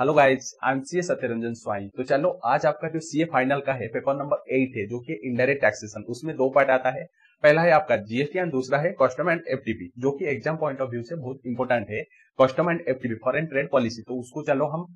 Hello guys, I am CA Satyaranjan Swain. तो चलो आज आपका जो सीए फाइनल का है पेपर नंबर 8 है, जो कि इनडायरेक्ट टैक्सेशन, उसमें दो पार्ट आता है। पहला है आपका जीएसटी एंड दूसरा है कस्टम एंड एफटीपी, जो कि एग्जाम पॉइंट ऑफ व्यू से बहुत इंपॉर्टेंट है। Custom and FTP foreign trade policy, तो उसको चलो हम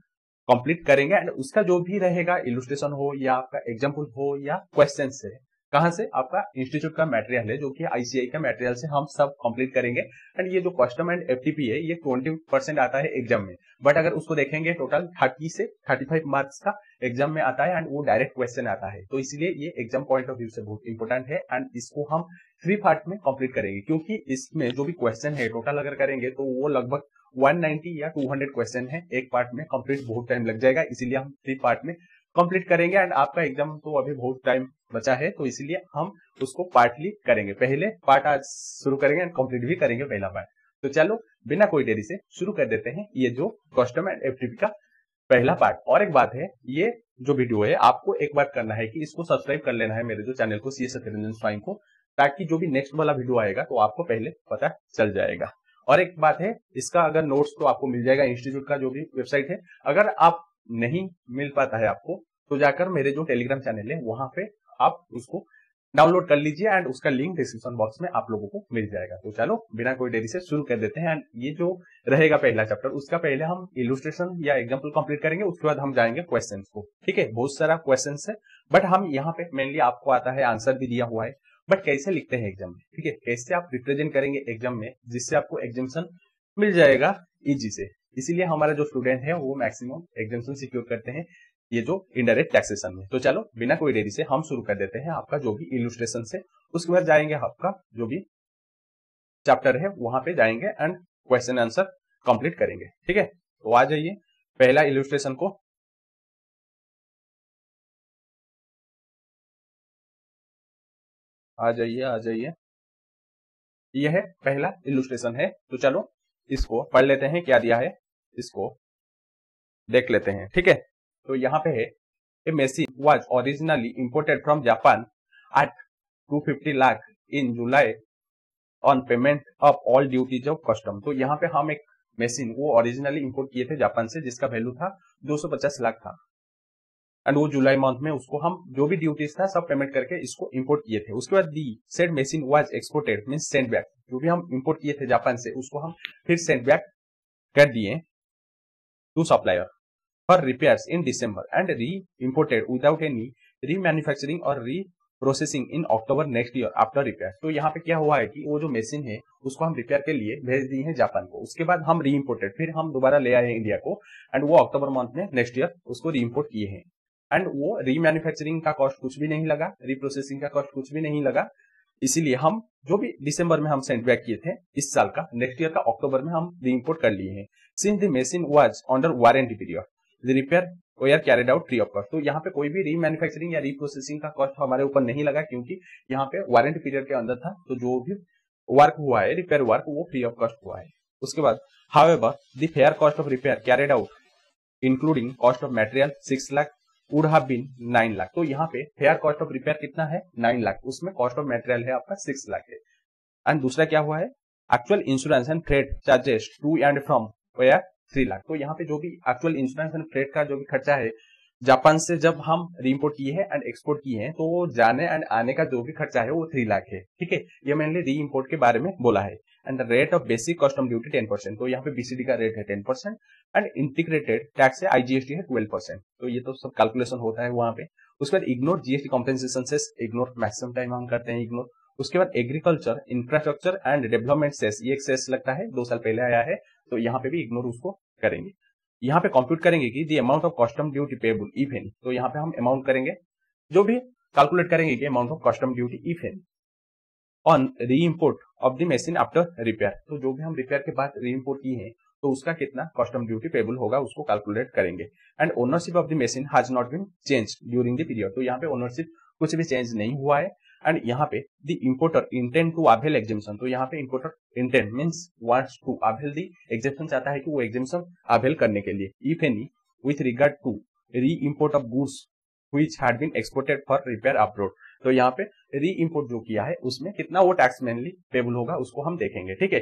कंप्लीट करेंगे एंड उसका जो भी रहेगा इलुस्ट्रेशन हो या आपका एग्जाम्पल हो या क्वेश्चन से कहां से आपका इंस्टीट्यूट का मटेरियल है, जो कि आईसीआई का मटेरियल से हम सब कंप्लीट करेंगे। एंड ये जो कस्टम एंड एफटीपी है ये 20% आता है एग्जाम में, बट अगर उसको देखेंगे टोटल 30 से 35 मार्क्स का एग्जाम में आता है एंड वो डायरेक्ट क्वेश्चन आता है। तो इसलिए ये एग्जाम पॉइंट ऑफ व्यू से बहुत इंपॉर्टेंट है एंड इसको हम 3 पार्ट में कंप्लीट करेंगे, क्योंकि इसमें जो भी क्वेश्चन है टोटल अगर करेंगे तो वो लगभग 190 या 200 क्वेश्चन है। एक पार्ट में कंप्लीट बहुत टाइम लग जाएगा, इसीलिए हम 3 पार्ट में कंप्लीट करेंगे। एंड आपका एग्जाम तो अभी बहुत टाइम बचा है, तो इसीलिए हम उसको पार्टली करेंगे। पहले पार्ट आज शुरू करेंगे एंड कंप्लीट भी करेंगे पहला पार्ट। तो चलो बिना कोई देरी से शुरू कर देते हैं ये जो कस्टम एंड एफटीपी का पहला पार्ट। और एक बात है, ये जो वीडियो है आपको एक बात करना है कि इसको सब्सक्राइब कर लेना है मेरे जो चैनल को सीए सत्यरंजन स्वाई को, ताकि जो भी नेक्स्ट वाला वीडियो आएगा तो आपको पहले पता चल जाएगा। और एक बात है, इसका अगर नोट्स तो आपको मिल जाएगा इंस्टीट्यूट का जो भी वेबसाइट है। अगर आप नहीं मिल पाता है आपको, तो जाकर मेरे जो टेलीग्राम चैनल है वहां पे आप उसको डाउनलोड कर लीजिए एंड उसका लिंक डिस्क्रिप्शन बॉक्स में आप लोगों को मिल जाएगा। तो चलो बिना कोई देरी से शुरू कर देते हैं। एंड ये जो रहेगा पहला चैप्टर, उसका पहले हम इलुस्ट्रेशन या एग्जांपल कंप्लीट करेंगे, उसके बाद हम जाएंगे क्वेश्चंस को। ठीक है, बहुत सारा क्वेश्चंस है, बट हम यहाँ पे मेनली आपको आता है आंसर भी दिया हुआ है, बट कैसे लिखते हैं एग्जाम में, ठीक है, कैसे आप रिप्रेजेंट करेंगे एग्जाम में जिससे आपको एग्जामेशन मिल जाएगा इजी से। इसीलिए हमारा जो स्टूडेंट है वो मैक्सिमम एग्जामेशन सिक्योर करते हैं ये जो इनडायरेक्ट टैक्सेशन में। तो चलो बिना कोई देरी से हम शुरू कर देते हैं आपका जो भी इलुस्ट्रेशन से। उसके बाद जाएंगे आपका जो भी चैप्टर है वहां पे जाएंगे एंड क्वेश्चन आंसर कंप्लीट करेंगे। ठीक है, तो आ जाइए पहला इलुस्ट्रेशन को। आ जाइए ये है पहला इलुस्ट्रेशन है। तो चलो इसको पढ़ लेते हैं, क्या दिया है इसको देख लेते हैं। ठीक है, तो यहाँ पे है, A machine was originally imported from Japan at 250 lakh in July on payment of all duties of custom। तो यहाँ पे हम एक मशीन वो ओरिजिनली इंपोर्ट किए थे जापान से, जिसका वैल्यू था 250 लाख था। एंड वो जुलाई मंथ में उसको हम जो भी ड्यूटीज था सब पेमेंट करके इसको इंपोर्ट किए थे। उसके बाद the said machine was exported means send back, जो भी हम इंपोर्ट किए थे जापान से उसको हम फिर सेंड बैक कर दिए to supplier for repairs in December and re-imported without any remanufacturing or reprocessing in October next year after repair। तो यहाँ पे क्या हुआ है कि वो जो मशीन है उसको हम रिपेयर के लिए भेज दिए हैं जापान को, उसके बाद हम री इम्पोर्टेड फिर हम दोबारा ले आए हैं इंडिया को एंड वो अक्टूबर मंथ में नेक्स्ट ईयर उसको री इम्पोर्ट किए हैं। एंड वो रीमैन्युफैक्चरिंग का कॉस्ट कुछ भी नहीं लगा, रिप्रोसेसिंग का कॉस्ट कुछ भी नहीं लगा। इसीलिए हम जो भी दिसंबर में हम सेंड बैक किए थे इस साल का, नेक्स्ट ईयर का अक्टूबर में हम री इम्पोर्ट कर लिए हैं। Since the machine was under warranty period the repair were carried out free of cost. तो यहाँ पे कोई भी रीमैन्युफैक्चरिंग या रीप्रोसेसिंग का कॉस्ट हमारे ऊपर नहीं लगा, क्योंकि यहाँ पे वारंटी पीरियड के अंदर था। तो जो भी वर्क हुआ है रिपेयर वर्क वो फ्री ऑफ कॉस्ट हुआ है। उसके बाद however the fair cost of repair carried out including cost of material 6 lakh would have been 9 lakh. तो यहाँ पे फेयर कॉस्ट ऑफ रिपेयर कितना है 9 लाख, उसमें कॉस्ट ऑफ मटेरियल है आपका 6 लाख है। एंड दूसरा क्या हुआ है, actual insurance and freight charges to and from were 3 lakh. तो यहाँ पे जो भी एक्चुअल इंश्योरेंस एंड फ्रेट का जो भी खर्चा है जापान से जब हम रीइम्पोर्ट किए हैं एंड एक्सपोर्ट किए हैं, तो वो जाने एंड आने का जो भी खर्चा है वो 3 लाख है। ठीक है, ये मेनली री इम्पोर्ट के बारे में बोला है। And rate of basic custom duty 10%, तो यहाँ पे बीसीडी का रेट है 10% एंड इंटीग्रेटेड टैक्स है आईजीएसटी है 12%। तो ये तो सब कैलकुलेशन होता है वहां पे। उसके बाद ignore GST compensation cess, ignore maximum time हम करते हैं इग्नोर। उसके बाद agriculture infrastructure and development cess, ये एक सेस लगता है 2 साल पहले आया है, तो यहाँ पे भी इग्नोर उसको करेंगे। यहाँ पे कंप्यूट करेंगे कि the amount of custom duty payable if any, तो यहाँ पे हम अमाउंट करेंगे जो भी कैलकुलेट करेंगे कि amount of custom duty if any on re import of the machine after repair. तो जो भी हम रिपेयर के बाद री इम्पोर्ट किए हैं तो उसका कितना कस्टम ड्यूटी पेबल होगा उसको कैलकुलेट करेंगे। And ownership of the machine has not been change during the period, तो यहाँ पे ओनरशिप कुछ भी चेंज नहीं हुआ है। एंड यहाँ पे the importer intend to avail exemption, तो यहाँ पे importer intend means wants to avail the exemption, चाहता है कि वो एग्जेम्पशन अवेल करने के लिए if any with regard to reimport of goods which had been exported for repair abroad. तो यहाँ पे री इम्पोर्ट जो किया है उसमें कितना वो टैक्स मेनली पेबल होगा उसको हम देखेंगे। ठीक है,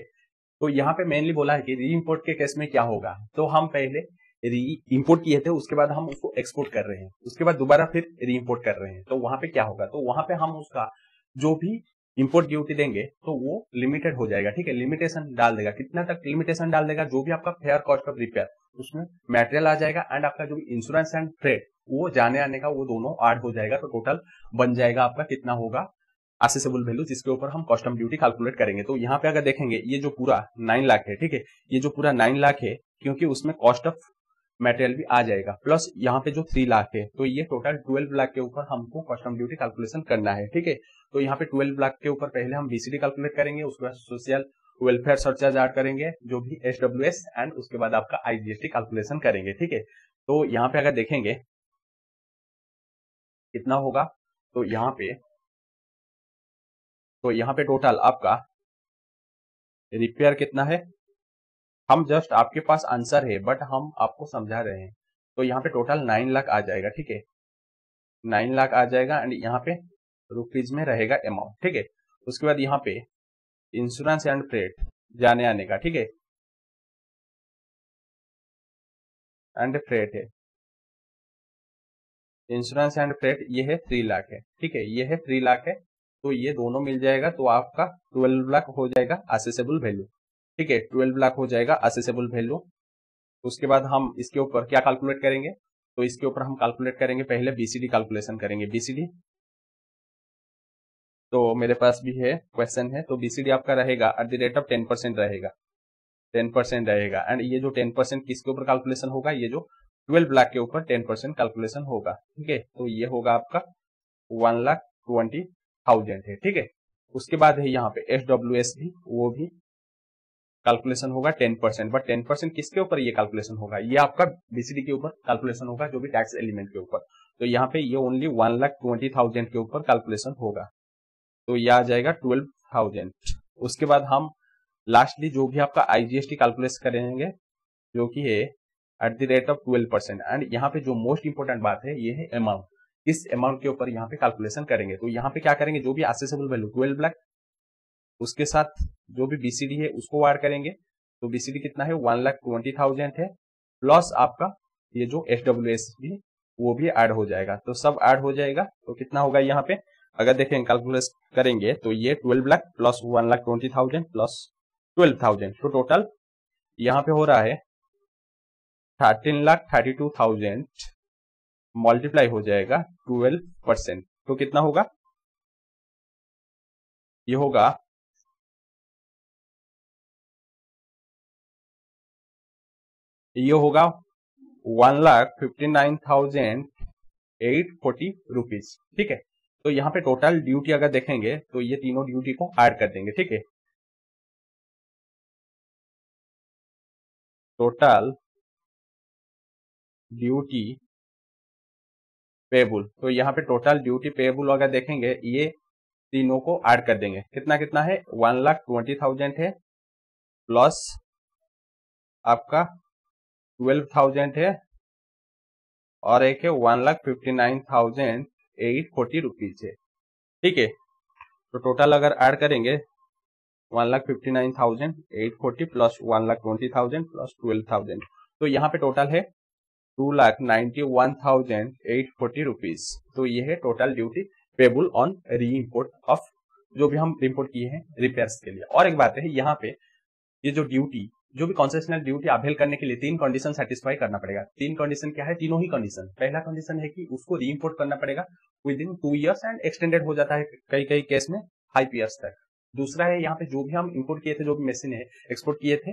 तो यहाँ पे मेनली बोला है कि री इम्पोर्ट के केस में क्या होगा, तो हम पहले इंपोर्ट किए थे, उसके बाद हम उसको एक्सपोर्ट कर रहे हैं, उसके बाद दोबारा फिर री इंपोर्ट कर रहे हैं, तो वहां पे क्या होगा, तो वहां पे हम उसका जो भी इंपोर्ट ड्यूटी देंगे तो वो लिमिटेड हो जाएगा, ठीक है, लिमिटेशन डाल देगा, कितना तक लिमिटेशन डाल देगा, जो भी आपका फेयर कॉस्ट ऑफ रिपेयर उसमें मटेरियल आ जाएगा एंड आपका जो इंश्योरेंस एंड फ्रेट वो जाने आने का वो दोनों ऐड हो जाएगा, तो टोटल बन जाएगा आपका कितना होगा असेसेबल वैल्यू, जिसके ऊपर हम कस्टम ड्यूटी कैलकुलेट करेंगे। तो यहाँ पे अगर देखेंगे ये जो पूरा 9 लाख है, ठीक है, ये जो पूरा 9 लाख है क्योंकि उसमें कॉस्ट ऑफ मटेरियल भी आ जाएगा, प्लस यहाँ पे जो 3 लाख है, तो ये टोटल 12 लाख के ऊपर हमको कस्टम ड्यूटी कैलकुलेशन करना है, ठीक है। तो यहाँ पे 12 लाख के ऊपर पहले हम बीसीडी कैलकुलेट करेंगे, उसके बाद सोशल वेलफेयर सरचार्ज ऐड करेंगे, जो भी एसडब्ल्यूएस, एंड उसके बाद आपका आईजीएसटी कैलकुलेशन करेंगे, ठीक है। तो यहाँ पे अगर देखेंगे कितना होगा, तो यहाँ पे टोटल आपका रिपेयर कितना है, हम जस्ट आपके पास आंसर है बट हम आपको समझा रहे हैं, तो यहाँ पे टोटल 9 लाख आ जाएगा, ठीक है, 9 लाख आ जाएगा एंड यहाँ पे रुपीज में रहेगा अमाउंट, ठीक है। उसके बाद यहाँ पे इंश्योरेंस एंड फ्रेट जाने आने का, ठीक है, एंड फ्रेट है, इंश्योरेंस एंड फ्रेट ये है 3 लाख है, ठीक है, ये है 3 लाख है, तो ये दोनों मिल जाएगा, तो आपका 12 लाख हो जाएगा असेसेबल वैल्यू, ठीक है, 12 लाख हो जाएगा असेसेबल वैल्यू। उसके बाद हम इसके ऊपर क्या कैलकुलेट करेंगे, तो इसके ऊपर हम कैलकुलेट करेंगे, पहले बीसीडी कैलकुलेशन करेंगे, बीसीडी तो मेरे पास भी है क्वेश्चन है, तो बीसीडी आपका रहेगा एट द रेट ऑफ 10% रहेगा, 10% रहेगा, एंड ये जो 10% किसके ऊपर कैलकुलेशन होगा, ये जो 12 लाख के ऊपर 10% कैलकुलेशन होगा, ठीक है, तो ये होगा आपका 1,20,000 है, ठीक है। उसके बाद है यहाँ पे एसडब्ल्यूएस भी, वो भी कैलकुलेशन होगा 10%, बट 10% किसके ऊपर ये कैलकुलेशन होगा, ये आपका बीसीडी के ऊपर कैलकुलेशन होगा, जो भी टैक्स एलिमेंट के ऊपर, तो यहाँ पे ये ओनली 1,20,000 के ऊपर कैलकुलेशन होगा, तो ये आ जाएगा 12,000। उसके बाद हम लास्टली जो भी आपका आईजीएसटी कैलकुलेट करेंगे, जो कि है at the rate of 12%, and यहाँ पे जो मोस्ट इंपोर्टेंट बात है ये है अमाउंट, इस अमाउंट के ऊपर यहाँ पे कैलकुलेशन करेंगे, तो यहाँ पे क्या करेंगे, जो भी असेसेबल वैल्यू 12 लाख, उसके साथ जो भी बीसीडी है उसको ऐड करेंगे, तो बीसीडी कितना है 1,20,000 है, प्लस आपका ये जो एसडब्ल्यूएस भी वो भी ऐड हो जाएगा, तो सब ऐड हो जाएगा, तो कितना होगा यहाँ पे अगर देखें कैलकुलेट करेंगे, तो ये 12 लाख प्लस 1,20,000 प्लस 12,000, तो टोटल यहाँ पे हो रहा है 13,32,000 मल्टीप्लाई हो जाएगा 12%, तो कितना होगा, ये होगा 1,59,840 रुपीज, ठीक है। तो यहाँ पे टोटल ड्यूटी अगर देखेंगे तो ये तीनों ड्यूटी को ऐड कर देंगे, ठीक है, टोटल ड्यूटी पेबल, तो यहाँ पे टोटल ड्यूटी पेबल अगर देखेंगे ये तीनों को ऐड कर देंगे, कितना कितना है 1,20,000 है, प्लस आपका 12,000 है, और एक है 1,59,840 रुपीज है, ठीक है। तो टोटल अगर ऐड करेंगे 1,59,840 प्लस 1,20,000 प्लस 12,000, तो यहाँ पे टोटल है 2,91,840 रुपीज, तो ये है total duty payable on re import of जो भी हम इम्पोर्ट किए हैं रिपेयर्स के लिए। और एक बात है यहाँ पे, ये जो ड्यूटी जो भी कॉन्सेशनल ड्यूटी अवेल करने के लिए 3 कंडीशन सेटिस्फाई करना पड़ेगा। 3 कंडीशन क्या है, तीनों ही कंडीशन, पहला कंडीशन है कि उसको री इम्पोर्ट करना पड़ेगा with in 2 years and extended हो जाता है कई कई केस में 5 ईयर्स तक। दूसरा है यहाँ पे जो भी हम इम्पोर्ट किए थे, जो भी मशीन है एक्सपोर्ट किए थे,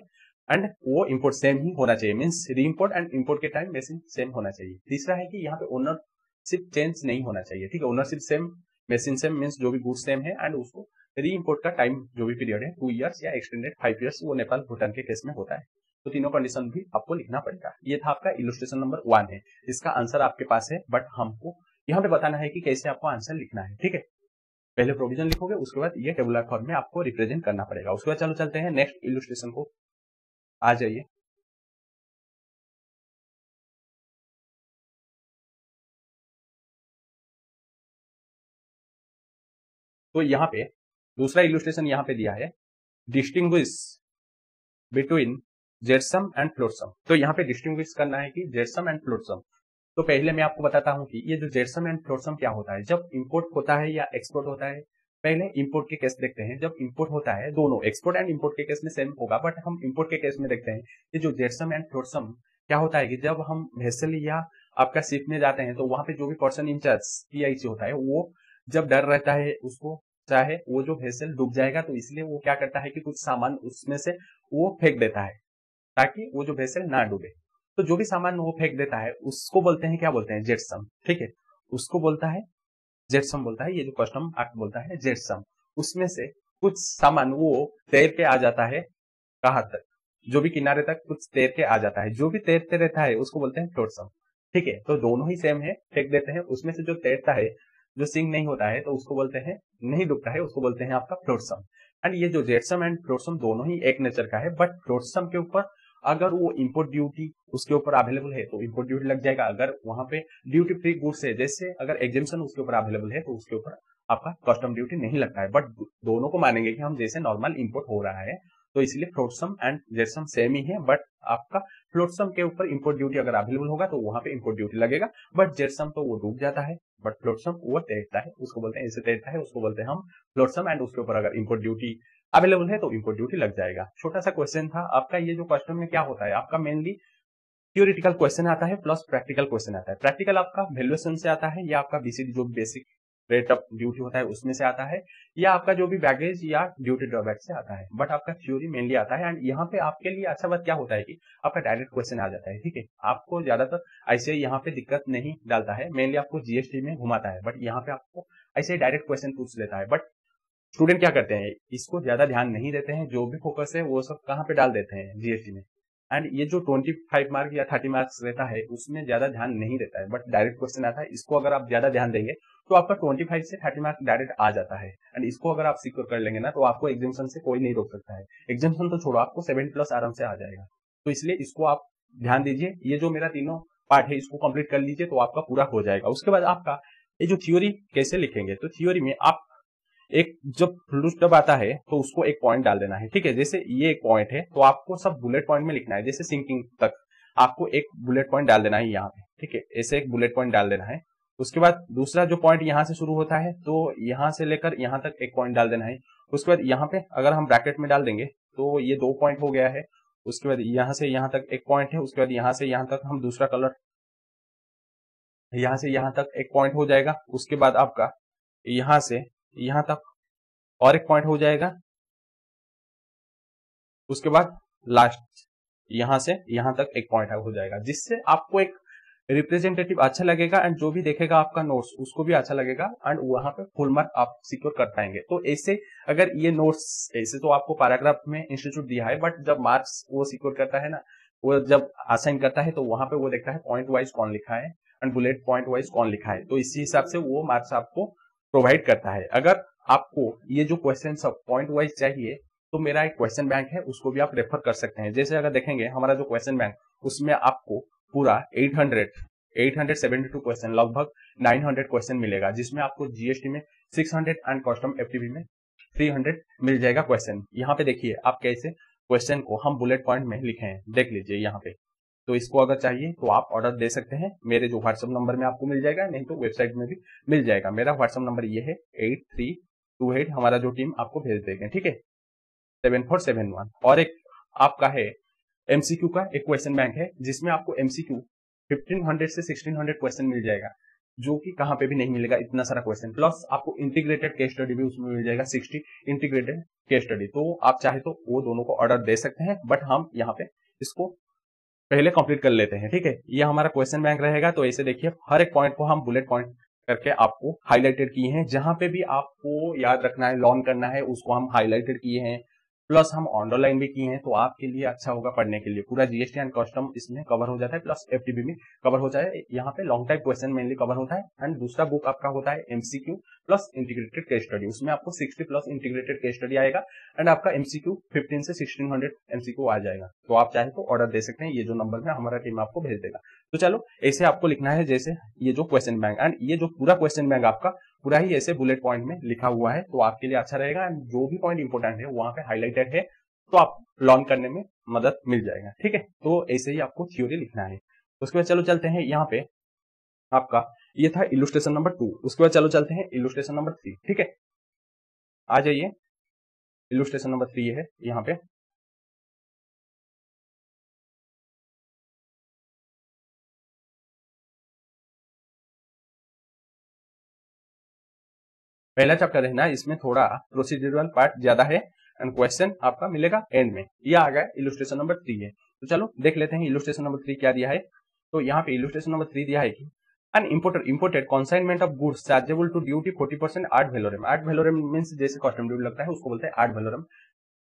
एंड वो इम्पोर्ट सेम ही होना चाहिए, means re import and import के टाइम मशीन सेम होना चाहिए। तीसरा है कि यहाँ पे ओनरशिप चेंज नहीं होना चाहिए, ठीक है, ownership same, machine same, means जो भी गुड्स सेम है, एंड उसको री इम्पोर्ट का टाइम जो भी पीरियड है 2 ईयर्स या एक्सटेंडेड 5 ईयर्स, वो नेपाल भूटान के केस में होता है। तो तीनों कंडीशन भी आपको लिखना पड़ेगा। ये था आपका इलस्ट्रेशन नंबर 1 है, इसका आंसर आपके पास है, बट हमको यहाँ पे बताना है कि कैसे आपको आंसर लिखना है, ठीक है। पहले प्रोविजन लिखोगे, उसके बाद ये टेबुलर फॉर्म में आपको रिप्रेजेंट करना पड़ेगा। उसके बाद चलो चलते हैं नेक्स्ट इलस्ट्रेशन को, आ जाइए। तो यहाँ पे दूसरा इलस्ट्रेशन यहाँ पे दिया है, distinguish between jetsam and flotsam. तो यहाँ पे डिस्टिंग्विश करना है कि jetsam and flotsam. तो पहले मैं आपको बताता हूँ कि ये जो jetsam and flotsam क्या होता है। जब इंपोर्ट होता है या एक्सपोर्ट होता है, पहले इंपोर्ट के केस देखते हैं। जब इंपोर्ट होता है, दोनों एक्सपोर्ट एंड इंपोर्ट के केस में सेम होगा, बट हम इंपोर्ट के केस में देखते हैं कि जो jetsam and flotsam क्या होता है कि जब हम वेसल या आपका शिप में जाते हैं तो वहां पे जो भी पर्सन इंचार्ज PIC होता है वो जब डर रहता है उसको, चाहे वो जो वेसल डूब जाएगा, तो इसलिए वो क्या करता है कि कुछ सामान उसमें से वो फेंक देता है ताकि वो जो वेसल ना डूबे। तो जो भी सामान वो फेंक देता है उसको बोलते हैं, क्या बोलते हैं, जेट सम। ठीक है, उसको बोलता है जेट सम बोलता है। ये जो कस्टम एक्ट बोलता है जेट सम। उसमें से कुछ सामान वो तैर के आ जाता है, कहाँ तक, जो भी किनारे तक कुछ तैर के आ जाता है। जो भी तैरते रहता है उसको बोलते हैं फ्लोट सम। ठीक है, तो दोनों ही सेम है, फेंक देते हैं। उसमें से जो तैरता है, जो सिंक नहीं होता है, तो उसको बोलते हैं, नहीं डूबता है, उसको बोलते हैं आपका फ्लोट सम। एंड ये जो जेट सम एंड फ्लोट सम दोनों ही एक नेचर का है, बट फ्लोट सम के ऊपर अगर वो इंपोर्ट ड्यूटी उसके ऊपर अवेलेबल है तो इंपोर्ट ड्यूटी लग जाएगा। अगर वहां पे ड्यूटी फ्री गुड्स है, जैसे अगर एग्जेम्पशन उसके ऊपर अवेलेबल है, तो उसके ऊपर आपका कस्टम ड्यूटी नहीं लगता है। बट दोनों को मानेंगे कि हम जैसे नॉर्मल इंपोर्ट हो रहा है, तो इसलिए फ्लोटसम एंड जेटसम सेम ही है। बट आपका फ्लोटसम के ऊपर इंपोर्ट ड्यूटी अगर अवेलेबल होगा तो वहां पे इंपोर्ट ड्यूटी लगेगा। बट जेटसम तो वो डूब जाता है, बट फ्लोटसम वो तैरता है, उसको बोलते हैं, इसे तैरता है उसको बोलते हैं हम फ्लोटसम। एंड उसके ऊपर अगर इंपोर्ट ड्यूटी अवेलेबल है तो इंपोर्ट ड्यूटी लग जाएगा। छोटा सा क्वेश्चन था आपका। ये जो क्वेश्चन में क्या होता है, आपका मेनली थियोरिटिकल क्वेश्चन आता है प्लस प्रैक्टिकल क्वेश्चन आता है। प्रैक्टिकल आपका वैल्यूएशन से आता है, या आपका BCD जो बेसिक रेट ऑफ ड्यूटी होता है उसमें से आता है, या आपका जो भी बैगेज या ड्यूटी ड्रॉबैक से आता है। बट आपका थ्योरी मेनली आता है। एंड यहाँ पे आपके लिए अच्छा बात क्या होता है कि आपका डायरेक्ट क्वेश्चन आ जाता है। ठीक है, आपको ज्यादातर ऐसे यहाँ पे दिक्कत नहीं डालता है, मेनली आपको GST में घुमाता है, बट यहाँ पे आपको ऐसे डायरेक्ट क्वेश्चन पूछ लेता है। बट स्टूडेंट क्या करते हैं, इसको ज्यादा ध्यान नहीं देते हैं, जो भी फोकस है वो सब कहाँ पे डाल देते हैं, GST में। एंड ये जो 25 मार्क या 30 मार्क्स रहता है उसमें ज्यादा ध्यान नहीं देता है, बट डायरेक्ट क्वेश्चन आता है। इसको अगर आप ज्यादा ध्यान देंगे तो आपका 25 से 30 मार्क्स डायरेक्ट आ जाता है। एंड इसको अगर आप सिक्योर कर लेंगे ना, तो आपको एग्जामिनेशन से कोई नहीं रोक सकता है। एग्जामिनेशन तो छोड़ो, आपको 70+ आराम से आ जाएगा। तो इसलिए इसको आप ध्यान दीजिए। ये जो मेरा तीनों पार्ट है इसको कंप्लीट कर लीजिए तो आपका पूरा हो जाएगा। उसके बाद आपका ये जो थ्योरी कैसे लिखेंगे, तो थ्योरी में आप एक जब फुल स्टॉप आता है तो उसको एक पॉइंट डाल देना है। ठीक है, जैसे ये एक पॉइंट है तो आपको सब बुलेट पॉइंट में लिखना है। जैसे सिंकिंग तक आपको एक बुलेट पॉइंट डाल देना है यहाँ पे। ठीक है, ऐसे एक बुलेट पॉइंट डाल देना है। उसके बाद दूसरा जो पॉइंट यहाँ से शुरू होता है तो यहाँ से लेकर यहाँ तक एक पॉइंट डाल देना है। उसके बाद यहाँ पे अगर हम ब्रैकेट में डाल देंगे तो ये 2 पॉइंट हो गया है। उसके बाद यहाँ से यहाँ तक एक पॉइंट है। उसके बाद यहाँ से यहाँ तक हम दूसरा कलर, यहाँ से यहाँ तक एक पॉइंट हो जाएगा। उसके बाद आपका यहाँ से यहाँ तक और एक पॉइंट हो जाएगा। उसके बाद लास्ट यहां से यहां तक एक पॉइंट हो जाएगा, जिससे आपको एक रिप्रेजेंटेटिव अच्छा लगेगा। एंड जो भी देखेगा आपका नोट्स उसको भी अच्छा लगेगा, एंड वहां पे फुल मार्क आप सिक्योर कर पाएंगे। तो ऐसे अगर ये नोट्स, ऐसे तो आपको पैराग्राफ में इंस्टीट्यूट दिया है, बट जब मार्क्स वो सिक्योर करता है ना, वो जब असाइन करता है तो वहां पे वो देखता है पॉइंट वाइज कौन लिखा है एंड बुलेट पॉइंट वाइज कौन लिखा है। तो इसी हिसाब से वो मार्क्स आपको प्रोवाइड करता है। अगर आपको ये जो क्वेश्चन सब पॉइंट वाइज चाहिए तो मेरा एक क्वेश्चन बैंक है, उसको भी आप रेफर कर सकते हैं। जैसे अगर देखेंगे हमारा जो क्वेश्चन बैंक, उसमें आपको पूरा 872 क्वेश्चन, लगभग 900 क्वेश्चन मिलेगा, जिसमें आपको GST में 600 एंड कस्टम FTB में 300 मिल जाएगा क्वेश्चन। यहाँ पे देखिए आप कैसे क्वेश्चन को हम बुलेट पॉइंट में लिखे हैं, देख लीजिए यहाँ पे। तो इसको अगर चाहिए तो आप ऑर्डर दे सकते हैं, मेरे जो व्हाट्सएप नंबर में आपको मिल जाएगा, नहीं तो वेबसाइट में भी मिल जाएगा। मेरा व्हाट्सएप नंबर ये है 8328, हमारा जो टीम आपको भेज देगा। ठीक है, 7471। और एक आपका है MCQ का एक क्वेश्चन बैंक है, जिसमें आपको MCQ 1500 से 1600 क्वेश्चन मिल जाएगा, जो कि कहाँ पे भी नहीं मिलेगा इतना सारा क्वेश्चन। प्लस आपको इंटीग्रेटेड केस स्टडी भी उसमें मिल जाएगा, 60 इंटीग्रेटेड केस स्टडी। तो आप चाहे तो वो दोनों को ऑर्डर दे सकते हैं, बट हम यहाँ पे इसको पहले कंप्लीट कर लेते हैं। ठीक है, ये हमारा क्वेश्चन बैंक रहेगा। तो ऐसे देखिए हर एक पॉइंट को हम बुलेट पॉइंट करके आपको हाईलाइटेड किए हैं। जहां पे भी आपको याद रखना है, लॉन करना है, उसको हम हाईलाइटेड किए हैं, प्लस हम अंडरलाइन भी किए हैं। तो आपके लिए अच्छा होगा पढ़ने के लिए। पूरा GST एंड कस्टम इसमें कवर हो जाता है, प्लस FTB में कवर हो जाए। यहाँ पे long type question mainly cover होता है। एंड दूसरा बुक आपका होता है MCQ plus integrated case study, उसमें आपको 60 प्लस इंटीग्रेटेड केस स्टडी आएगा। एंड आपका MCQ 15 से 1600 MCQ आ जाएगा। तो आप चाहे तो ऑर्डर दे सकते हैं, ये जो नंबर में हमारा टीम आपको भेज देगा। तो चलो ऐसे आपको लिखना है, जैसे ये जो क्वेश्चन बैंक, एंड ये जो पूरा क्वेश्चन बैंक आपका पूरा ही ऐसे बुलेट पॉइंट में लिखा हुआ है। तो आपके लिए अच्छा रहेगा। एंड जो भी पॉइंट इंपोर्टेंट है वहां पे हाईलाइटेड है, तो आप लर्न करने में मदद मिल जाएगा। ठीक है, तो ऐसे ही आपको थ्योरी लिखना है। उसके बाद चलो चलते हैं यहाँ पे, आपका ये था इलुस्ट्रेशन नंबर 2। उसके बाद चलो चलते हैं इलुस्ट्रेशन नंबर 3। ठीक है, आ जाइए, इलुस्ट्रेशन नंबर 3 है यहाँ पे। पहला चैप्टर है ना, इसमें थोड़ा प्रोसीड्यूरल पार्ट ज्यादा है एंड क्वेश्चन आपका मिलेगा एंड में। ये आ गया इलुस्ट्रेशन नंबर 3 है। तो चलो देख लेते हैं इलुस्ट्रेशन नंबर 3 क्या दिया है। तो यहाँ पे इलुस्ट्रेशन नंबर 3 दिया है कि an imported consignment of goods chargeable to duty 40% ad valorem। ad valorem means जैसे कस्टम ड्यूटी लगता है उसको बोलते हैं ad valorem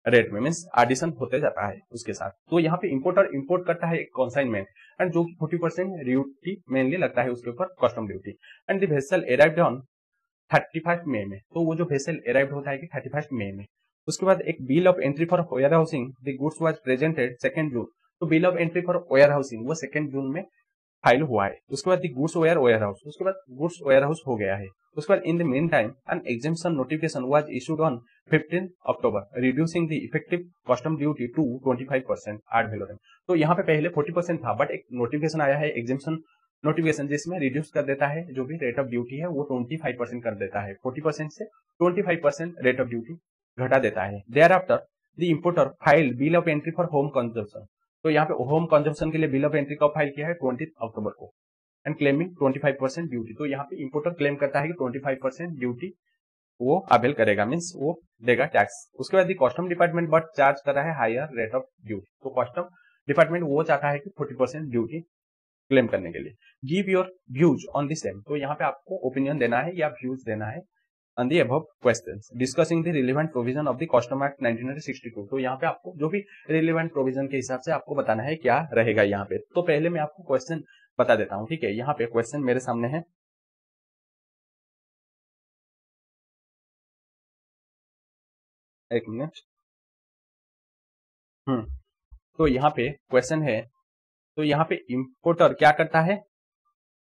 रेट में, मींस एडिशन होते जाता है उसके साथ। तो यहाँ पे इंपोर्टर इंपोर्ट करता है एक कॉन्साइनमेंट एंड जो कि 40% ड्यूटी मेनली लगता है उसके ऊपर custom duty. And the vessel arrived on 31 मई में। तो वो जो वेसल अराइव्ड होता है कि 31 मई में। उसके बाद एक bill of entry for warehousing the goods was presented 2 June. तो bill of entry for warehousing वो 2 जून में फाइल हुआ है। उसके बाद गुड्स वेयर हाउस, उसके बाद गुड्स वेयर हाउस हो गया है। उसके बाद in the meantime an exemption notification was issued on 15 October reducing the effective custom duty to 25% ad valorem. तो यहाँ पे पहले 40% था, बट एक नोटिफिकेशन आया है एग्जेम्पशन नोटिफिकेशन जिसमें रिड्यूस कर देता है जो भी रेट ऑफ ड्यूटी है वो 25% कर देता है। 40% से 25% रेट ऑफ ड्यूटी घटा देता है। Thereafter the importer file bill of entry for home consumption. तो यहाँ पे होम कंजम्पशन के लिए बिल ऑफ एंट्री कब फाइल किया है 20 अक्टूबर को एंड क्लेमिंग 25% ड्यूटी। तो यहाँ पे इंपोर्टर क्लेम करता है कि 25% ड्यूटी वो अवेल करेगा, मींस वो देगा टैक्स। उसके बाद कस्टम डिपार्टमेंट बट चार्ज कर रहा है हायर रेट ऑफ ड्यूटी। तो कस्टम डिपार्टमेंट वो चाहता है कि 40% ड्यूटी क्लेम करने के लिए। Give your views on the same. तो यहाँ पे आपको ओपिनियन देना है या व्यूज देना है on the above questions discussing the relevant provision of the Custom Act 1962। तो यहाँ पे आपको जो भी relevant provision के हिसाब से आपको बताना है क्या रहेगा यहाँ पे। तो पहले मैं आपको क्वेश्चन बता देता हूँ। ठीक है, यहाँ पे क्वेश्चन मेरे सामने है, एक मिनट। तो यहाँ पे क्वेश्चन है, तो यहाँ पे इंपोर्टर क्या करता है,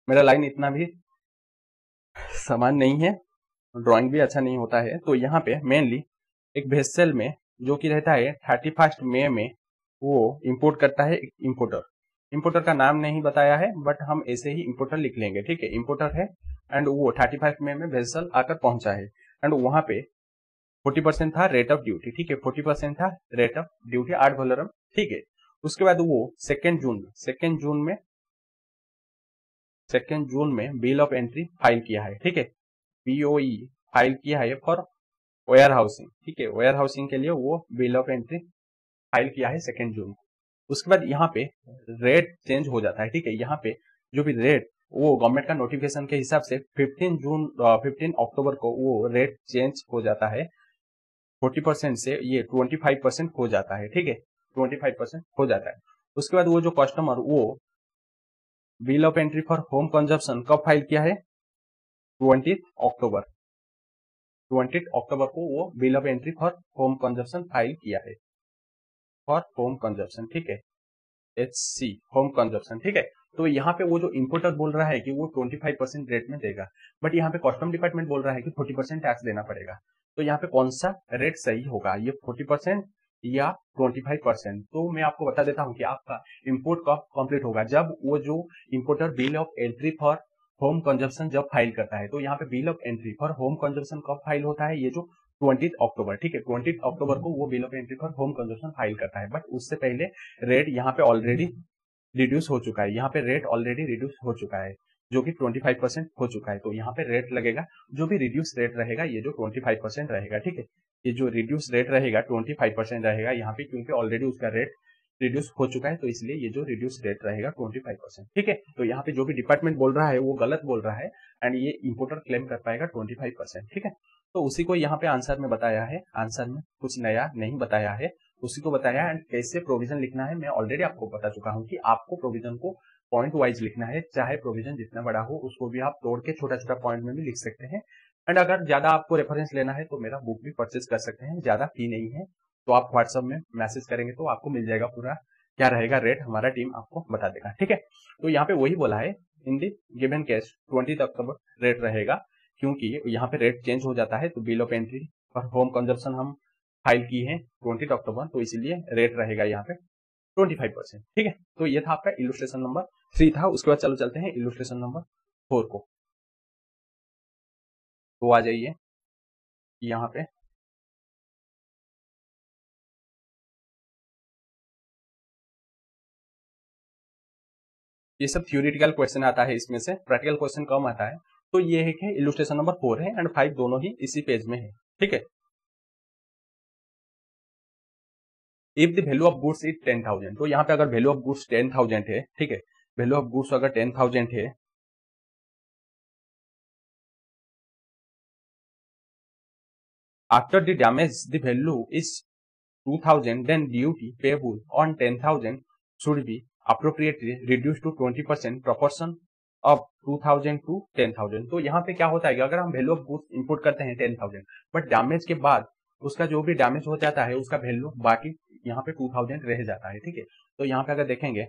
मेरा लाइन इतना भी समान नहीं है, ड्राइंग भी अच्छा नहीं होता है। तो यहाँ पे मेनली एक वेसल में जो कि रहता है 31 मई में वो इंपोर्ट करता है एक इंपोर्टर। इंपोर्टर का नाम नहीं बताया है बट हम ऐसे ही इंपोर्टर लिख लेंगे। ठीक है, इंपोर्टर है एंड वो 35 मई में वेसल आकर पहुंचा है एंड वहां पे 40% था रेट ऑफ ड्यूटी। ठीक है, 40% था rate of duty ad valorem. ठीक है, उसके बाद वो 2 जून में बिल ऑफ एंट्री फाइल किया है। ठीक है, पीओई फाइल किया है फॉर वेयर हाउसिंग। ठीक है, वेयर हाउसिंग के लिए वो बिल ऑफ एंट्री फाइल किया है 2 जून। उसके बाद यहाँ पे रेट चेंज हो जाता है। ठीक है, यहाँ पे जो भी रेट वो गवर्नमेंट का नोटिफिकेशन के हिसाब से 15 अक्टूबर को वो रेट चेंज हो जाता है 40% से ये 25% हो जाता है। ठीक है, 25% हो जाता है। उसके बाद वो जो कस्टमर वो bill of entry for home consumption कब फाइल किया है 20 अक्टूबर। 20 अक्टूबर को वो bill of entry for home consumption file किया है, फॉर होम कंजप्शन। ठीक है, HC होम कंजप्शन। ठीक है, तो यहाँ पे वो जो इंपोर्टर बोल रहा है कि वो 25% रेट में देगा, बट यहाँ पे कस्टम डिपार्टमेंट बोल रहा है कि 40% टैक्स देना पड़ेगा। तो यहाँ पे कौन सा रेट सही होगा, ये 40% या 25%? तो मैं आपको बता देता हूँ कि आपका इंपोर्ट कब कंप्लीट होगा, जब वो जो importer bill of entry for home consumption जब फाइल करता है। तो यहाँ पे bill of entry for home consumption कब फाइल होता है, ये जो 20 अक्टूबर। ठीक है, 20 अक्टूबर को वो bill of entry for home consumption file करता है, बट उससे पहले रेट यहाँ पे ऑलरेडी रिड्यूस हो चुका है। यहाँ पे रेट ऑलरेडी रिड्यूस हो चुका है जो कि 25% हो चुका है। तो यहाँ पे रेट लगेगा, जो भी रिड्यूस रेट रहेगा ये जो 25% रहेगा। ठीक है, ये जो रिड्यूस रेट रहेगा 25% रहेगा यहाँ पे, क्योंकि ऑलरेडी उसका रेट रिड्यूस हो चुका है, तो इसलिए ये जो रिड्यूस रेट रहेगा 25%। ठीक है, तो यहाँ पे जो भी डिपार्टमेंट बोल रहा है वो गलत बोल रहा है एंड ये इंपोर्टर क्लेम कर पाएगा 25%। ठीक है, तो उसी को यहाँ पे आंसर में बताया है, आंसर में कुछ नया नहीं बताया है, उसी को बताया। एंड कैसे प्रोविजन लिखना है मैं ऑलरेडी आपको बता चुका हूँ कि आपको प्रोविजन को पॉइंट वाइज लिखना है, चाहे प्रोविजन जितना बड़ा हो उसको भी आप तोड़ के छोटा छोटा पॉइंट में भी लिख सकते हैं। एंड अगर ज्यादा आपको रेफरेंस लेना है तो मेरा बुक भी परचेज कर सकते हैं, ज्यादा फी नहीं है। तो आप व्हाट्सएप में मैसेज करेंगे तो आपको मिल जाएगा पूरा क्या रहेगा रेट, हमारा टीम आपको बता देगा। ठीक है, तो यहाँ पे वही बोला है in the given case 20 October rate रहेगा, क्योंकि यहाँ पे रेट चेंज हो जाता है। तो bill of entry for home consumption हम फाइल की है 20 अक्टूबर, तो इसीलिए रेट रहेगा यहाँ पे 25%। ठीक है, तो ये था आपका इलुस्ट्रेशन नंबर 3 था। उसके बाद चलो चलते हैं इलुस्ट्रेशन नंबर 4 को। तो आ जाइए यहाँ पे, ये सब थ्योरेटिकल क्वेश्चन आता है, इसमें से प्रैक्टिकल क्वेश्चन कम आता है। तो ये है कि इलुस्ट्रेशन नंबर 4 है एंड 5 दोनों ही इसी पेज में है। ठीक है, if the value of goods is 10,000, तो यहाँ पे अगर वैल्यू ऑफ गुड्स 10,000 है, ठीक है, वैल्यू ऑफ गुड्स अगर 10,000 है, after the damage the value is 2,000, then duty payable on 10,000 should be appropriately reduced to 20% proportion of 2,000 to 10,000। तो यहाँ पे क्या होता है कि अगर हम वैल्यू ऑफ गुड्स इंपोर्ट करते हैं 10,000, बट डैमेज के बाद उसका जो भी डैमेज हो जाता है उसका वैल्यू बाकी यहाँ पे 2,000 रह जाता है। ठीक है, तो यहाँ पे अगर देखेंगे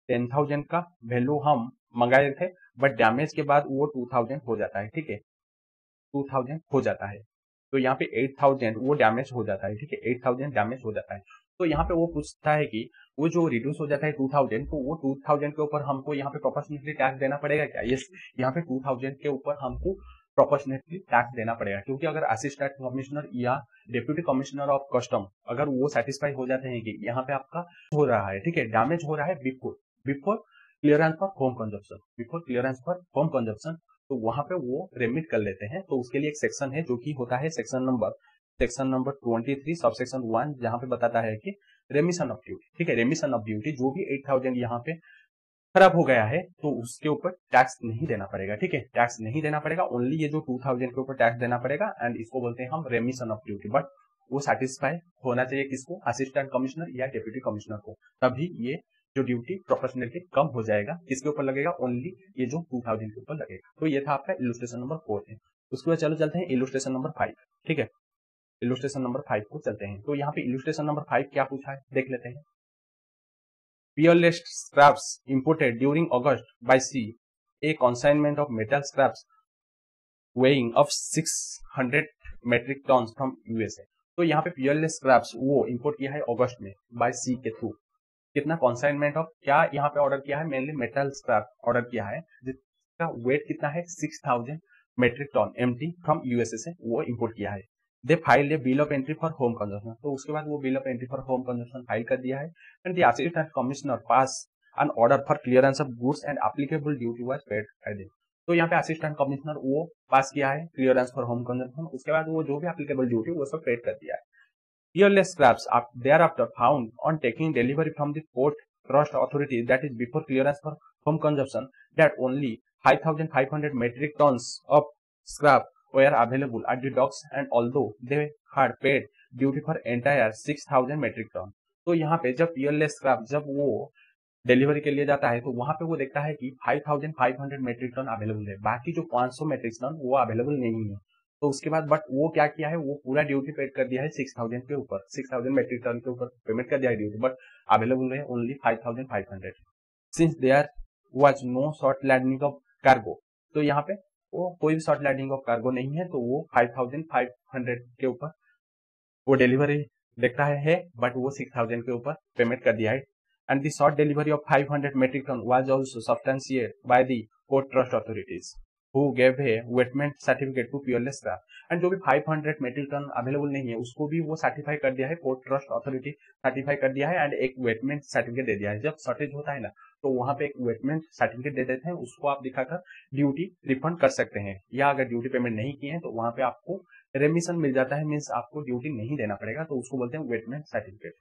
10,000 का वैल्यू हम मंगाए थे, बट डैमेज के बाद वो 2,000 हो जाता है। ठीक है, 2,000 हो जाता है, तो यहाँ पे 8,000 वो डैमेज हो जाता है। ठीक है, 8,000 डैमेज हो जाता है। तो यहाँ पे वो पूछता है कि वो जो रिड्यूस हो जाता है 2,000, तो वो 2,000 के ऊपर हमको यहाँ पे प्रोपोर्शनेटली टैक्स देना पड़ेगा क्या? यस, यहाँ पे 2,000 के ऊपर हमको प्रोपोर्शनेटली टैक्स देना पड़ेगा, क्योंकि अगर असिस्टेंट कमिश्नर या डिप्यूटी कमिश्नर ऑफ कस्टम अगर वो सेटिस्फाई हो जाते हैं कि यहाँ पे आपका हो रहा है, ठीक है, डैमेज हो रहा है before clearance for home consumption, before clearance for home consumption, तो वहां पे वो रेमिट कर लेते हैं। तो उसके लिए एक सेक्शन है जो कि होता है सेक्शन नंबर 23 सब सेक्शन 1, जहां पे बताता है कि रेमिशन ऑफ ड्यूटी। ठीक है, रेमिशन ऑफ ड्यूटी, जो भी 8,000 यहाँ पे खराब हो गया है तो उसके ऊपर टैक्स नहीं देना पड़ेगा। ठीक है, टैक्स नहीं देना पड़ेगा, ओनली ये जो 2,000 के ऊपर टैक्स देना पड़ेगा, एंड इसको बोलते हैं हम रेमिशन ऑफ ड्यूटी। बट वो सेटिस्फाई होना चाहिए किसको? असिस्टेंट कमिश्नर या डिप्यूटी कमिश्नर को, तभी ये जो ड्यूटी प्रोपोर्शनेटली कम हो जाएगा। किसके ऊपर लगेगा? ओनली ये जो 2,000 के ऊपर लगेगा। तो ये था आपका इलुस्ट्रेशन नंबर 4 है। उसके बाद चलो चलते हैं इलुस्ट्रेशन नंबर 5। ठीक है, इलुस्ट्रेशन नंबर 5 को चलते हैं। तो यहाँ पे इलुस्ट्रेशन नंबर 5 क्या पूछा है देख लेते हैं। Peerless scraps imported during August by sea, a consignment of metal scraps weighing of 600 metric tons from USA। तो यहाँ पे peerless scraps वो इंपोर्ट किया है अगस्त में बाय सी के थ्रू। कितना कॉन्साइनमेंट ऑफ क्या यहाँ पे ऑर्डर किया है? मेनली मेटल स्क्रैप ऑर्डर किया है, जिसका वेट कितना है? 6,000 metric ton MT from USA से वो इंपोर्ट किया है। They file a bill of entry for home consumption, तो उसके बाद वो bill of entry for home consumption file कर दिया है, and the assistant commissioner pass an order for clearance of goods and applicable duty was paid by them. तो यहाँ पे असिस्टेंट कमिश्नर वो पास किया है क्लियरेंस फॉर होम कंजप्शन, उसके बाद वो जो भी एप्लीकेबल ड्यूटी वो सब पेड कर दिया है। Peerless scraps are thereafter found on taking delivery from the port trust authority, that is before clearance for home consumption, that only 5,500 metric tons of scrap were available at the docks, and although they had paid duty for entire 6,000 metric ton। तो यहाँ पे जब peerless scrap जब वो delivery के लिए जाता है तो वहां पे वो देखता है कि 5,500 मेट्रिक टन अवेलेबल है, बाकी जो 500 मेट्रिक टन वो अवेलेबल नहीं है। तो उसके बाद बट वो क्या किया है? वो पूरा ड्यूटी पेड कर दिया है 6,000 के ऊपर, 6,000 मेट्रिक टन के ऊपर पेमेंट कर दिया है ड्यूटी, बट अवेलेबल है only 5,500 since there was no short landing of cargo. तो यहाँ पे वो कोई भी शॉर्ट लैंडिंग ऑफ कार्गो नहीं है, तो वो 5,500 के ऊपर वो डिलीवरी देखता है, बट वो 6,000 के ऊपर पेमेंट कर दिया है। And the short delivery of 500 metric ton was also substantiated by the port trust authorities who gave a wetment certificate to Peerless Scrap, and जो भी 500 मेट्रिक टन अवेलेबल नहीं है उसको भी वो सर्टिफाई कर दिया है, पोर्ट ट्रस्ट अथॉरिटी सर्टिफाई कर दिया है, एंड एक वेटमेंट सर्टिफिकेट दे दिया है। जब शॉर्टेज होता है ना तो वहां पे एक वेटमेंट सर्टिफिकेट दे देते हैं, उसको आप दिखाकर ड्यूटी रिफंड कर सकते हैं, या अगर ड्यूटी पेमेंट नहीं किए हैं तो वहां पे आपको रेमिशन मिल जाता है, मीन्स आपको ड्यूटी नहीं देना पड़ेगा, तो उसको बोलते हैं वेटमेंट certificate.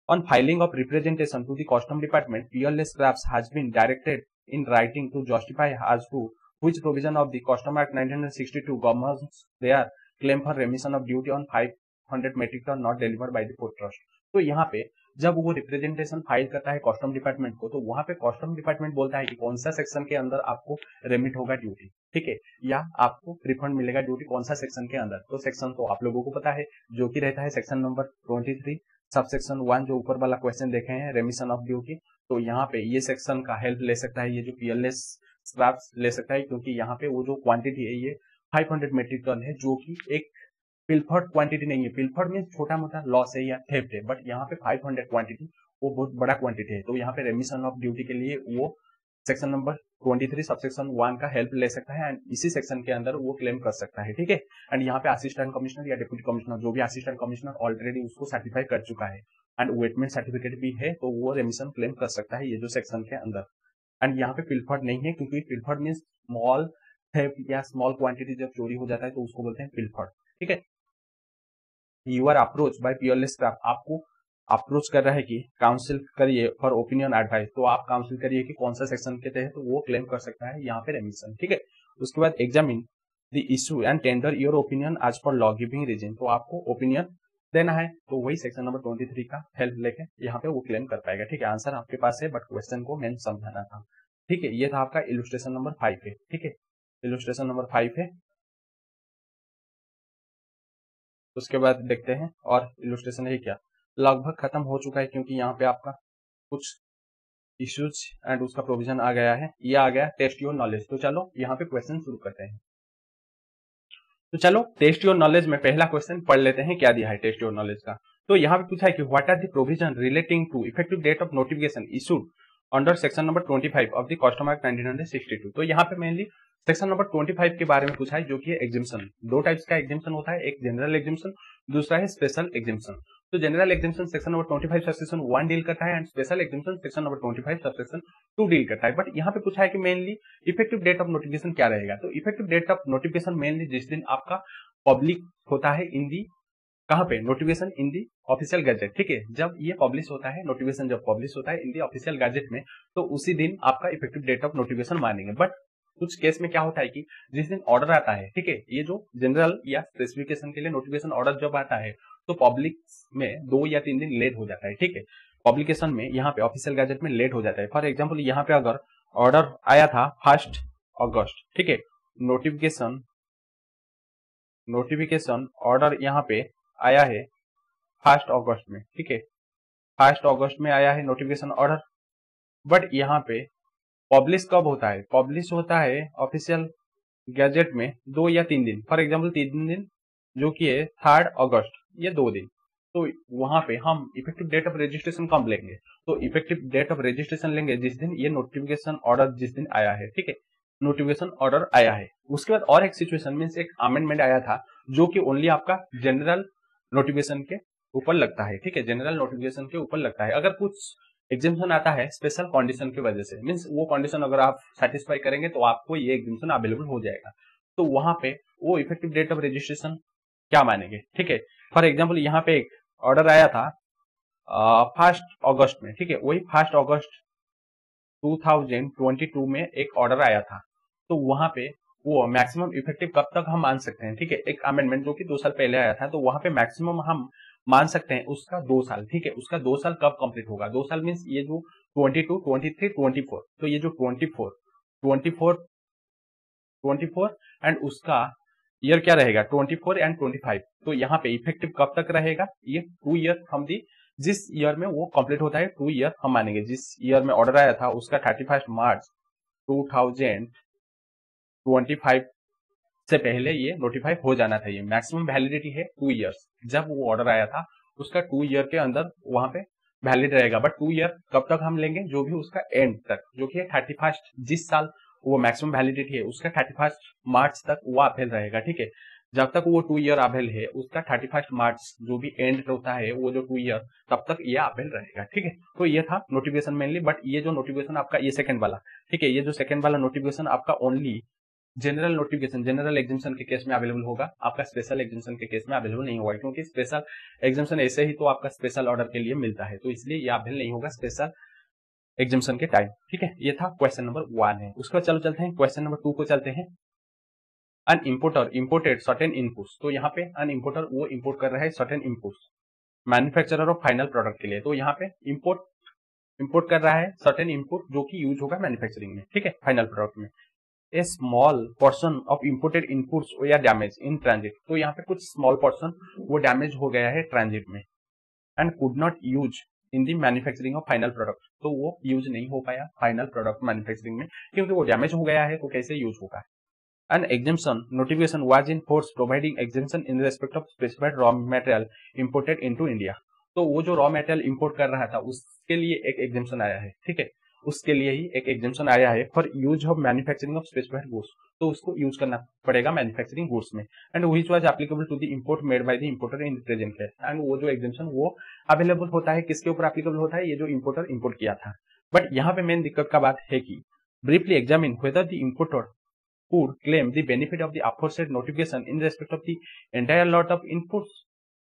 On filing of representation to the Custom Department, Peerless Scraps has been directed in writing to justify as to which provision of the Custom Act 1962 governs their claim for remission of duty on 500 metric ton not delivered by the port trust। तो यहाँ पे जब वो representation file करता है custom department को, तो वहां पे कस्टम डिपार्टमेंट बोलता है कि कौन सा सेक्शन के अंदर आपको रेमिट होगा ड्यूटी, ठीक है, या आपको रिफंड मिलेगा ड्यूटी कौन सा सेक्शन के अंदर। तो सेक्शन तो आप लोगों को पता है, जो कि रहता है सेक्शन नंबर 23 सबसेक्शन 1, जो ऊपर वाला क्वेश्चन देखे हैं रेमिशन ऑफ ड्यूटी। तो यहाँ पे ये सेक्शन का हेल्प ले सकता है, ये जो पीएलएस स्क्रैप्स ले सकता है, क्योंकि यहाँ पे वो जो क्वांटिटी है ये 500 मेट्रिक टन है, जो कि एक पिलफर्ड क्वांटिटी नहीं है, पिलफर्ड में छोटा मोटा लॉस है या थेफ्ट है, बट यहाँ पे 500 क्वांटिटी वो बहुत बड़ा क्वांटिटी है, तो यहाँ पे रेमिशन ऑफ ड्यूटी के लिए वो सेक्शन नंबर 23 सबसेक्शन 1 का हेल्प ले सकता है एंड इसी सेक्शन के अंदर वो क्लेम कर सकता है, ठीक है। एंड यहाँ पे असिस्टेंट कमिश्नर या डिप्टी कमिश्नर, जो भी असिस्टेंट कमिश्नर ऑलरेडी उसको सर्टिफाई कर चुका है एंड वेटमेंट सर्टिफिकेट भी है, तो वो रेमिशन क्लेम कर सकता है ये जो सेक्शन के अंदर। एंड यहाँ पे पिलफर्ड नहीं है, क्योंकि पिलफर्ड मीन स्मॉल थेफ्ट या स्मॉल क्वांटिटी जब चोरी हो जाता है तो उसको बोलते हैं पिलफर्ड, ठीक है। You are approach by Peerless staff, आपको अप्रोच कर रहा है कि काउंसिल करिए फॉर ओपिनियन एडवाइस, तो आप काउंसिल करिए कि कौन सा सेक्शन के तहत तो वो क्लेम कर सकता है यहाँ पे रेमिशन, ठीक है। उसके बाद examine the issue and tender your opinion as per law giving reason, तो आपको ओपिनियन देना है, तो वही सेक्शन नंबर 23 का हेल्प लेके यहाँ पे वो क्लेम कर पाएगा, ठीक है। आंसर आपके पास है, बट क्वेश्चन को मेन समझाना था, ठीक है। ये था आपका इलुस्ट्रेशन नंबर 5 है, ठीक है। इलुस्ट्रेशन नंबर 5 है। उसके बाद देखते हैं, और इलुस्ट्रेशन है क्या, लगभग खत्म हो चुका है, क्योंकि यहाँ पे आपका कुछ इश्यूज एंड उसका प्रोविजन आ गया है, ये आ गया टेस्ट योर नॉलेज। तो चलो यहाँ पे क्वेश्चन शुरू करते हैं। तो चलो टेस्ट योर नॉलेज में पहला क्वेश्चन पढ़ लेते हैं, क्या दिया है टेस्ट योर नॉलेज का। तो यहाँ पे पूछा है कि what are the provision relating to effective date of notification issued under section number 25 of the custom act 1962। तो यहाँ पे मेनली सेक्शन नंबर 25 के बारे में पूछा है, जो कि एग्जिम्पशन, दो टाइप्स का एग्जिम्पशन होता है, एक जनरल एग्जिम्पशन, दूसरा है स्पेशल एग्जिम्पशन। तो general exemption section number 25 subsection 1 deal करता है and special exemption section number 25 subsection 2 deal करता है। बट यहाँ पे पूछा है कि mainly effective date of notification क्या रहेगा। तो effective date of notification mainly जिस दिन आपका पब्लिक होता है इन दी, कहाँ पे, notification in the official gazette, ठीक है। जब ये पब्लिश होता है, नोटिफिकेशन जब पब्लिश होता है इन दी ऑफिशियल गैजेट में, तो उसी दिन आपका इफेक्टिव डेट ऑफ नोटिफिकेशन मानेंगे। बट कुछ केस में क्या होता है कि जिस दिन ऑर्डर आता है, ठीक है, ये जो जनरल या स्पेसिफिकेशन के लिए नोटिफिकेशन ऑर्डर जब आता है तो पब्लिक में 2 या 3 दिन लेट हो जाता है, ठीक है। पब्लिकेशन में यहाँ पे ऑफिशियल गैजेट में लेट हो जाता है। फॉर एग्जाम्पल यहाँ पे अगर ऑर्डर आया था 1 अगस्त, ठीक है, नोटिफिकेशन ऑर्डर यहाँ पे आया है 1 अगस्त में, ठीक है, 1 अगस्त में आया है नोटिफिकेशन ऑर्डर। बट यहाँ पे पब्लिश कब होता है, पब्लिश होता है ऑफिशियल गैजेट में 2 या 3 दिन, फॉर एग्जाम्पल 3 दिन, जो कि है 3 अगस्त, ये 2 दिन। तो वहां पे हम इफेक्टिव डेट ऑफ रजिस्ट्रेशन कब लेंगे, तो इफेक्टिव डेट ऑफ रजिस्ट्रेशन लेंगे जिस दिन ये नोटिफिकेशन ऑर्डर जिस दिन आया है, ठीक है, नोटिफिकेशन ऑर्डर आया है। उसके बाद और एक सिचुएशन मीन एक अमेंडमेंट आया था, जो कि ओनली आपका जनरल नोटिफिकेशन के ऊपर लगता है, ठीक है, जनरल नोटिफिकेशन के ऊपर लगता है। अगर कुछ एग्जाम्पशन आता है स्पेशल कंडीशन की वजह से, मीन्स वो कंडीशन अगर आप सेटिस्फाई करेंगे तो आपको ये एग्जाम्पशन अवेलेबल हो जाएगा, तो वहां पे वो इफेक्टिव डेट ऑफ रजिस्ट्रेशन क्या मानेंगे, ठीक है। फॉर एग्जाम्पल यहाँ पे एक ऑर्डर आया था 1 अगस्त में, ठीक है, वही 1 अगस्त 2022 में एक ऑर्डर आया था, तो वहां पे वो मैक्सिमम इफेक्टिव कब तक हम मान सकते हैं, ठीक है, एक अमेंडमेंट जो कि 2 साल पहले आया था, तो वहां पे मैक्सिमम हम मान सकते हैं उसका 2 साल, ठीक है। उसका 2 साल कब कंप्लीट होगा, 2 साल मीन्स ये जो 22, 23, 24, तो ये जो 24 एंड उसका ईयर क्या रहेगा 24 एंड 25, तो यहाँ पे इफेक्टिव कब तक रहेगा, ये 2 ईयर हम दी, जिस ईयर में वो कंप्लीट होता है 2 ईयर हम मानेंगे, जिस ईयर में ऑर्डर आया था उसका 31 मार्च 2025 से पहले ये नोटिफाई हो जाना था। ये मैक्सिमम वैलिडिटी है 2 ईयर्स, जब वो ऑर्डर आया था उसका 2 ईयर के अंदर वहां पे वैलिड रहेगा। बट 2 ईयर कब तक हम लेंगे, जो भी उसका एंड तक, जो कि 31, जिस साल वो मैक्सिमम वैलिडिटी है उसका 31 मार्च तक वो अवेल रहेगा, ठीक है। जब तक वो 2 ईयर अवेल है उसका 31 मार्च जो भी एंड होता है वो जो 2 ईयर, तब तक ये अवेल रहेगा, ठीक है। तो ये था नोटिफिकेशन मेनली। बट ये जो नोटिफिकेशन आपका ये सेकंड वाला, ठीक है, ये जो सेकंड वाला नोटिफिकेशन आपका only general notification, general exemption के केस में अवेलेबल होगा, आपका स्पेशल एग्जाम्पशन के केस में अवेलेबल नहीं होगा, क्योंकि स्पेशल एग्जाम्पशन ऐसे ही तो आपका स्पेशल ऑर्डर के लिए मिलता है, तो इसलिए ये अवेलेबल नहीं होगा स्पेशल एग्जाम्पशन के टाइम, ठीक है। ये था क्वेश्चन नंबर 1 है। उसके बाद चलो चलते हैं क्वेश्चन नंबर 2 को चलते हैं। अन इम्पोर्टर इम्पोर्टेड सर्टेन इनपुट्स, तो यहाँ पे अन इम्पोर्टर वो इम्पोर्ट कर रहा है certain inputs manufacturer of final product के लिए, तो यहाँ पे इम्पोर्ट कर रहा है सर्टेन इनपुट जो कि यूज होगा मैन्युफैक्चरिंग में, ठीक है, फाइनल प्रोडक्ट में। A small portion of imported inputs या डैमेज इन ट्रांजिट, तो यहाँ पे कुछ स्मॉल पोर्शन वो डैमेज हो गया है ट्रांजिट में, and could not use in the manufacturing of final product, तो वो यूज नहीं हो पाया फाइनल प्रोडक्ट मैन्युफैक्चरिंग में, क्योंकि वो डैमेज हो गया है, तो कैसे यूज होगा। An exemption notification was in force providing exemption in respect of specified raw material imported into India. तो वो जो रॉ मटेरियल इंपोर्ट कर रहा था उसके लिए एक एग्जेम्पशन आया है, ठीक है, उसके लिए ही एक एग्जेम्पशन आया है for use of manufacturing of specified goods, तो उसको यूज करना पड़ेगा मैन्युफैक्चरिंग गुड्स में, and which was applicable to the import made by the importer in present case, and वो जो एग्जेम्पशन वो अवेलेबल होता है किसके ऊपर एप्लीकेबल होता है, ये जो इंपोर्टर इंपोर्ट किया था। बट यहाँ पे मेन दिक्कत का बात है कि briefly examine whether the importer could claim the benefit of the aforesaid notification in respect of the entire lot of inputs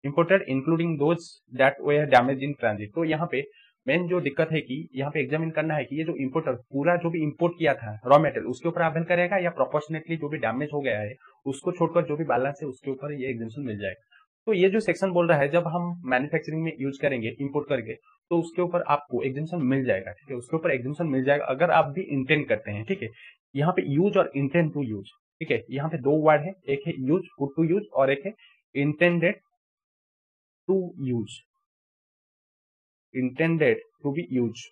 imported including those that were damaged in transit। तो यहाँ पे मेन जो दिक्कत है कि यहाँ पे एग्जामिन करना है कि ये जो इंपोर्टर पूरा जो भी इंपोर्ट किया था रॉ मटेरियल उसके ऊपर अवेल करेगा या प्रोपोर्शनेटली जो भी डैमेज हो गया है उसको छोड़कर जो भी बैलेंस है उसके ऊपर ये एग्जेम्पशन मिल जाएगा। तो ये जो सेक्शन बोल रहा है जब हम मैन्युफैक्चरिंग में यूज करेंगे इंपोर्ट करके तो उसके ऊपर आपको एग्जेम्पशन मिल जाएगा, ठीक है, उसके ऊपर एग्जेम्पशन मिल जाएगा अगर आप भी इंटेंड करते हैं, ठीक है। यहाँ पे यूज और इंटेंड टू यूज, ठीक है, यहाँ पे दो वर्ड है, एक है यूज पुट टू यूज और एक है intended to use, intended to be use.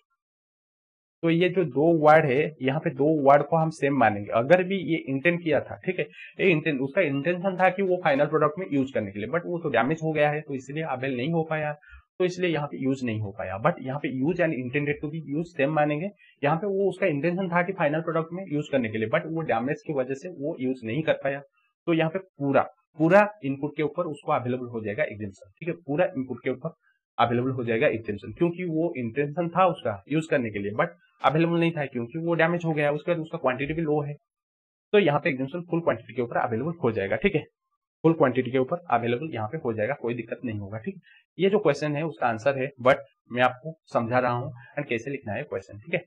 तो ये जो दो वर्ड है यहाँ पे दो वर्ड को हम सेम मानेंगे। अगर भी ये इंटेंट किया था, ठीक है, ये इंटेंट उसका इंटेंशन था कि वो फाइनल प्रोडक्ट में यूज करने के लिए, बट वो तो डैमेज हो गया है तो इसलिए अवेल नहीं हो पाया, तो इसलिए यहाँ पे यूज नहीं हो पाया। बट यहाँ पे use and intended to be use same मानेंगे। यहाँ पे वो उसका इंटेंशन था कि फाइनल प्रोडक्ट में यूज करने के लिए, बट वो डैमेज की वजह से वो यूज नहीं कर पाया, तो यहाँ पे पूरा इनपुट के ऊपर उसको अवेलेबल हो जाएगा एग्जेम्पशन, ठीक है, पूरा इनपुट के ऊपर अवेलेबल हो जाएगा एग्जेम्पशन, क्योंकि वो इंटेंशन था उसका यूज करने के लिए बट अवेलेबल नहीं था क्योंकि वो डैमेज हो गया, उसके बाद उसका क्वांटिटी भी लो है, तो यहाँ पे एग्जेम्पशन फुल क्वांटिटी के ऊपर अवेलेबल हो जाएगा, ठीक है, फुल क्वांटिटी के ऊपर अवेलेबल यहाँ पे हो जाएगा, कोई दिक्कत नहीं होगा, ठीक। ये जो क्वेश्चन है उसका आंसर है, बट मैं आपको समझा रहा हूँ एंड कैसे लिखना है क्वेश्चन, ठीक है।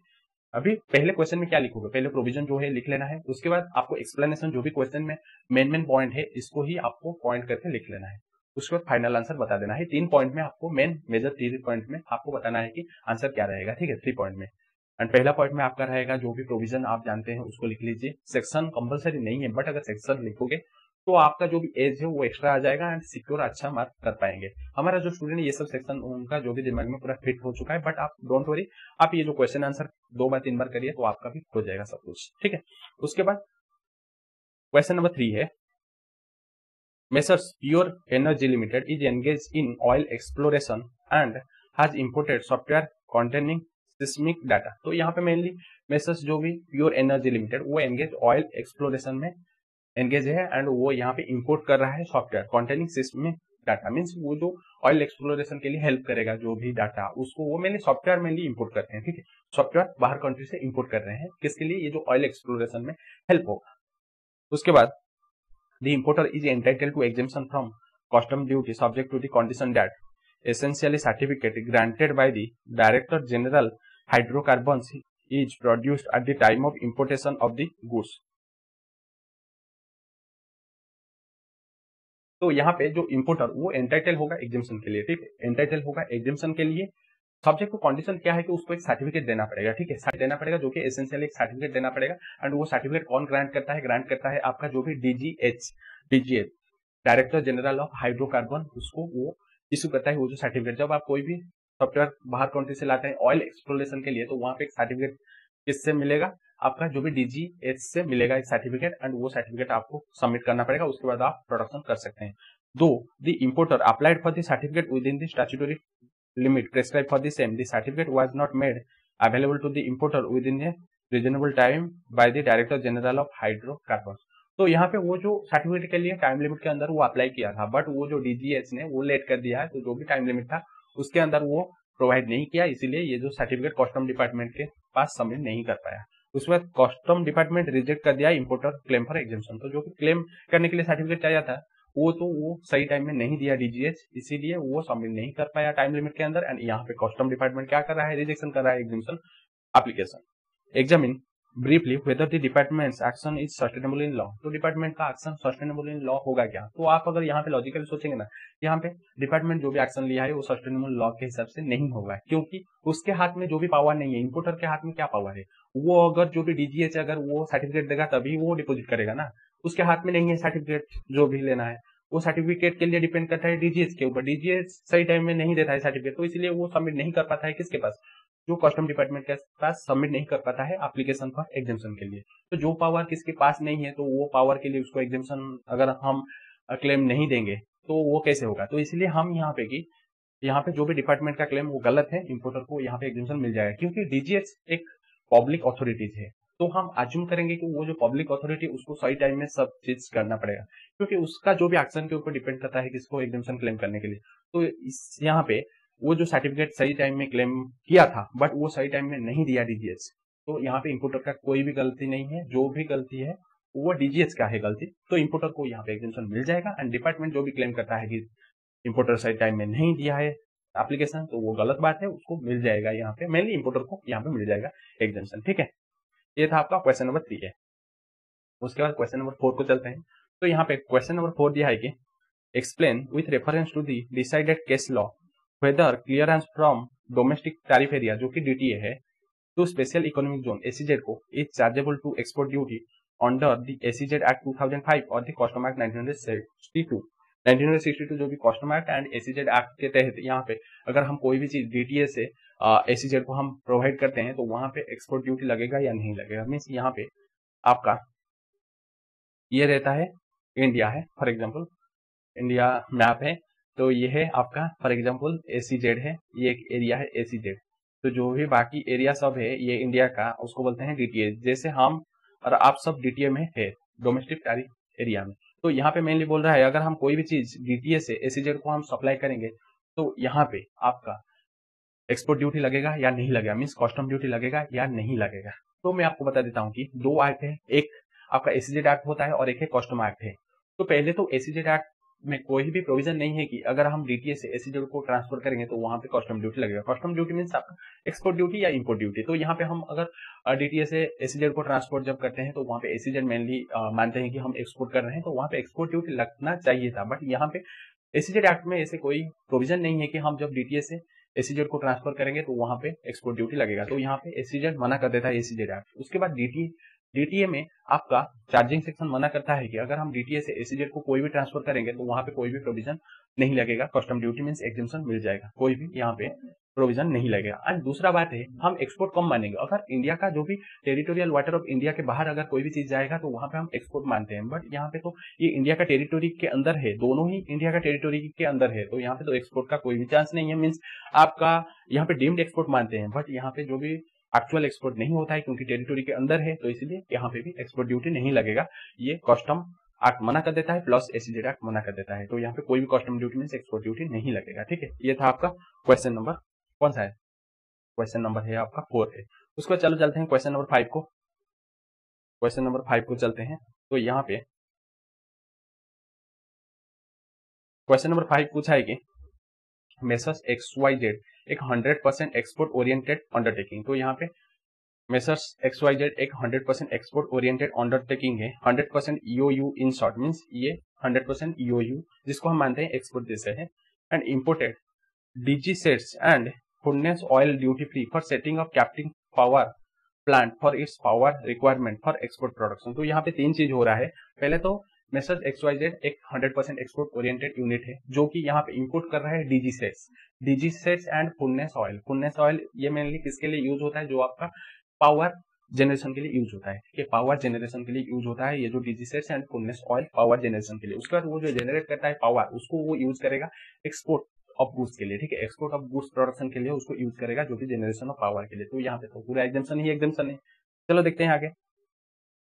अभी पहले क्वेश्चन में क्या लिखोगे, पहले प्रोविजन जो है लिख लेना है, उसके बाद आपको एक्सप्लेनेशन जो भी क्वेश्चन में मेन पॉइंट है इसको ही आपको पॉइंट करके लिख लेना है, उसके बाद फाइनल आंसर बता देना है। 3 पॉइंट में आपको मेन मेजर 3 पॉइंट में आपको बताना है कि आंसर क्या रहेगा, ठीक है, 3 पॉइंट में। एंड पहला पॉइंट में आपका रहेगा जो भी प्रोविजन आप जानते हैं उसको लिख लीजिए। सेक्शन कंपलसरी नहीं है, बट अगर सेक्शन लिखोगे तो आपका जो भी एज है वो एक्स्ट्रा आ जाएगा एंड सिक्योर अच्छा मार्क कर पाएंगे। हमारा जो स्टूडेंट ये सब सेक्शन उनका जो भी दिमाग में पूरा फिट हो चुका है, बट आप डोंट वरी, आप ये जो क्वेश्चन आंसर 2 बार 3 बार करिए तो आपका भी हो जाएगा सब कुछ, ठीक है। उसके बाद क्वेश्चन नंबर 3 है, Messrs Pure Energy Limited is engaged in oil exploration and has imported software containing seismic data। तो यहाँ पे मेनली Messrs जो भी Pure Energy Limited वो एंगेज ऑयल एक्सप्लोरेशन में एंगेज है एंड वो यहाँ पे इंपोर्ट कर रहा है software containing seismic data, means वो जो ऑयल एक्सप्लोरेशन के लिए हेल्प करेगा जो भी डाटा उसको वो मेनली सॉफ्टवेयर मेनली इंपोर्ट करते हैं, ठीक है, सॉफ्टवेयर बाहर कंट्री से इंपोर्ट कर रहे हैं किसके लिए, ये जो ऑयल एक्सप्लोरेशन में हेल्प होगा। उसके बाद the importer is entitled to exemption from custom duty subject to the condition that essentially certificate granted by the Director General Hydrocarbons is produced at the time of importation of the goods। तो यहाँ पे जो importer वो entitle होगा exemption के लिए, ठीक है, एंटाइटल होगा एग्जेम्पशन के लिए। सब्जेक्ट को कंडीशन क्या है कि उसको एक सर्टिफिकेट देना पड़ेगा, ठीक है, देना पड़ेगा जो कि एसेंशियली एक सर्टिफिकेट देना पड़ेगा एंड वो सर्टिफिकेट कौन ग्रांट करता है आपका जो भी DGH director general of hydrocarbon, उसको वो इशू करता है वो जो सर्टिफिकेट। जब आप कोई भी सॉफ्टवेयर बाहर कंट्री से लाते हैं ऑयल एक्सप्लोरेशन के लिए तो वहां पे एक सर्टिफिकेट किससे मिलेगा, आपका जो भी डीजीएच से मिलेगा एक सर्टिफिकेट एंड वो सर्टिफिकेट आपको सबमिट करना पड़ेगा, उसके बाद आप प्रोडक्शन कर सकते हैं। दो the importer applied for the certificate with in the statutory limit prescribed for the same, the certificate was not made available to the importer within a reasonable time by the Director General of Hydrocarbons। तो यहाँ पे वो जो certificate के लिए time limit के अंदर वो अप्लाई किया था बट वो जो डीजीएच ने वो लेट कर दिया है, तो जो भी टाइम लिमिट था उसके अंदर वो प्रोवाइड नहीं किया, इसीलिए ये जो सर्टिफिकेट कस्टम डिपार्टमेंट के पास सबमिट नहीं कर पाया। उसके बाद कस्टम डिपार्टमेंट रिजेक्ट कर दिया इंपोर्टर क्लेम फॉर एग्जेम्पशन। तो जो कि क्लेम करने के लिए सर्टिफिकेट चाहिए था वो सही टाइम में नहीं दिया डीजीएच, इसीलिए वो सबमिट नहीं कर पाया टाइम लिमिट के अंदर एंड यहाँ पे कस्टम डिपार्टमेंट क्या कर रहा है, रिजेक्शन कर रहा है exemption application. Examine briefly whether the departments action is sustainable in law. तो डिपार्टमेंट का एक्शन सस्टेनेबल इन लॉ होगा क्या, तो आप अगर यहाँ पे लॉजिकली सोचेंगे ना, यहाँ पे डिपार्टमेंट जो भी एक्शन लिया है वो सस्टेनेबल लॉ के हिसाब से नहीं होगा, क्योंकि उसके हाथ में जो भी पावर नहीं है, इंपोर्टर के हाथ में क्या पावर है, वो अगर जो भी डीजीएच अगर वो सर्टिफिकेट देगा तभी वो डिपोजिट करेगा ना, उसके हाथ में नहीं है सर्टिफिकेट जो भी लेना है, वो सर्टिफिकेट के लिए डिपेंड करता है डीजीएच के ऊपर, डीजीएच सही टाइम में नहीं देता है सर्टिफिकेट, तो इसलिए वो सबमिट नहीं कर पाता है किसके पास, जो कस्टम डिपार्टमेंट के पास सबमिट नहीं कर पाता है एप्लीकेशन फॉर एग्जाम्शन के लिए। तो जो पावर किसके पास नहीं है तो वो पावर के लिए उसको एग्जाम्शन अगर हम क्लेम नहीं देंगे तो वो कैसे होगा। तो इसलिए हम यहाँ पे जो भी डिपार्टमेंट का क्लेम वो गलत है, इंपोर्टर को यहाँ पे एग्जाम्शन मिल जाएगा, क्योंकि डीजीएच एक पब्लिक अथॉरिटीज है। तो हम अज्यूम करेंगे कि वो जो पब्लिक अथॉरिटी उसको सही टाइम में सब चीज करना पड़ेगा, क्योंकि उसका जो भी एक्शन के ऊपर डिपेंड करता है किसको एग्जाम्शन क्लेम करने के लिए। तो इस यहाँ पे वो जो सर्टिफिकेट सही टाइम में क्लेम किया था बट वो सही टाइम में नहीं दिया डीजीएच, तो यहाँ पे इंपोर्टर का कोई भी गलती नहीं है, जो भी गलती है वो डीजीएच का है गलती। तो इंपोर्टर को यहाँ पे एग्जाम्शन मिल जाएगा एंड डिपार्टमेंट जो भी क्लेम करता है कि इंपोर्टर सही टाइम में नहीं दिया है एप्लीकेशन, तो वो गलत बात है, उसको मिल जाएगा यहाँ पे, मेनली इंपोर्टर को यहाँ पे मिल जाएगा एग्जाम्शन। ठीक है, ये था आपका क्वेश्चन नंबर 3 है। उसके बाद क्वेश्चन नंबर 4 को चलते हैं। तो यहाँ पे क्वेश्चन नंबर 4 दिया है कि explain with reference to the decided case law whether clearance from domestic tariff area जो कि डीटीए है to special economic zone SEZ को is chargeable to export duty under the SEZ act 2005 और the custom act 1962 जो भी custom act and SEZ act के तहत यहाँ पे अगर हम कोई भी चीज डीटीए से एसीजेड को हम प्रोवाइड करते हैं तो वहां पे एक्सपोर्ट ड्यूटी लगेगा या नहीं लगेगा। मीन्स यहाँ पे आपका ये रहता है, इंडिया है फॉर एग्जाम्पल, इंडिया मैप है, तो ये है आपका फॉर एग्जाम्पल एसीजेड है, ये एक एरिया है एसीजेड। तो जो भी बाकी एरिया सब है ये इंडिया का, उसको बोलते हैं डीटीए। जैसे हम और आप सब डीटीए में है, डोमेस्टिक टैरिफ एरिया में। तो यहाँ पे मेनली बोल रहा है अगर हम कोई भी चीज डीटीए से एसीजेड को हम सप्लाई करेंगे तो यहाँ पे आपका एक्सपोर्ट ड्यूटी लगेगा या नहीं लगेगा, मीन्स कस्टम ड्यूटी लगेगा या नहीं लगेगा। तो मैं आपको बता देता हूँ कि 2 एक्ट है, एक आपका एसीजेड एक्ट होता है और एक है कस्टम एक्ट है। तो पहले तो एसीजेड एक्ट में कोई भी प्रोविजन नहीं है कि अगर हम डीटीए से एसीजेड को ट्रांसफर करेंगे तो वहां पे कस्टम ड्यूटी लगेगा। कस्टम ड्यूटी मीन्स आपका एक्सपोर्ट ड्यूटी या इंपोर्ट ड्यूटी। तो यहाँ पे हम अगर डीटीए से एसीजेड को ट्रांसपोर्ट जब करते हैं तो वहां पे एसीजेड मेनली मानते हैं कि हम एक्सपोर्ट कर रहे हैं, तो वहां पे एक्सपोर्ट ड्यूटी लगना चाहिए था। बट यहाँ पे एसीजेड एक्ट में ऐसे कोई प्रोविजन नहीं है कि हम जब डीटीए से एसीजेड को ट्रांसफर करेंगे तो वहां पे एक्सपोर्ट ड्यूटी लगेगा। तो यहाँ पे एसीजेड मना कर देता है एसीजेड एक्ट। उसके बाद डीटीए में आपका चार्जिंग सेक्शन मना करता है कि अगर हम डीटीए से एसीजेड को कोई भी ट्रांसफर करेंगे तो वहां पे कोई भी प्रोविजन नहीं लगेगा, कस्टम ड्यूटी मींस एग्जेम्पशन मिल जाएगा, कोई भी यहाँ पे प्रोविजन नहीं लगेगा। एंड दूसरा बात है हम एक्सपोर्ट कम मानेंगे, अगर इंडिया का जो भी टेरिटोरियल वाटर ऑफ इंडिया के बाहर अगर कोई भी चीज जाएगा तो वहां पे हम एक्सपोर्ट मानते हैं। बट यहाँ पे तो ये इंडिया का टेरिटोरी के अंदर है, दोनों ही इंडिया का टेरिटोरी के अंदर है, तो यहाँ पे तो एक्सपोर्ट का कोई भी चांस नहीं है। मीन्स आपका यहाँ पे डीम्ड एक्सपोर्ट मानते हैं, बट यहाँ पे जो भी एक्चुअल एक्सपोर्ट नहीं होता है क्योंकि टेरिटोरी के अंदर है, तो इसलिए यहाँ पे भी एक्सपोर्ट ड्यूटी नहीं लगेगा। ये कस्टम एक्ट मना कर देता है प्लस एसीजेड एक्ट मना कर देता है, तो यहाँ पे कोई भी custom duty means export duty नहीं लगेगा। ठीक है, ये था आपका क्वेश्चन नंबर, कौन सा है, क्वेश्चन नंबर है आपका 4 है। उसके बाद चलो चलते हैं क्वेश्चन नंबर 5 को। क्वेश्चन नंबर 5 को चलते हैं। तो यहाँ पे क्वेश्चन नंबर 5 पूछा है कि मेसर्स XYZ एक 100% एक्सपोर्ट ओरिएंटेड अंडरटेकिंग। तो यहाँ पे मेसर्स XYZ एक 100% एक्सपोर्ट ओरिएंटेड अंडरटेकिंग है, 100% EOU इन शॉर्ट, मींस ये 100% EOU जिसको हम मानते हैं एक्सपोर्ट जैसे है, and imported DG sets and furnace oil duty free for setting of captive power plant for its power requirement for export production. तो यहाँ पे 3 चीज हो रहा है। पहले तो मेसर्स XYZ एक 100% एक्सपोर्ट ओरिएंटेड यूनिट है जो कि यहाँ पे इंपोर्ट कर रहा है DG sets and furnace oil. Furnace oil ये मेनली किसके लिए यूज होता है, जो आपका पावर जनरेशन के लिए यूज होता है। ठीक है, पावर जनरेशन के लिए यूज होता है ये जो DG sets and furnace oil power generation के लिए। उसके बाद वो जो जनरेट करता है पावर उसको वो यूज करेगा एक्सपोर्ट ऑफ गुड्स के लिए। ठीक है, एक्सपोर्ट ऑफ गुड्स प्रोडक्शन के लिए उसको यूज करेगा जो भी जनरेशन ऑफ पावर के लिए। तो यहाँ पे तो पूरा एग्जाम्पशन ही एग्जाम्पशन है। चलो देखते हैं आगे।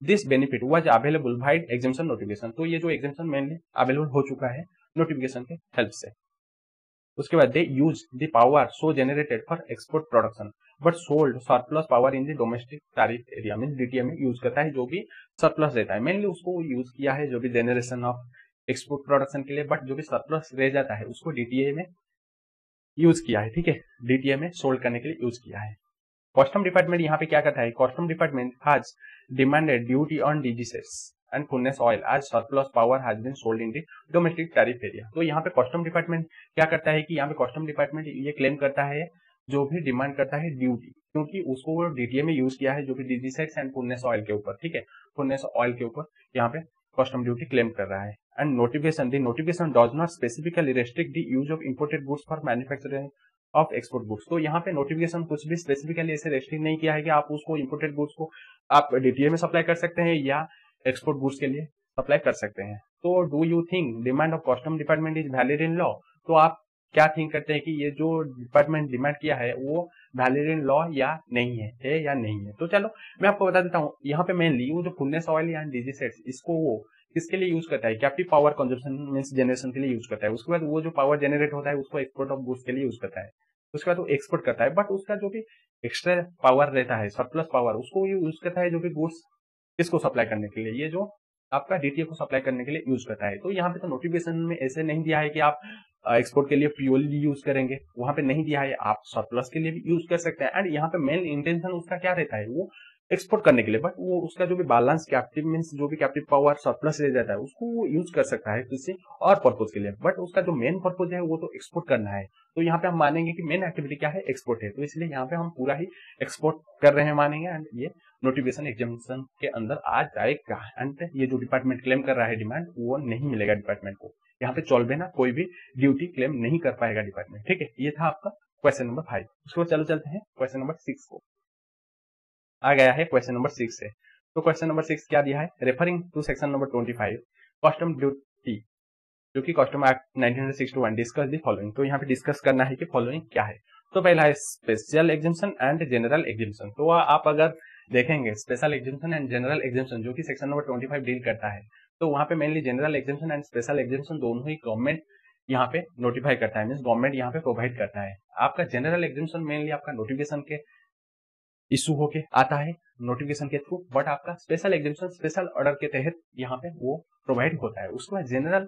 This benefit was available by exemption notification. तो ये जो एग्जाम्पशन मेनली अवेलेबल हो चुका है नोटिफिकेशन के हेल्प से। उसके बाद they use the power so generated for export production but sold surplus power in the domestic tariff area, means DTA में यूज करता है जो भी सरप्लस रहता है। मेनली उसको यूज किया है जो भी जनरेशन ऑफ एक्सपोर्ट प्रोडक्शन के लिए, बट जो भी सरप्लस रह जाता है उसको डीटीए में यूज किया है। ठीक है, डीटीए में सोल्ड करने के लिए यूज किया है। कस्टम डिपार्टमेंट यहाँ पे क्या करता है, custom department has demanded duty on DG sets and furnace oil as surplus power has been sold in the domestic tariff area. तो यहाँ पे कस्टम डिपार्टमेंट क्या करता है कि यहाँ पे कस्टम डिपार्टमेंट ये क्लेम करता है, जो भी डिमांड करता है ड्यूटी, क्योंकि उसको वो डीटीए में यूज किया है जो भी DG sets and furnace oil के ऊपर। ठीक है, फुडनेस ऑयल के ऊपर यहाँ पे कस्टम ड्यूटी क्लेम कर रहा है। And notification the notification does not specifically restrict the use of imported goods for manufacturing of export goods. तो यहाँ पे नोटिफिकेशन कुछ भी स्पेसिफिकली ऐसे रेस्ट्रिक्ट नहीं किया है कि आप उसको इंपोर्टेड गुड्स को आप डीटीए में सप्लाई कर सकते हैं या एक्सपोर्ट गुड्स के लिए सप्लाई कर सकते हैं। तो do you think demand of custom department is valid in law? तो आप क्या थिंक करते हैं कि ये जो डिपार्टमेंट डिमांड किया है वो वैलिड इन लॉ या नहीं है या नहीं है? तो चलो मैं आपको बता देता हूँ। यहाँ पे मेनली वो जो फुलनेस ऑयल या डिजिसेट्स, इसको वो किसके लिए यूज करता है? Captive power consumption means generation के लिए यूज करता है। उसके बाद वो जो पावर जनरेट होता है उसको एक्सपोर्ट ऑफ गुड्स के लिए यूज करता है। उसके बाद वो एक्सपोर्ट करता है, बट उसका जो भी एक्स्ट्रा पावर रहता है, सरप्लस पावर, उसको यूज करता है जो भी गुड्स किसको सप्लाई करने के लिए, ये जो आपका डीटीए को सप्लाई करने के लिए यूज करता है। तो यहाँ पे तो नोटिफिकेशन में ऐसे नहीं दिया है कि आप एक्सपोर्ट के लिए प्योरली यूज करेंगे, वहां पे नहीं दिया है, आप सरप्लस के लिए भी यूज कर सकते हैं। एंड यहाँ पे मेन इंटेंशन उसका क्या रहता है? वो एक्सपोर्ट करने के लिए, बट वो उसका जो भी बैलेंस कैप्टिव मींस जो भी कैप्टिव पावर सरप्लस रह जाता है उसको वो यूज कर सकता है किसी और पर्पज के लिए, बट उसका जो मेन पर्पज है वो तो एक्सपोर्ट करना है। तो यहाँ पे हम मानेंगे कि मेन एक्टिविटी क्या है? एक्सपोर्ट है। तो इसलिए यहाँ पे हम पूरा ही एक्सपोर्ट कर रहे हैं मानेंगे, एंड ये नोटिफिकेशन एग्जामिनेशन के अंदर आ जाएगा। एंड ये जो डिपार्टमेंट क्लेम कर रहा है डिमांड, वो नहीं मिलेगा डिपार्टमेंट को। यहाँ पे चौलबे ना कोई भी ड्यूटी क्लेम नहीं कर पाएगा डिपार्टमेंट। ठीक है, ये था आपका क्वेश्चन नंबर 5। उसको चलो चलते हैं क्वेश्चन नंबर 6 को। आ गया है क्वेश्चन नंबर 6 से। तो क्वेश्चन नंबर 6 क्या दिया है? Referring to section number 25 custom duty, जो कि custom act 1961 discuss the following. तो यहाँ पे डिस्कस करना है कि फॉलोइंग क्या है। तो पहला है special exemption and general exemption. तो आप अगर देखेंगे special exemption and general exemption जो कि सेक्शन नंबर 25 डील करता है, तो वहां पे mainly general exemption and special exemption दोनों ही गवर्नमेंट यहाँ पे नोटिफाई करता है, मींस गवर्नमेंट यहाँ पे प्रोवाइड करता है। आपका जनरल एग्जाम्पशन मेनली आपका नोटिफिकेशन के इशू होके आता है नोटिफिकेशन के थ्रू, बट आपका स्पेशल एग्जाम्पशन स्पेशल ऑर्डर के तहत यहाँ पे वो प्रोवाइड होता है। उसके बाद जनरल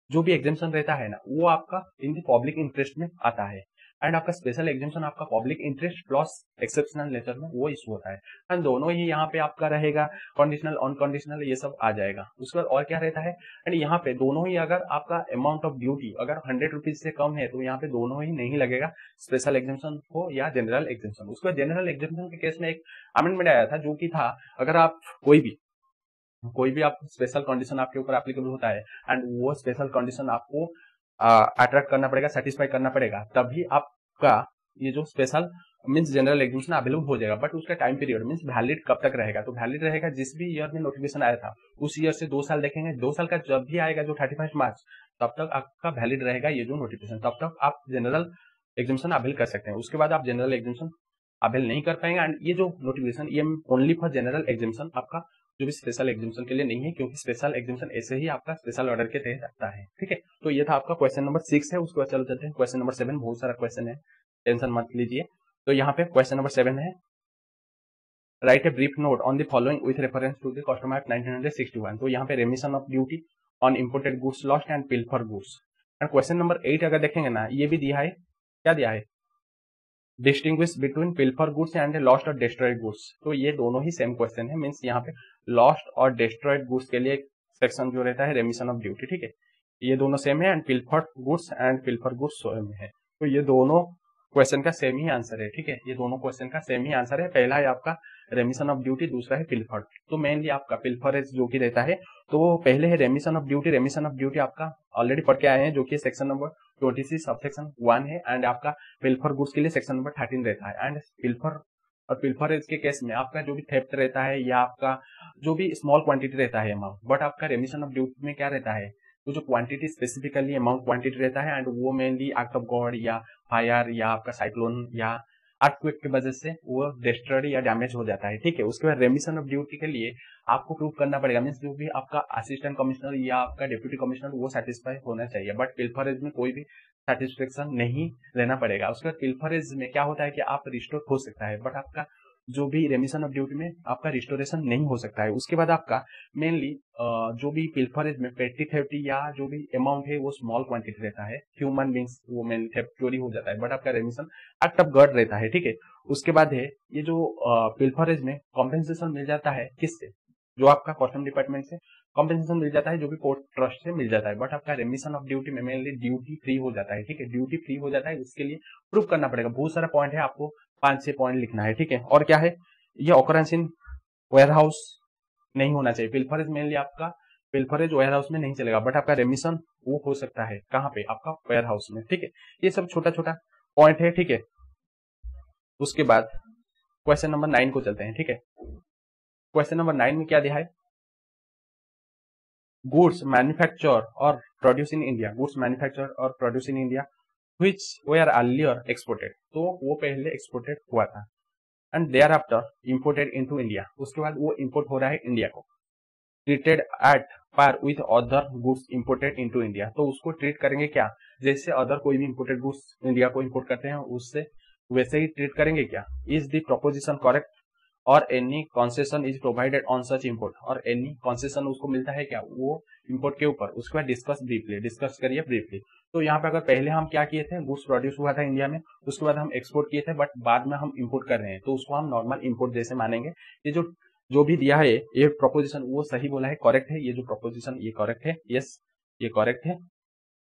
जो भी एग्जाम्पशन रहता है ना, वो आपका इन द पब्लिक इंटरेस्ट में आता है। एंड आपका स्पेशल एग्जाम्पशन आपका public interest plus exceptional nature में वो इशू होता है। एंड दोनों ही यहाँ पे आपका रहेगा कंडीशनल अनकंडीशनल, ये सब आ जाएगा। उसके बाद और क्या रहता है? एंड यहाँ पे दोनों ही अगर आपका अमाउंट ऑफ ड्यूटी अगर 100 रुपीज से कम है तो यहाँ पे दोनों ही नहीं लगेगा, स्पेशल एग्जाम्पशन हो या जनरल एग्जाम्पशन। उसके बाद जनरल एग्जाम्पशन के केस में एक अमेंडमेंट आया था जो कि था, अगर आप कोई भी आप स्पेशल कंडीशन आपके ऊपर एप्लीकेबल होता है एंड वो स्पेशल कंडीशन आपको अट्रैक्ट करना पड़ेगा, सेटिस्फाई करना पड़ेगा, तभी आपका ये जो special means general exemption available हो जाएगा। बट उसका टाइम पीरियड मींस वैलिड कब तक रहेगा? तो वैलिड रहेगा जिस भी ईयर में नोटिफिकेशन आया था उस ईयर से 2 साल देखेंगे, 2 साल का जब भी आएगा जो 31 मार्च, तब तक आपका वैलिड रहेगा ये जो नोटिफिकेशन, तब तक आप जनरल एग्जाम्पशन अवेल कर सकते हैं। उसके बाद आप जनरल एग्जाम्पशन अवेल नहीं कर पाएंगे। एंड ये जो नोटिफिकेशन ये ओनली फॉर जनरल एग्जाम्पशन, आपका जो भी स्पेशल एग्जाम्पशन के लिए नहीं है, क्योंकि स्पेशल एग्जाम्पशन ऐसे ही आपका स्पेशल ऑर्डर के तहत आता है। ठीक है, तो ये था आपका क्वेश्चन नंबर 6 है। उसके बाद चलो चलते हैं क्वेश्चन नंबर 7। बहुत सारा क्वेश्चन है, टेंशन मत लीजिए। तो यहाँ पे क्वेश्चन नंबर 7 है, right a brief note on the following with reference to the custom act 1961। तो यहाँ पे remission of duty on imported goods lost and pilfer goods. And question number 8 अगर देखेंगे ना, ये भी दिया है, क्या दिया है? Distinguish between pilfer goods and lost और डिस्ट्रॉयड गुड्स। तो ये दोनों ही सेम क्वेश्चन है, मींस यहाँ पे लॉस्ट और डिस्ट्रॉयड गुड्स के लिए सेक्शन जो रहता है रेमिशन ऑफ ड्यूटी। ठीक है, ये दोनों सेम है। And pilfer goods and pilfer goods same है। तो ये दोनों क्वेश्चन का सेम ही आंसर है। ठीक है, ये दोनों क्वेश्चन का सेम ही आंसर है। पहला है आपका रेमिशन ऑफ ड्यूटी, दूसरा है पिल्फर। तो मेनली आपका पिल्फरेज जो कि रहता है, तो पहले है रेमिशन ऑफ ड्यूटी। रेमिशन ऑफ ड्यूटी आपका ऑलरेडी पढ़ के आए हैं, जो कि सेक्शन नंबर 26 सबसेक्शन 1 है। एंड आपका पिल्फर गुड्स के लिए सेक्शन नंबर 13 रहता है। एंड पिल्फर और पिल्फरेज के केस में आपका जो भी थेफ्ट रहता है या आपका जो भी स्मॉल क्वांटिटी रहता है अमाउंट, बट आपका रेमिशन ऑफ ड्यूटी में क्या रहता है? तो जो क्वांटिटी स्पेसिफिकली अमाउंट क्वांटिटी रहता है, एंड वो मेनली एक्ट ऑफ गॉड या फायर या आपका साइक्लोन या अर्थक्वेक की वजह से वो डिस्ट्रॉयड या डैमेज हो जाता है। ठीक है, उसके बाद रेमिशन ऑफ ड्यूटी के लिए आपको प्रूव करना पड़ेगा, मींस जो भी आपका असिस्टेंट कमिश्नर या आपका डिप्यूटी कमिश्नर वो सेटिस्फाई होना चाहिए, बट पिल्फरेज में कोई भी सेटिस्फेक्शन नहीं लेना पड़ेगा। उसके बाद पिल्फरेज में क्या होता है कि आप रिस्टोर हो सकता है, बट आपका जो भी रेमिशन ऑफ ड्यूटी में आपका रिस्टोरेशन नहीं हो सकता है। उसके बाद आपका मेनली जो भी पिल्फरेज में पेटी थेफ्टी या जो भी अमाउंट है वो स्मॉल क्वांटिटी रहता है, ह्यूमन बींग्स वो मेनली थेफ्ट चोरी हो जाता है, बट आपका रेमिशन एक्ट ऑफ गॉड रहता है। ठीक है, उसके बाद है ये जो पिल्फरेज में कॉम्पेंसेशन मिल जाता है किससे? जो आपका कस्टम डिपार्टमेंट से कॉम्पेंसेशन मिल जाता है, जो भी पोर्ट ट्रस्ट से मिल जाता है, बट आपका रेमिशन ऑफ ड्यूटी में मेनली ड्यूटी फ्री हो जाता है। ठीक है, ड्यूटी फ्री हो जाता है, उसके लिए प्रूव करना पड़ेगा। बहुत सारा पॉइंट है, आपको 5-6 पॉइंट लिखना है। ठीक है, और क्या है? ये ऑकरेंस इन वेयर हाउस नहीं होना चाहिए। पिल्फरेज मेनली आपका पिल्फरेज वेयर हाउस में नहीं चलेगा, बट आपका रेमिशन वो हो सकता है कहाँ पे? आपका वेयर हाउस में। ठीक है, ये सब छोटा छोटा पॉइंट है, ठीक है। उसके बाद क्वेश्चन नंबर 9 को चलते हैं, ठीक है। क्वेश्चन नंबर 9 में क्या दिया है, गुड्स मैन्युफैक्चर और produce in India, goods manufacture और produce in India which were earlier exported, तो वो पहले एक्सपोर्टेड हुआ था, and thereafter imported into India, उसके बाद वो इम्पोर्ट हो रहा है इंडिया को, treated at par with other goods imported into India, तो उसको ट्रीट करेंगे क्या, जैसे अदर कोई भी इम्पोर्टेड गुड्स इंडिया को इम्पोर्ट करते हैं उससे वैसे ही ट्रीट करेंगे क्या। इज द प्रोपोजिशन करेक्ट और any concession is provided on such import, और एनी कंसेशन उसको मिलता है क्या वो इम्पोर्ट के ऊपर। उसके बाद डिस्कस ब्रीफली, डिस्कस करिए ब्रीफली। तो यहाँ पे अगर पहले हम क्या किए थे, गुड्स प्रोड्यूस हुआ था इंडिया में, उसके बाद हम एक्सपोर्ट किए थे, बट बाद में हम इम्पोर्ट कर रहे हैं, तो उसको हम नॉर्मल इम्पोर्ट जैसे मानेंगे। ये जो भी दिया है ये प्रोपोजिशन वो सही बोला है, करेक्ट है, ये जो प्रोपोजिशन ये करेक्ट है, यस ये करेक्ट है।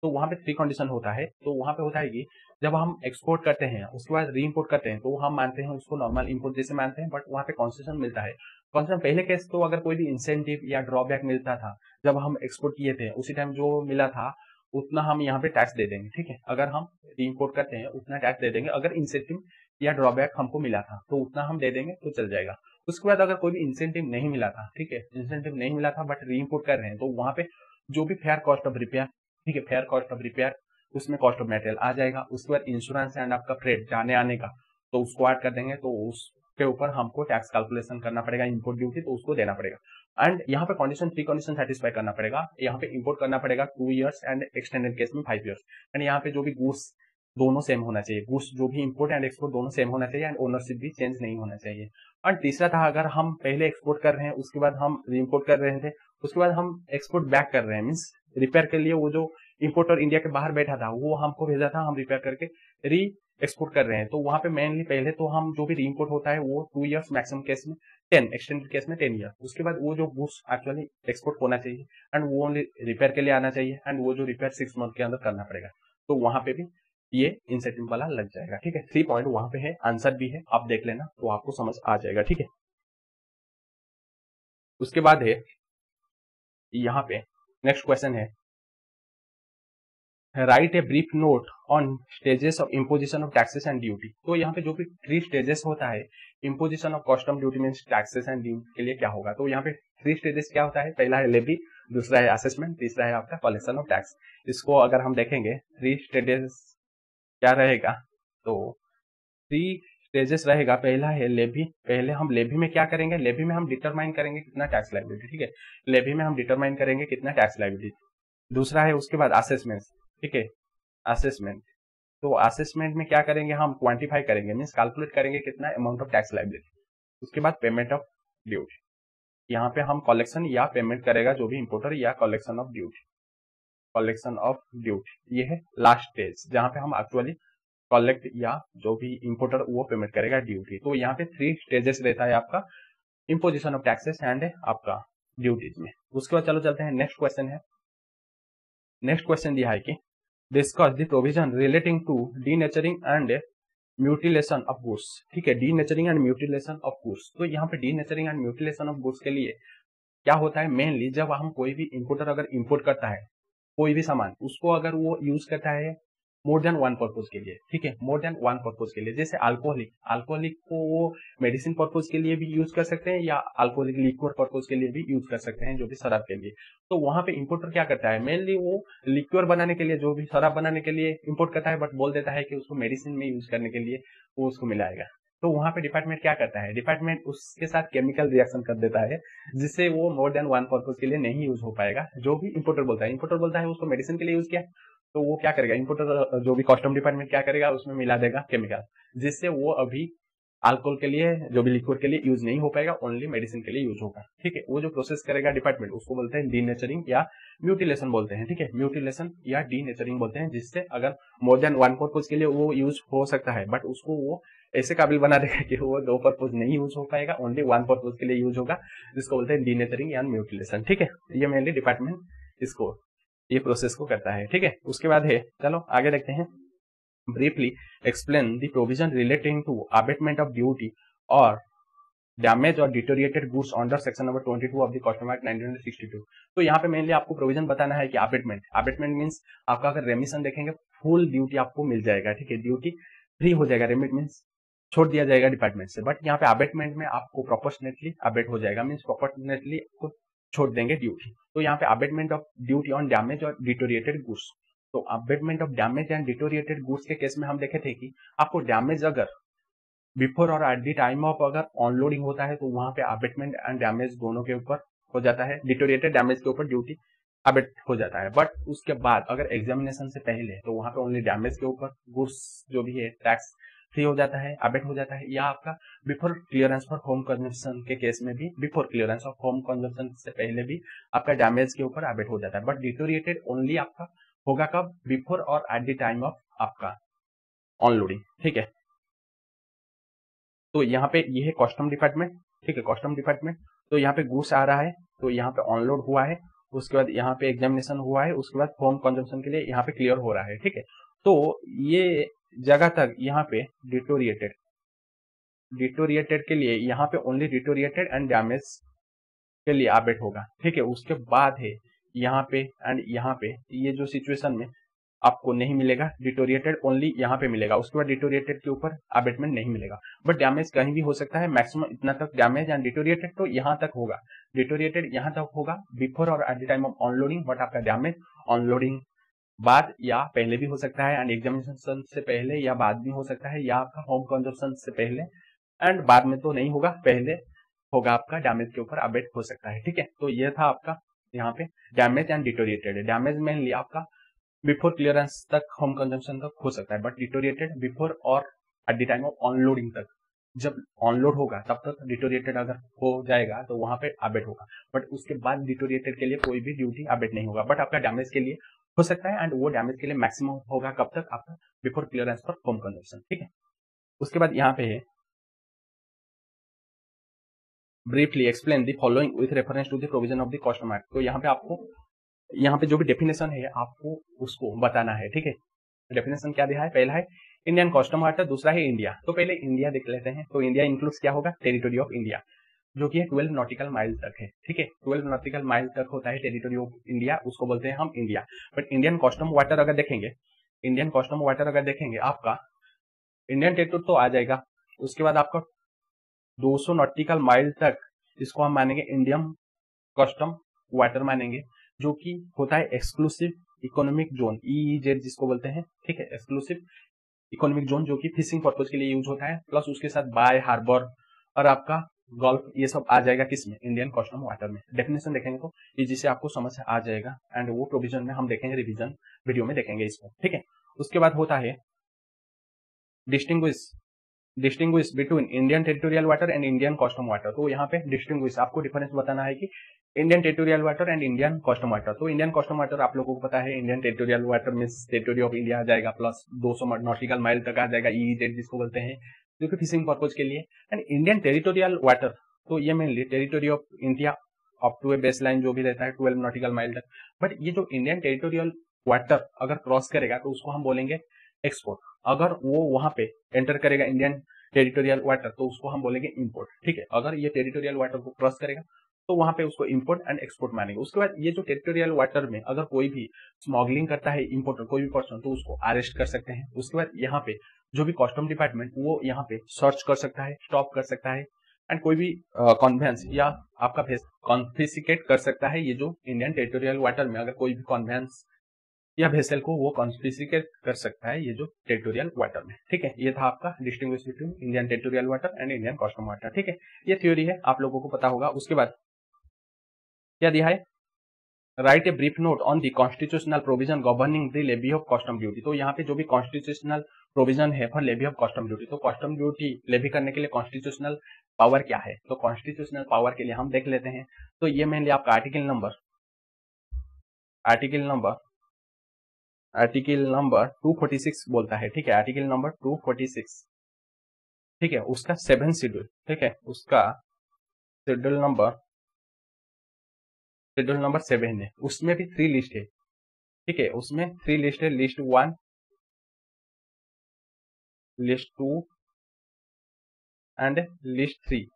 तो वहां पे 3 कंडीशन होता है, तो वहां पे होता है कि जब हम एक्सपोर्ट करते हैं उसके बाद री इम्पोर्ट करते हैं तो हम मानते हैं उसको नॉर्मल इम्पोर्ट जैसे मानते हैं, बट वहां पे कंसेशन मिलता है। कंसेशन पहले केस तो अगर कोई भी इंसेंटिव या ड्रॉबैक मिलता था जब हम एक्सपोर्ट किए थे, उसी टाइम जो मिला था उतना हम यहाँ पे टैक्स दे देंगे, ठीक है। अगर हम री इम्पोर्ट करते हैं उतना टैक्स दे देंगे, अगर इंसेंटिव या ड्रॉबैक हमको मिला था तो उतना हम दे देंगे तो चल जाएगा। उसके बाद अगर कोई भी इंसेंटिव नहीं मिला था, ठीक है, इंसेंटिव नहीं मिला था बट री इम्पोर्ट कर रहे हैं, तो वहां पे जो भी फेयर कॉस्ट ऑफ रिपेयर, ठीक है, फेयर कॉस्ट ऑफ रिपेयर, उसमें कॉस्ट ऑफ मटेरियल आ जाएगा। उसके बाद इंश्योरेंस एंड आपका फ्रेट जाने आने का, तो उसको ऐड कर देंगे, तो उसके ऊपर हमको टैक्स कैलकुलेशन करना पड़ेगा, इंपोर्ट ड्यूटी, तो उसको देना पड़ेगा। एंड यहाँ पे कंडीशन 3 कंडीशन सेटिस्फाई करना पड़ेगा। यहाँ पे इंपोर्ट करना पड़ेगा 2 इयर्स एंड एक्सटेंडेड केस में 5 इयर्स। एंड यहाँ पे जो भी गुड्स दोनों सेम होना चाहिए, गुड्स जो भी इंपोर्ट एंड एक्सपोर्ट दोनों सेम होना चाहिए, एंड ओनरशिप भी चेंज नहीं होना चाहिए। और तीसरा था, अगर हम पहले एक्सपोर्ट कर रहे हैं उसके बाद हम री इम्पोर्ट कर रहे थे, उसके बाद हम एक्सपोर्ट बैक कर रहे हैं, मीन्स रिपेयर के लिए वो जो इंपोर्टर इंडिया के बाहर बैठा था वो हमको भेजा था, हम रिपेयर करके री एक्सपोर्ट कर रहे हैं। तो वहां पे मेनली पहले तो हम जो भी री इम्पोर्ट होता है वो 2 इयर्स, मैक्सिमम केस में 10, एक्सटेंडेड केस में 10 ईयर। उसके बाद वो जो गुड्स एक्चुअली एक्सपोर्ट होना चाहिए एंड वो ओनली रिपेयर के लिए आना चाहिए, एंड वो जो रिपेयर 6 मंथ के अंदर करना पड़ेगा, तो वहां पे भी ये इंसेंटिव वाला लग जाएगा, ठीक है। 3 पॉइंट वहां पे है, आंसर भी है, आप देख लेना तो आपको समझ आ जाएगा, ठीक है। उसके बाद है यहाँ पे नेक्स्ट क्वेश्चन है, right a brief note on stages of imposition of taxes and duty. तो यहाँ पे जो भी 3 स्टेजेस होता है imposition of custom duty mean taxes and duty के लिए क्या होगा, तो यहाँ पे 3 स्टेजेस क्या होता है, पहला है लेवी, दूसरा है असेसमेंट, तीसरा है आपका कलेक्शन ऑफ टैक्स। इसको अगर हम देखेंगे 3 स्टेजेस क्या रहेगा, तो 3 स्टेजेस रहेगा। पहला है लेवी, पहले हम लेवी में क्या करेंगे, लेवी में हम डिटरमाइन करेंगे कितना टैक्स लायबिलिटी, ठीक है, लेवी में हम डिटरमाइन करेंगे कितना टैक्स लायबिलिटी। दूसरा है उसके बाद असेसमेंट, ठीक है, असेसमेंट, तो असेसमेंट में क्या करेंगे, हम क्वांटिफाई करेंगे, मीन्स कैलकुलेट करेंगे कितना अमाउंट ऑफ टैक्स लायबिलिटी। उसके बाद पेमेंट ऑफ ड्यूटी, यहाँ पे हम कलेक्शन या पेमेंट करेगा जो भी इंपोर्टर, या collection of duty, collection of duty, ये है लास्ट स्टेज जहां पे हम एक्चुअली कलेक्ट या जो भी इंपोर्टर वो पेमेंट करेगा ड्यूटी। तो यहाँ पे 3 स्टेजेस रहता है आपका इम्पोजिशन ऑफ टैक्सेस एंड आपका ड्यूटीज में। उसके बाद चलो चलते हैं, नेक्स्ट क्वेश्चन है, नेक्स्ट क्वेश्चन दिया है कि discuss the provision relating to denaturing and mutilation of goods, ठीक है, denaturing and mutilation of goods. तो यहाँ पे denaturing and mutilation of goods के लिए क्या होता है, मेनली जब हम कोई भी इंपोर्टर अगर इंपोर्ट करता है कोई भी सामान, उसको अगर वो यूज करता है मोर देन 1 पर्पज के लिए, ठीक है, मोर देन 1 पर्पज के लिए, जैसे अल्कोहलिक, अल्कोहलिक को वो मेडिसिन पर्पज के लिए भी यूज कर सकते हैं या अल्कोहलिक लिक्विड पर्पज के लिए भी यूज कर सकते हैं, जो भी शराब के लिए। तो वहां पे इंपोर्टर क्या करता है, मेनली वो लिक्विड बनाने के लिए, जो भी शराब बनाने के लिए इंपोर्ट करता है, बट बोल देता है कि उसको मेडिसिन में यूज करने के लिए वो उसको मिलाएगा। तो वहां पे डिपार्टमेंट क्या करता है, डिपार्टमेंट उसके साथ केमिकल रिएक्शन कर देता है जिससे वो मोर देन 1 पर्पज के लिए नहीं यूज हो पाएगा। जो भी इंपोर्टर बोलता है, इंपोर्टर बोलता है उसको मेडिसिन के लिए यूज किया, तो वो क्या करेगा, इंपोर्टर जो भी कस्टम डिपार्टमेंट क्या करेगा, उसमें मिला देगा केमिकल, जिससे वो अभी अल्कोहल के लिए, जो भी लिक्विड के लिए यूज नहीं हो पाएगा, ओनली मेडिसिन के लिए यूज होगा, ठीक है। वो जो प्रोसेस करेगा डिपार्टमेंट उसको बोलते हैं डीनेचरिंग या म्यूटिलेशन बोलते हैं, ठीक है, म्यूटिलेशन या डीनेचरिंग बोलते हैं, जिससे अगर मोर देन 1 पर्पज के लिए वो यूज हो सकता है, बट उसको वो ऐसे काबिल बना देगा कि वो 2 पर्पज नहीं यूज हो पाएगा, ओनली 1 पर्पज के लिए यूज होगा, जिसको बोलते हैं डीनेचरिंग या म्यूटिलेशन, ठीक है। ये मेनली डिपार्टमेंट इसको ये प्रोसेस को करता है, ठीक है। उसके बाद है, चलो आगे देखते हैं, briefly explain the provision relating to abatement of duty और डैमेज और deteriorated goods under section number 22 of the custom act 1962। तो यहाँ पे मेनली आपको प्रोविजन बताना है कि अबेटमेंट, अबेटमेंट मींस आपका अगर रेमिशन देखेंगे फुल ड्यूटी आपको मिल जाएगा, ठीक है, ड्यूटी फ्री हो जाएगा, रिमिट मीन्स छोड़ दिया जाएगा डिपार्टमेंट से, बट यहाँ पे अबेटमेंट में आपको प्रोपोर्शनेटली अबेट हो जाएगा, मीन्स प्रोपोर्शनेटली आपको छोड़ देंगे ड्यूटी। तो यहाँ पे abatement of duty on damage और डिटोरिएटेड गुड्स। तो abatement of damage and deteriorated goods के केस में हम देखे थे कि आपको डैमेज अगर बिफोर और एट द टाइम ऑफ अगर ऑनलोडिंग होता है तो वहां पे अबेटमेंट एंड डैमेज दोनों के ऊपर हो जाता है, डिटोरिएटेड डैमेज के ऊपर ड्यूटी अबेट हो जाता है। बट उसके बाद अगर एग्जामिनेशन से पहले तो वहां पे ओनली डैमेज के ऊपर गुड्स जो भी है टैक्स फ्री हो जाता है, अबेट हो जाता है। या आपका before clearance for home consumption के केस में भी before clearance of home consumption से पहले भी आपका डैमेज के ऊपर अबेट हो जाता है। बट डिटोरिएटेड ओनली आपका होगा कब, बिफोर और एट द टाइम ऑफ आपका ऑनलोडिंग, ठीक है। तो यहाँ पे ये है कस्टम डिपार्टमेंट, ठीक है, कस्टम डिपार्टमेंट। तो यहाँ पे गुड्स आ रहा है, तो यहाँ पे ऑनलोड हुआ है, उसके बाद यहाँ पे एग्जामिनेशन हुआ है, उसके बाद होम कंजम्पशन के लिए यहाँ पे क्लियर हो रहा है, ठीक है। तो ये जगह तक यहाँ पे डिटोरिएटेड के लिए यहाँ पे ओनली डिटोरिएटेड एंड डैमेज के लिए अबेट होगा, ठीक है। उसके बाद है यहाँ पे एंड यहाँ पे ये जो सिचुएशन में आपको नहीं मिलेगा, डिटोरिएटेड ओनली यहाँ पे मिलेगा, उसके बाद डिटोरिएटेड के ऊपर अबेटमेंट नहीं मिलेगा। बट डैमेज कहीं भी हो सकता है, मैक्सिमम इतना तक डैमेज एंड डिटोरिएटेड तो यहाँ तक होगा, डिटोरिएटेड यहाँ तक होगा बिफोर और at the time of unloading. But आपका डैमेज ऑनलोडिंग बाद या पहले भी हो सकता है, एंड एग्जामिनेशन से पहले या बाद में हो सकता है, या आपका होम कंजम्पशन से पहले एंड बाद में तो नहीं होगा, पहले होगा आपका डैमेज के ऊपर अबेट हो सकता है, ठीक है। तो ये था आपका यहाँ पे damage and deteriorated. Damage mainly आपका बिफोर क्लियरेंस तक होम कंजम्पशन तक हो सकता है, बट डिटोरिएटेड बिफोर और एट द टाइम ऑफ ऑनलोडिंग तक, जब ऑनलोड होगा तब तक डिटोरिएटेड अगर हो जाएगा तो वहां पे अबेट होगा। बट उसके बाद डिटोरिएटेड के लिए कोई भी ड्यूटी अबेट नहीं होगा, बट आपका डैमेज के लिए हो सकता है, एंड वो डैमेज के लिए मैक्सिमम होगा कब तक, आपका before clearance for home consumption, ठीक है। उसके बाद यहाँ पे है briefly explain the following with reference to the provision of the custom act. तो यहाँ पे आपको यहाँ पे जो भी डेफिनेशन है आपको उसको बताना है, ठीक है। डेफिनेशन क्या दिया है, पहला है इंडियन कस्टम एक्ट, दूसरा है इंडिया। तो पहले इंडिया देख लेते हैं। तो इंडिया इंक्लूड्स क्या होगा, टेरिटोरी ऑफ इंडिया, जो कि 12 नॉटिकल माइल तक है, ठीक है। 12 नॉटिकल माइल तक होता है टेरिटोरी ऑफ इंडिया, उसको बोलते हैं हम India. But Indian custom water अगर देखेंगे, इंडियन कस्टम वाटर अगर देखेंगे, आपका इंडियन टेरिटोरी तो आ जाएगा, उसके बाद आपका 200 नॉटिकल माइल तक इसको हम मानेंगे इंडियन कस्टम वाटर मानेंगे, जो कि होता है एक्सक्लूसिव इकोनॉमिक जोन, EEZ जिसको बोलते हैं, ठीक है। एक्सक्लूसिव इकोनॉमिक जोन जो कि फिशिंग पर्पज के लिए यूज होता है, प्लस उसके साथ बाय हार्बर और आपका गल्फ, ये सब आ जाएगा किसमें, इंडियन कस्टम वाटर में। डेफिनेशन देखेंगे तो ये जिससे आपको समझ आ जाएगा, एंड वो प्रोविजन में हम देखेंगे, रिवीजन वीडियो में देखेंगे इसको, ठीक है। उसके बाद होता है distinguish between Indian territorial water and Indian custom water. तो यहाँ पे डिस्टिंग्विश आपको डिफरेंस बताना है कि Indian territorial water and Indian custom water. तो इंडियन कस्टम वाटर आप लोगों को पता है, Indian territorial water means territory of India आ जाएगा, प्लस 200 नॉटिकल माइल तक आ जाएगा, EEZ जिसको बोलते हैं, जो कि फिशिंग पर्पज के लिए। एंड इंडियन टेरिटोरियल वाटर, तो ये mainly territory of India up to a baseline जो भी रहता है 12 नॉटिकल माइल तक। बट ये जो इंडियन टेरिटोरियल वाटर अगर क्रॉस करेगा तो उसको हम बोलेंगे एक्सपोर्ट। अगर वो वहां पे एंटर करेगा इंडियन टेरिटोरियल वाटर तो उसको हम बोलेंगे इंपोर्ट, ठीक है। अगर ये टेरिटोरियल वाटर को क्रॉस करेगा तो वहां पे उसको इंपोर्ट एंड एक्सपोर्ट मानेंगे। उसके बाद ये जो टेरिटोरियल वाटर में अगर कोई भी स्मगलिंग करता है इम्पोर्टर कोई भी पर्सन, तो उसको अरेस्ट कर सकते हैं। उसके बाद यहाँ पे जो भी कस्टम डिपार्टमेंट वो यहाँ पे सर्च कर सकता है, स्टॉप कर सकता है, एंड कोई भी कॉन्वेंस या आपका कॉन्फिस्केट कर सकता है। ये जो इंडियन टेरिटोरियल वाटर में अगर कोई भी कॉन्वेंस या वेसल को वो कॉन्फिस्केट कर सकता है, ये जो टेरिटोरियल वाटर में, ठीक है। ये था आपका distinguish between Indian territorial water and Indian custom water, ठीक है। ये थ्योरी है, आप लोगों को पता होगा। उसके बाद क्या दिया है, right a brief note on the constitutional provision governing the levy of custom duty. तो यहाँ पे जो भी कॉन्स्टिट्यूशनल प्रोविजन है for levy of custom duty, तो कस्टम ड्यूटी लेवी करने के लिए कॉन्स्टिट्यूशनल पावर क्या है, तो कॉन्स्टिट्यूशनल पावर के लिए हम देख लेते हैं। तो ये मेनली आपका आर्टिकल नंबर 246 बोलता है, ठीक है। आर्टिकल नंबर 246, ठीक है। उसका 7 शेड्यूल, ठीक है, उसका शेड्यूल नंबर 7 है। उसमें भी 3 लिस्ट है, ठीक है। उसमें 3 लिस्ट है, लिस्ट 1, लिस्ट 2 एंड लिस्ट 3।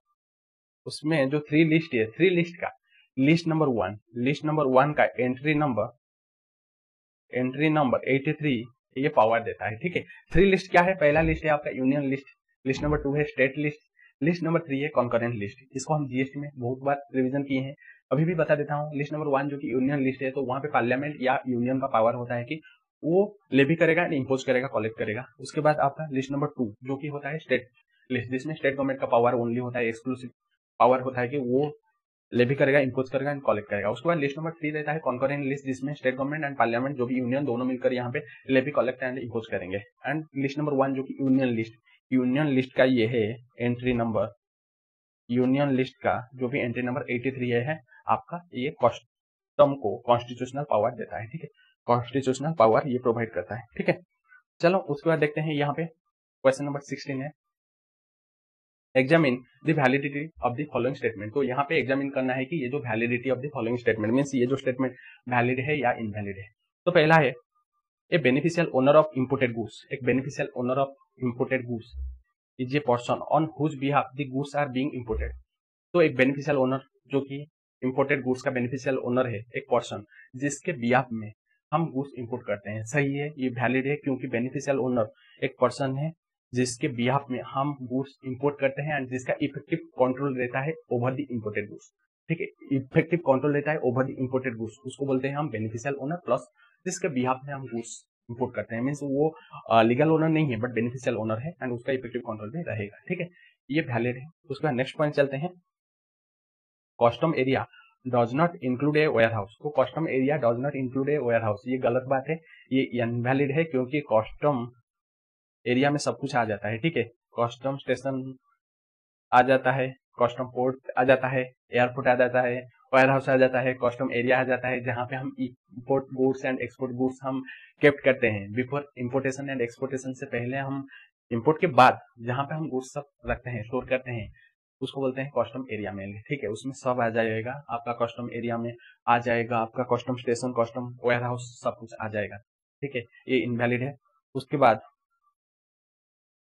उसमें जो 3 लिस्ट है, 3 लिस्ट का लिस्ट नंबर 1 का एंट्री नंबर 83 ये पावर देता है, ठीक है। 3 लिस्ट क्या है, पहला लिस्ट है आपका यूनियन लिस्ट, लिस्ट नंबर 2 है स्टेट लिस्ट, लिस्ट नंबर 3 है कॉन्करेंट लिस्ट। इसको हम जीएसटी में बहुत बार रिवीजन किए हैं, अभी भी बता देता हूँ। लिस्ट नंबर 1 जो कि यूनियन लिस्ट है, तो वहां पे पार्लियामेंट या यूनियन का पावर होता है कि वो लेवी करेगा, इम्पोज करेगा, कलेक्ट करेगा। उसके बाद आपका लिस्ट नंबर 2 जो कि होता है स्टेट लिस्ट, जिसमें स्टेट गवर्नमेंट का पावर ओनली होता है, एक्सक्लूसिव पावर होता है कि वो लेवी करेगा, इम्पोज करेगा एंड कलेक्ट करेगा। उसके बाद लिस्ट नंबर 3 रहता है कॉन्करेंट लिस्ट, जिसमें स्टेट गवर्नमेंट एंड पार्लियामेंट जो भी यूनियन दोनों मिलकर यहाँ पे लेवी कलेक्ट एंड इम्पोज करेंगे। एंड लिस्ट नंबर 1 जो कि यूनियन लिस्ट का ये है एंट्री नंबर, यूनियन लिस्ट का जो भी एंट्री नंबर 83 है आपका, ये कस्टम को कॉन्स्टिट्यूशनल पावर देता है, ठीक है। कॉन्स्टिट्यूशनल पावर ये प्रोवाइड करता है, ठीक है। चलो उसके बाद देखते हैं यहाँ पे क्वेश्चन नंबर 16 है, examine the validity of the following statement. तो यहाँ पे एग्जामिन करना है कि ये जो validity of the following statement means ये जो स्टेटमेंट वैलिड है या इनवैलिड है। तो पहला है a beneficial owner of imported goods, एक beneficial owner of imported goods is a person on whose behalf the goods are being imported. तो एक बेनिफिशियल ओनर जो कि इंपोर्टेड गुड्स का बेनिफिशियल ओनर है, एक पर्सन जिसके बिहाफ में हम गुड्स इंपोर्ट करते हैं, सही है, ये वैलिड है क्योंकि बेनिफिशियल ओनर एक पर्सन है जिसके बिहाफ में हम गुड्स इंपोर्ट करते हैं एंड जिसका इफेक्टिव कंट्रोल रहता है ओवर द इंपोर्टेड गुड्स, ठीक है। इफेक्टिव कंट्रोल रहता है ओवर द इंपोर्टेड गुड्स, उसको बोलते हैं हम बेनिफिशियल ओनर, प्लस जिसके बिहाफ में हम गुड्स इंपोर्ट करते हैं, मीन्स वो लीगल ओनर नहीं है बट बेनिफिशियल ओनर है एंड उसका इफेक्टिव कंट्रोल भी रहेगा, ठीक है। ये वैलिड है। उसके बाद नेक्स्ट पॉइंट चलते हैं, custom area does not include a warehouse. तो custom area does not include a warehouse, ये गलत बात है, ये इनवैलिड है क्योंकि कस्टम एरिया में सब कुछ आ जाता है, ठीक है। कस्टम स्टेशन आ जाता है, कस्टम पोर्ट आ जाता है, एयरपोर्ट आ जाता है, वेयर हाउस आ जाता है, कस्टम एरिया आ जाता है, जहां पे हम import goods and export goods हम केप्ट करते हैं। बिफोर इंपोर्टेशन एंड एक्सपोर्टेशन से पहले हम इंपोर्ट के बाद जहां पे हम गुड्स सब रखते हैं, स्टोर करते हैं, उसको बोलते हैं कस्टम एरिया में, ठीक है। उसमें सब आ जाएगा आपका, कस्टम एरिया में आ जाएगा आपका custom station, custom warehouse, सब कुछ आ जाएगा, ठीक है। ये इनवैलिड है। उसके बाद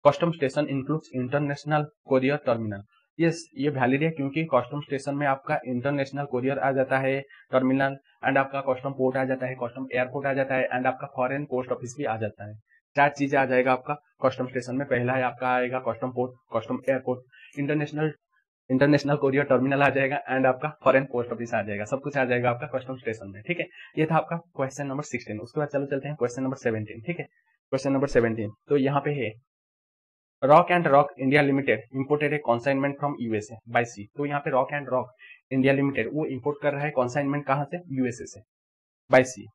custom station includes international courier terminal, yes ये वैलिड है क्योंकि कस्टम स्टेशन में आपका इंटरनेशनल कोरियर आ जाता है टर्मिनल, एंड आपका कस्टम पोर्ट आ जाता है, कस्टम एयरपोर्ट आ जाता है, एंड आपका फॉरेन पोस्ट ऑफिस भी आ जाता है। 4 चीजें आ जाएगा आपका कस्टम स्टेशन में। पहला है आपका आएगा custom port, custom airport, international courier terminal आ जाएगा एंड आपका फॉरेन पोस्ट ऑफिस आ जाएगा, सब कुछ आ जाएगा आपका कस्टम स्टेशन में, ठीक है। ये था आपका क्वेश्चन नंबर 16। उसके बाद चलो चलते हैं क्वेश्चन नंबर 17, ठीक है। क्वेश्चन नंबर 17 तो यहाँ पे है, Rock and Rock India Limited imported a consignment from USA by sea. तो यहाँ पे Rock and Rock India Limited वो इंपोर्ट कर रहा है कॉन्साइनमेंट कहाँ से, यूएसए से, by sea.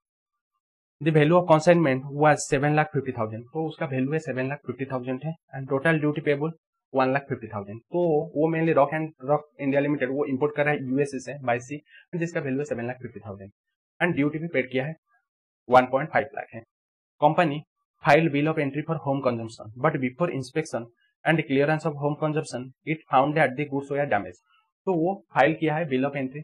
The value of consignment was 7,50,000, तो उसका वैल्यू है 7,50,000 है, एंड टोटल ड्यूटी पेबल 1,50,000। तो वो mainly rock and Rock India Limited वो इंपोर्ट कर रहा है यूएसए से बाय सी, जिसका वैल्यू है 7,50,000 एंड ड्यूटी भी पेड किया है 1.5 लाख है। Company filed bill of entry for home consumption, but before inspection and clearance of home consumption, it found that the goods were damaged. तो वो फाइल किया है bill of entry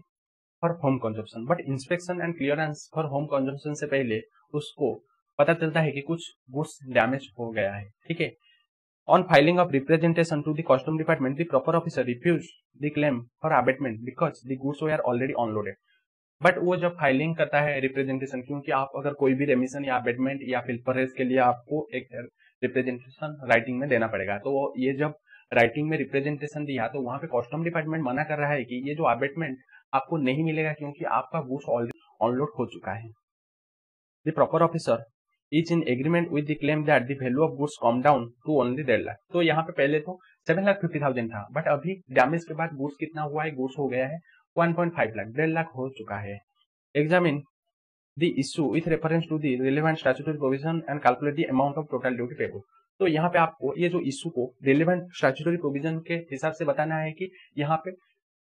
for home consumption, but inspection and clearance for home consumption से पहले उसको पता चलता है कि कुछ गुड्स डैमेज हो गया है, ठीक है। On filing of representation to the custom department, the proper officer refuse the claim for abatement because the goods were already unloaded. But वो जब फाइलिंग करता है रिप्रेजेंटेशन, क्योंकि आप अगर कोई भी रेमिशन या अबेटमेंट या फिर परहेज के लिए आपको एक रिप्रेजेंटेशन राइटिंग में देना पड़ेगा, तो ये जब राइटिंग में रिप्रेजेंटेशन दिया तो वहां पे कस्टम डिपार्टमेंट मना कर रहा है कि ये जो अबेटमेंट आपको नहीं मिलेगा क्योंकि आपका गुड्स ऑलरेडी ऑनलोड हो चुका है। The proper officer is in agreement with the claim that the value of goods come down to only 1.5 lakh. तो यहाँ पे पहले तो 7,50,000 था, बट अभी डैमेज के बाद गुड्स कितना हुआ है, गुड्स हो गया है 1.5 लाख, 1.5 लाख हो चुका है। Examine the issue with reference to the relevant statutory provision and calculate the amount of total duty payable. तो यहाँ पे आपको ये जो इशू को रिलेवेंट स्टैट्यूटरी प्रोविजन के हिसाब से बताना है कि यहाँ पे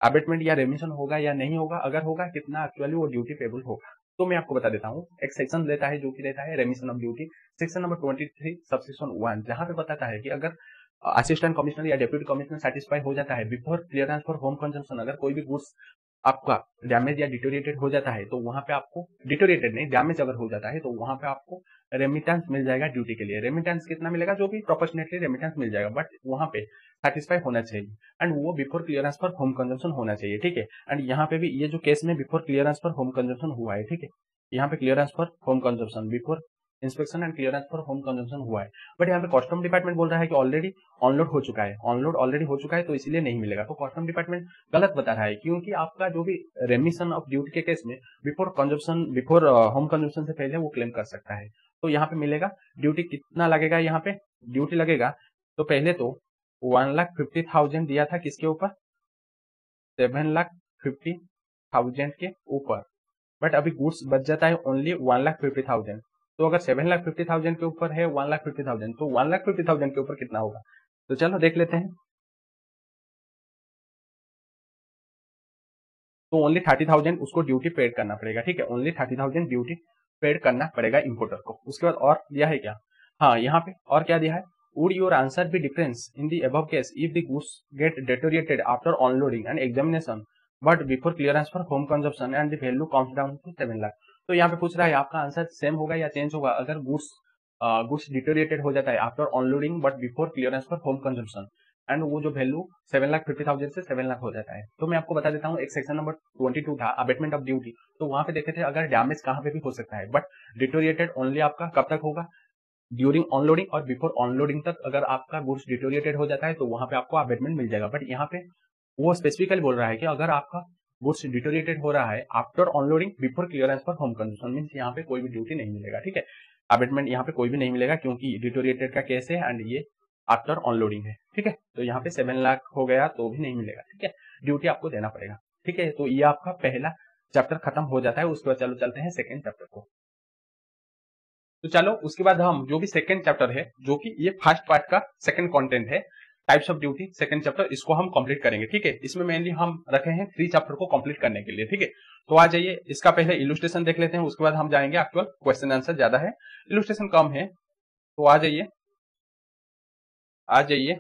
अबेटमेंट या रेमिशन होगा या नहीं होगा, अगर होगा कितना एक्चुअली वो ड्यूटी पेबल होगा। तो मैं आपको बता देता हूँ, एक सेक्शन लेता है जो कि रहता है रेमिशन of duty, section number 23 subsection 1, जहां पे बताता है कि अगर असिस्टेंट कमिश्नर या डेप्यूटी कमिश्नर सेटिस्फाई हो जाता है before clearance for home consumption, अगर कोई भी गुड्स आपका डैमेज या डिटोरिएटेड हो जाता है तो वहां पे आपको, डिटोरिएटेड नहीं डैमेज अगर हो जाता है तो वहां पे आपको रेमिटेंस मिल जाएगा ड्यूटी के लिए। रेमिटेंस कितना मिलेगा, जो भी प्रोपोर्शनेटली रेमिटेंस मिल जाएगा, बट वहां पे सेटिस्फाई होना चाहिए एंड वो before clearance for home consumption होना चाहिए, ठीक है। एंड यहाँ पे भी ये जो केस में before clearance for home consumption हुआ है, ठीक है, यहाँ पे clearance for home consumption before inspection and clearance for home consumption हुआ है, बट यहाँ पे कस्टम डिपार्टमेंट बोल रहा है कि ऑलरेडी ऑनलोड हो चुका है, ऑनलोड ऑलरेडी हो चुका है, तो इसीलिए नहीं मिलेगा। तो कस्टम डिपार्टमेंट गलत बता रहा है, क्योंकि आपका जो भी रेमिशन ऑफ ड्यूटी के केस में बिफोर होम कंजम्पशन से पहले वो क्लेम कर सकता है। तो यहाँ पे मिलेगा ड्यूटी कितना लगेगा, यहाँ पे ड्यूटी लगेगा तो पहले तो 1,50,000 दिया था किसके ऊपर, 7,50,000 के ऊपर, बट अभी गुड्स बच जाता है ओनली 1,50,000। तो अगर 7,50,000 के ऊपर है 1,50,000, तो 1,50,000 के ऊपर कितना होगा, तो चलो देख लेते हैं। तो ओनली 30,000 उसको ड्यूटी पेड करना पड़ेगा, ठीक है, ओनली 30,000 ड्यूटी पेड करना पड़ेगा इंपोर्टर को। उसके बाद और दिया है क्या, हाँ यहाँ पे और क्या दिया है, would your answer be difference in the above case if the goods get deteriorated after unloading and examination but before clearance for home consumption and the value comes down to 7 lakh. तो यहाँ पे पूछ रहा है आपका आंसर सेम होगा या change होगा अगर गुड्स डिटोरिएटेड हो जाता है after unloading but before clearance for home consumption and वो जो वैल्यू 7,50,000 से 7 लाख हो जाता है। तो मैं आपको बता देता हूँ, एक सेक्शन नंबर 22 था अबेटमेंट ऑफ ड्यूटी, तो वहां पे देखे थे अगर डैमेज कहाँ पे भी हो सकता है, बट डिटोरिएटेड ओनली आपका कब तक होगा, ड्यूरिंग ऑनलोडिंग और बिफोर ऑनलोडिंग तक अगर आपका गुड्स डिटोरिएटेड हो जाता है तो वहां पे आपको अबेटमेंट मिल जाएगा। बट यहाँ पे वो स्पेसिफिकली बोल रहा है कि अगर आपका गुड्स डिटोरिएटेड हो रहा है after unloading before clearance for home consumption, means यहाँ पे कोई भी ड्यूटी नहीं मिलेगा, ठीक है, अबेटमेंट यहाँ पे कोई भी नहीं मिलेगा क्योंकि डिटोरिएटेड का केस है एंड ये आफ्टर ऑनलोडिंग है, ठीक है। तो यहाँ पे 7 लाख हो गया तो भी नहीं मिलेगा, ठीक है, ड्यूटी आपको देना पड़ेगा, ठीक है। तो ये आपका पहला चैप्टर खत्म हो जाता है। उसके बाद चलो चलते हैं सेकेंड चैप्टर को। तो चलो उसके बाद हम जो भी सेकेंड चैप्टर है, जो कि ये फर्स्ट पार्ट का सेकेंड कंटेंट है, types of duty, second chapter, इसको हम कंप्लीट करेंगे, ठीक है। इसमें मेनली हम रखे हैं 3 चैप्टर को कंप्लीट करने के लिए, ठीक है। तो आ जाइए, इसका पहले इलुस्ट्रेशन देख लेते हैं, उसके बाद हम जाएंगे एक्चुअल क्वेश्चन आंसर, ज्यादा है इलुस्ट्रेशन कम है। तो आ जाइए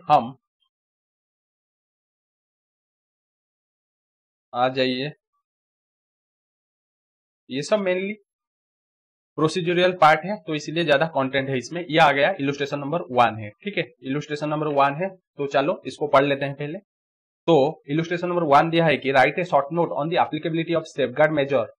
हम आ जाइए, ये सब मेनली प्रोसीजरल पार्ट है तो इसीलिए ज्यादा कंटेंट है इसमें। ये आ गया इलुस्ट्रेशन नंबर 1 है, ठीक है, इलुस्ट्रेशन नंबर 1 है। तो चलो इसको पढ़ लेते हैं पहले। तो इलुस्ट्रेशन नंबर 1 दिया है कि write a short note on the applicability of safeguard measure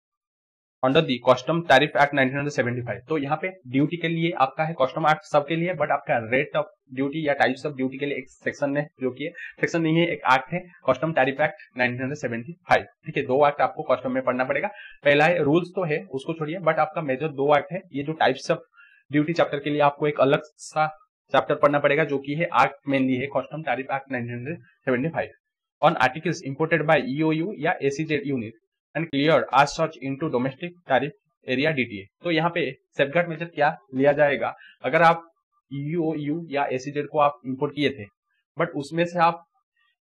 under the custom tariff act 1975। तो यहाँ पे ड्यूटी के लिए आपका है कस्टम एक्ट सबके लिए, बट आपका रेट ऑफ ड्यूटी या टाइप्स ऑफ ड्यूटी के लिए एक सेक्शन है, जो कि सेक्शन नहीं है, एक एक्ट है, कस्टम टैरिफ एक्ट 1975, ठीक है। 2 एक्ट आपको कस्टम में पढ़ना पड़ेगा। पहला है रूल्स तो है, उसको छोड़िए, बट आपका मेजर 2 एक्ट है। ये जो टाइप्स ऑफ ड्यूटी चैप्टर के लिए आपको एक अलग सा चैप्टर पढ़ना पड़ेगा, जो कि है एक्ट मेनली है custom tariff act 1975 on articles imported by EOU या SEZ unit and clear as such into domestic tariff area DTA. तो यहाँ पे सेफगार्ड मेजर क्या लिया जाएगा, अगर आप ईओयू या एसीजेड को आप इंपोर्ट किए थे, बट उसमें से आप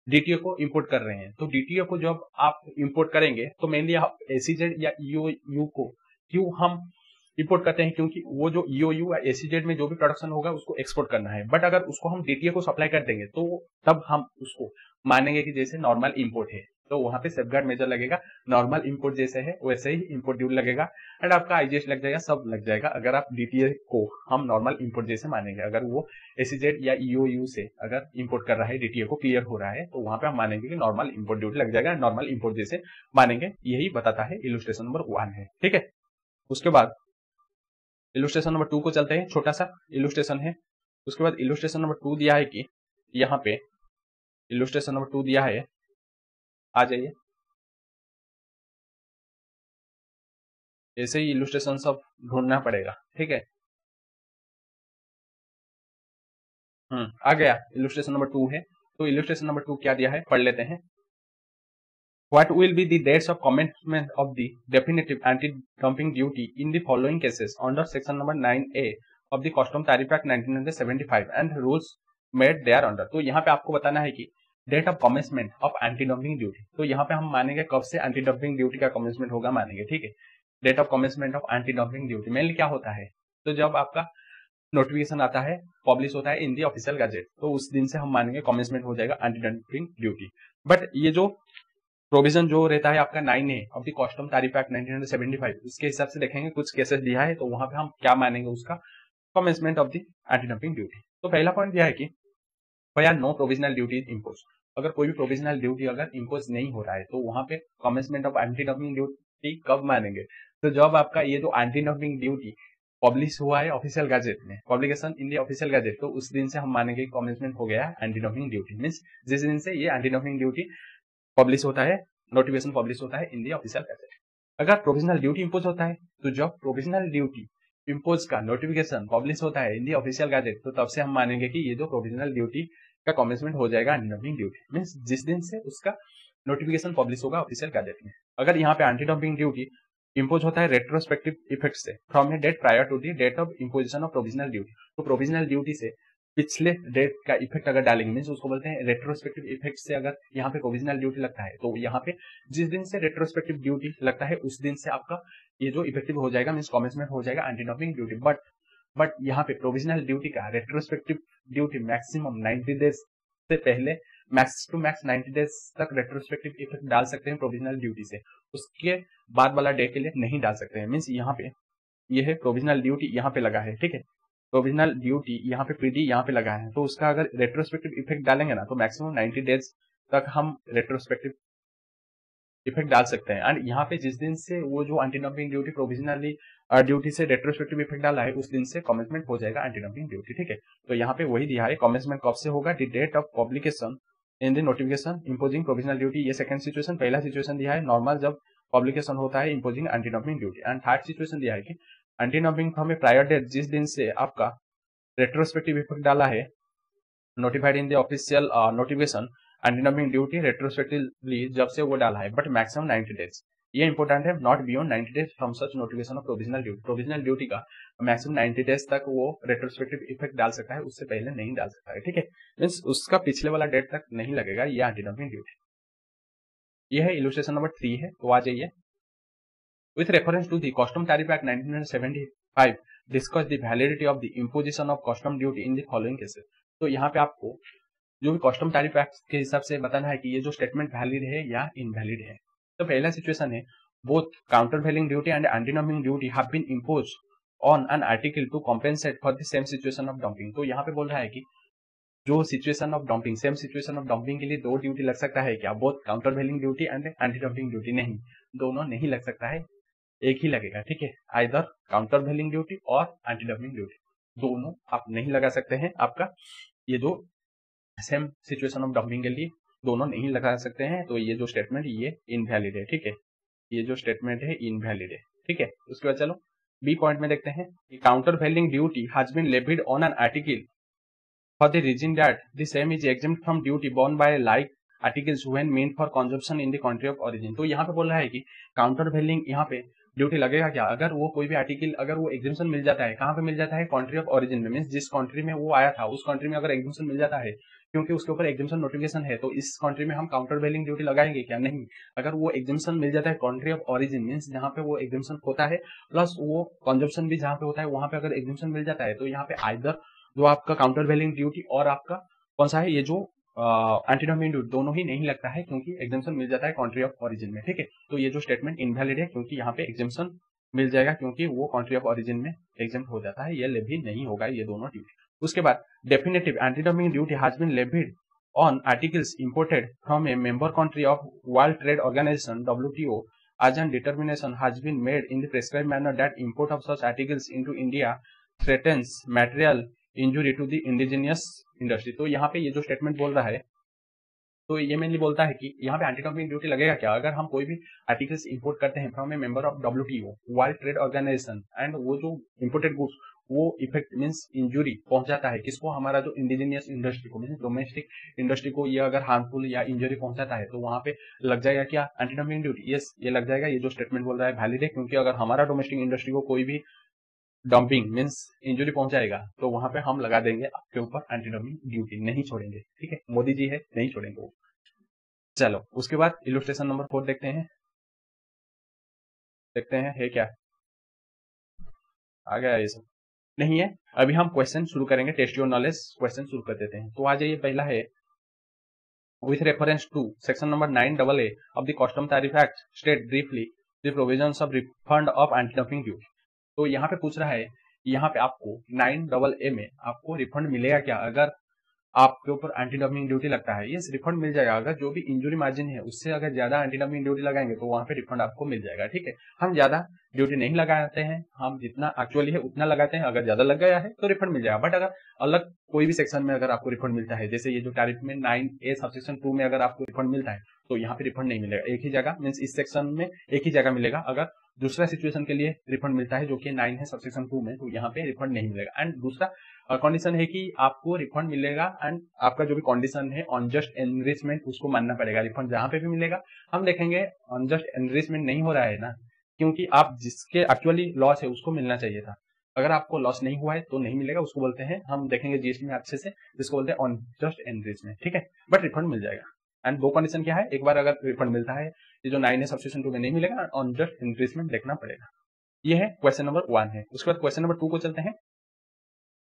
डीटीए को इंपोर्ट कर रहे हैं, तो डीटीए को जब आप इंपोर्ट करेंगे तो मेनली आप एसीजेड या ईओयू को क्यों हम इंपोर्ट करते हैं, क्योंकि वो जो ईओयू या एसीजेड में जो भी प्रोडक्शन होगा उसको एक्सपोर्ट करना है। बट अगर उसको हम डीटीए को सप्लाई कर देंगे तो तब हम उसको मानेंगे कि जैसे नॉर्मल इंपोर्ट है, तो वहां पे सेफगार्ड मेजर लगेगा। नॉर्मल इंपोर्ट जैसे है वैसे ही इंपोर्ट ड्यूटी लगेगा एंड आपका आईजीएस लग जाएगा, सब लग जाएगा। अगर आप डीटीए को हम नॉर्मल इंपोर्ट जैसे मानेंगे, अगर वो एसीजेड या ईओयू से अगर इंपोर्ट कर रहा है, डीटीए को क्लियर हो रहा है, तो वहां पे हम मानेंगे कि नॉर्मल इंपोर्ट ड्यूटी लग जाएगा, नॉर्मल इंपोर्ट जैसे मानेंगे। यही बताता है इलुस्ट्रेशन नंबर 1 है, ठीक है। उसके बाद इलुस्ट्रेशन नंबर 2 को चलते हैं, छोटा सा इलुस्ट्रेशन है। उसके बाद इलुस्ट्रेशन नंबर 2 दिया है कि यहाँ पे इलुस्ट्रेशन नंबर 2 दिया है, आ जाइए, ऐसे ही इलुस्ट्रेशन सब ढूंढना पड़ेगा, ठीक है। आ गया, इलुस्ट्रेशन नंबर 2 है। तो इलुस्ट्रेशन नंबर 2 क्या दिया है, पढ़ लेते हैं। What will be the dates of commencement of the definitive anti-dumping duty in the following cases under section number 9A of the Custom Tariff Act 1975 and rules made thereafter। तो यहाँ पे आपको बताना है कि date of commencement of anti dumping duty, तो यहाँ पे हम मानेंगे कब से एंटी डंपिंग ड्यूटी का कमेंसमेंट होगा, मानेंगे, ठीक है। Date of commencement of anti dumping duty मेनली क्या होता है, तो जब आपका नोटिफिकेशन आता है, पब्लिश होता है इन दी ऑफिशियल गजेट, तो उस दिन से हम मानेंगे कमेंसमेंट हो जाएगा एंटी डंपिंग ड्यूटी। बट ये जो प्रोविजन जो रहता है आपका 9A of the custom tariff act 1975, इसके हिसाब से देखेंगे कुछ केसेस दिया है, तो वहां पे हम क्या मानेंगे उसका commencement of the anti dumping duty. तो पहला पॉइंट दिया है कि भैया नो प्रोविजनल ड्यूटी इम्पोज, अगर कोई भी प्रोविजनल ड्यूटी अगर इम्पोज नहीं हो रहा है तो वहां पे commencement of anti dumping duty कब मानेंगे, तो जब आपका ये जो एंटी डंपिंग ड्यूटी पब्लिश हुआ है ऑफिशियल गैजेट में, publication in the official gazette, तो उस दिन से हम मानेंगे कमेंसमेंट हो गया एंटी डंपिंग ड्यूटी। मींस जिस दिन से ये एंटी डंपिंग ड्यूटी पब्लिश होता है, नोटिफिकेशन पब्लिश होता है इन द ऑफिशियल गैजेट। अगर प्रोविजनल ड्यूटी इंपोज होता है, तो जब प्रोविजनल ड्यूटी इंपोज का नोटिफिकेशन पब्लिश होता है इन दी ऑफिशियल गैजेट, तो तब से हम मानेंगे कि ये जो प्रोविजनल ड्यूटी का कमेंसमेंट हो जाएगा एंटी डंपिंग ड्यूटी। मींस जिस दिन से उसका नोटिफिकेशन पब्लिश होगा ऑफिशियल गैजेट में। अगर यहाँ पे एंटी डंपिंग ड्यूटी इंपोज होता है रेट्रोस्पेक्टिव इफेक्ट से from a date prior to the date of imposition of provisional duty, तो प्रोविजनल ड्यूटी से पिछले डेट का इफेक्ट अगर डालेंगे, मींस उसको बोलते हैं रेट्रोस्पेक्टिव इफेक्ट से अगर यहाँ पे प्रोविजनल ड्यूटी लगता है, तो यहाँ पे जिस दिन से रेट्रोस्पेक्टिव ड्यूटी लगता है उस दिन से आपका ये जो इफेक्टिव हो जाएगा, मींस कमेंसमेंट हो जाएगा एंटी डंपिंग ड्यूटी। बट यहाँ पे प्रोविजनल ड्यूटी का रेट्रोस्पेक्टिव ड्यूटी मैक्सिमम 90 डेज से पहले मैक्स टू मैक्स 90 डेज तक रेट्रोस्पेक्टिव इफेक्ट डाल सकते हैं प्रोविजनल ड्यूटी से, उसके बाद वाला डे के लिए नहीं डाल सकते हैं। मींस यहाँ पे ये है प्रोविजनल ड्यूटी यहाँ पे लगा है, ठीक है, प्रोविजनल ड्यूटी यहाँ पे पीडी यहाँ पे लगा है, तो उसका अगर रेट्रोस्पेक्टिव इफेक्ट डालेंगे ना, तो मैक्सिमम 90 डेज तक हम रेट्रोस्पेक्टिव इफेक्ट डाल सकते हैं। एंड यहाँ पे जिस दिन से वो जो anti dumping duty provisionally duty से रेट्रोस्पेक्टिव इफेक्ट डाला है, उस दिन से कमेंसमेंट हो जाएगा एंटी डंपिंग ड्यूटी, ठीक है। तो यहाँ पे वही दिया है, कमेंसमेंट कब से होगा, the date of publication in the notification imposing provisional duty. ये सेकंड सिचुएशन। पहला सिचुएशन दिया है नॉर्मल जब पब्लिकेशन होता है imposing anti dumping duty, and third situation दिया है कि anti dumping from a prior date, जिस दिन से आपका रेट्रोस्पेक्टिव इफेक्ट डाला है notified in the official notification anti dumping duty retrospectively जब से वो डाला है, बट मैक्सिमम 90 डेज। ये इंपॉर्टेंट है, not beyond 90 days from such notification of provisional duty. Provisional duty का मैक्सिमम 90 डेज तक वो रेट्रोस्पेक्टिव इफेक्ट डाल सकता है, उससे पहले नहीं डाल सकता है, ठीक है। मींस उसका पिछले वाला डेट तक नहीं लगेगा ये एंटी डंपिंग ड्यूटी। ये है इलस्ट्रेशन नंबर 3 है, तो आ जाइए। With reference to the custom tariff act 1975 discuss the validity of the imposition of custom duty in the following cases. तो यहाँ पे आपको जो भी कस्टम टैरिफ एक्ट के हिसाब से बताना है कि ये जो स्टेटमेंट वैलिड है या इनवैलिड है। तो पहला सिचुएशन है, both countervailing duty and anti dumping duty have been impose on an article to compensate for the same situation of dumping. तो यहाँ पे बोल रहा है कि जो situation of dumping, same situation of dumping के लिए दो ड्यूटी लग सकता है क्या, both countervailing duty and anti dumping duty? नहीं, दोनों नहीं लग सकता है, एक ही लगेगा, ठीक है। आइदर काउंटर वैलिंग ड्यूटी और एंटी डंपिंग ड्यूटी, दोनों आप नहीं लगा सकते हैं। आपका ये जो सेम सिचुएशन ऑफ डंपिंग के लिए दोनों नहीं लगा सकते हैं, तो ये जो स्टेटमेंट ये इनवैलिड है, ठीक है। ये जो स्टेटमेंट है इनवैलिड है, ठीक है। उसके बाद चलो बी पॉइंट में देखते हैं, countervailing duty has been levied on an article for the reason that the same is exempt from duty borne by like articles when meant for consumption in the country of origin. तो यहाँ पे बोल रहा है कि counter वैलिंग यहाँ पे duty लगेगा क्या, अगर वो कोई भी आर्टिकल अगर वो एग्जेम्पशन मिल जाता है, कहाँ पे मिल जाता है, कंट्री ऑफ ओरिजिन में, मींस जिस कंट्री में वो आया था उस कंट्री में अगर एग्जेम्पशन मिल जाता है, क्योंकि उसके ऊपर एग्जेम्पशन नोटिफिकेशन है, तो इस कंट्री में हम काउंटर वैलिंग ड्यूटी लगाएंगे क्या? नहीं। अगर वो एग्जेम्पशन मिल जाता है कंट्री ऑफ ओरिजिन मींस जहाँ पे वो एग्जेम्पशन होता है प्लस वो कंजम्पशन भी जहाँ पे होता है वहां पे अगर एग्जेम्पशन मिल जाता है, तो यहाँ पे आइदर जो आपका काउंटर वैलिंग ड्यूटी और आपका कौन सा है, ये जो एंटी डंपिंग ड्यूटी, दोनों ही नहीं लगता है क्योंकि एग्जेम्पशन मिल जाता है कंट्री ऑफ ओरिजिन में, ठीक है। तो ये जो स्टेटमेंट इनवैलिड है क्योंकि यहाँ पे एग्जेम्पशन मिल जाएगा, क्योंकि वो कंट्री ऑफ ओरिजिन में एग्जेम्प्ट हो जाता है, ये लेवी नहीं होगा ये दोनों ड्यूटी। उसके बाद definitive anti dumping duty has been levied on articles imported from a member country of World Trade Organization WTO as an determination has been made in the prescribed manner that import of such articles into India threatens material injury to the indigenous industry। तो यहाँ पे ये जो statement बोल रहा है, तो ये मेनली बोलता है कि यहाँ पे एंटी डंपिंग ड्यूटी लगेगा क्या, अगर हम कोई भी आर्टिकल्स इंपोर्ट करते हैं from a member of WTO world trade organisation, and वो जो इंपोर्टेड गुड्स वो इफेक्ट मींस इंजुरी पहुंचाता है किसको, हमारा जो इंडिजिनियस इंडस्ट्री को, मींस डोमेस्टिक इंडस्ट्री को, ये अगर हार्मफुल या इंजरी पहुंचाता है तो वहां पे लग जाएगा क्या, एंटी डंपिंग ड्यूटी। यस, ये लग जाएगा। ये जो स्टेटमेंट बोल रहा है वैलिड है, क्योंकि अगर हमारा डोमेस्टिक इंडस्ट्री को कोई भी डंपिंग मींस इंजरी पहुंचाएगा तो वहां पे हम लगा देंगे आपके ऊपर एंटी डंपिंग ड्यूटी, नहीं छोड़ेंगे, ठीक है। मोदी जी है, नहीं छोड़ेंगे वो। चलो उसके बाद इलस्ट्रेशन नंबर 4 देखते हैं है क्या, आ गया ये सब नहीं है। अभी हम क्वेश्चन शुरू करेंगे, टेस्ट योर नॉलेज क्वेश्चन शुरू कर देते हैं। तो आ जाइए, पहला है with reference to section number 9AA of the custom tariff act state briefly the provisions of refund of anti dumping duty. तो यहाँ पे पूछ रहा है, यहाँ पे आपको 9AA में आपको रिफंड मिलेगा क्या, अगर आपके ऊपर एंटी डंपिंग ड्यूटी लगता है, ये रिफंड मिल जाएगा। अगर जो भी इंजरी मार्जिन है उससे अगर ज्यादा एंटी डंपिंग ड्यूटी लगाएंगे तो वहां पे रिफंड आपको मिल जाएगा, ठीक है। हम ज्यादा ड्यूटी नहीं लगाते हैं, हम जितना एक्चुअली है उतना लगाते हैं। अगर ज्यादा लग गया है तो रिफंड मिल जाएगा। बट अगर अलग कोई भी सेक्शन में अगर आपको रिफंड मिलता है, जैसे ये जो टैरिफ में 9A सबसेक्शन 2 में अगर आपको रिफंड मिलता है तो यहाँ पे रिफंड नहीं मिलेगा। एक ही जगह मीन्स इस सेक्शन में एक ही जगह मिलेगा। अगर दूसरा सिचुएशन के लिए रिफंड मिलता है जो कि 9 है सबसेक्शन 2 में, तो यहाँ पे रिफंड नहीं मिलेगा। एंड दूसरा कंडीशन है कि आपको रिफंड मिलेगा एंड आपका जो भी कंडीशन है अनजस्ट एनरिचमेंट उसको मानना पड़ेगा। रिफंड जहां पे भी मिलेगा हम देखेंगे अनजस्ट एनरिचमेंट नहीं हो रहा है ना, क्योंकि आप जिसके एक्चुअली लॉस है उसको मिलना चाहिए था। अगर आपको लॉस नहीं हुआ है तो नहीं मिलेगा, उसको बोलते हैं, हम देखेंगे जीएसटी में अच्छे से, जिसको बोलते हैं अनजस्ट एनरिचमेंट, ठीक है। बट रिफंड मिल जाएगा। एंड दो कंडीशन क्या है, एक बार अगर रिफंड मिलता है, ये जो 9 है सबसेक्शन 2 में नहीं मिलेगा, अनजस्ट एनरिचमेंट देखना पड़ेगा। ये है क्वेश्चन नंबर 1 है। उसके बाद क्वेश्चन नंबर 2 को चलते हैं।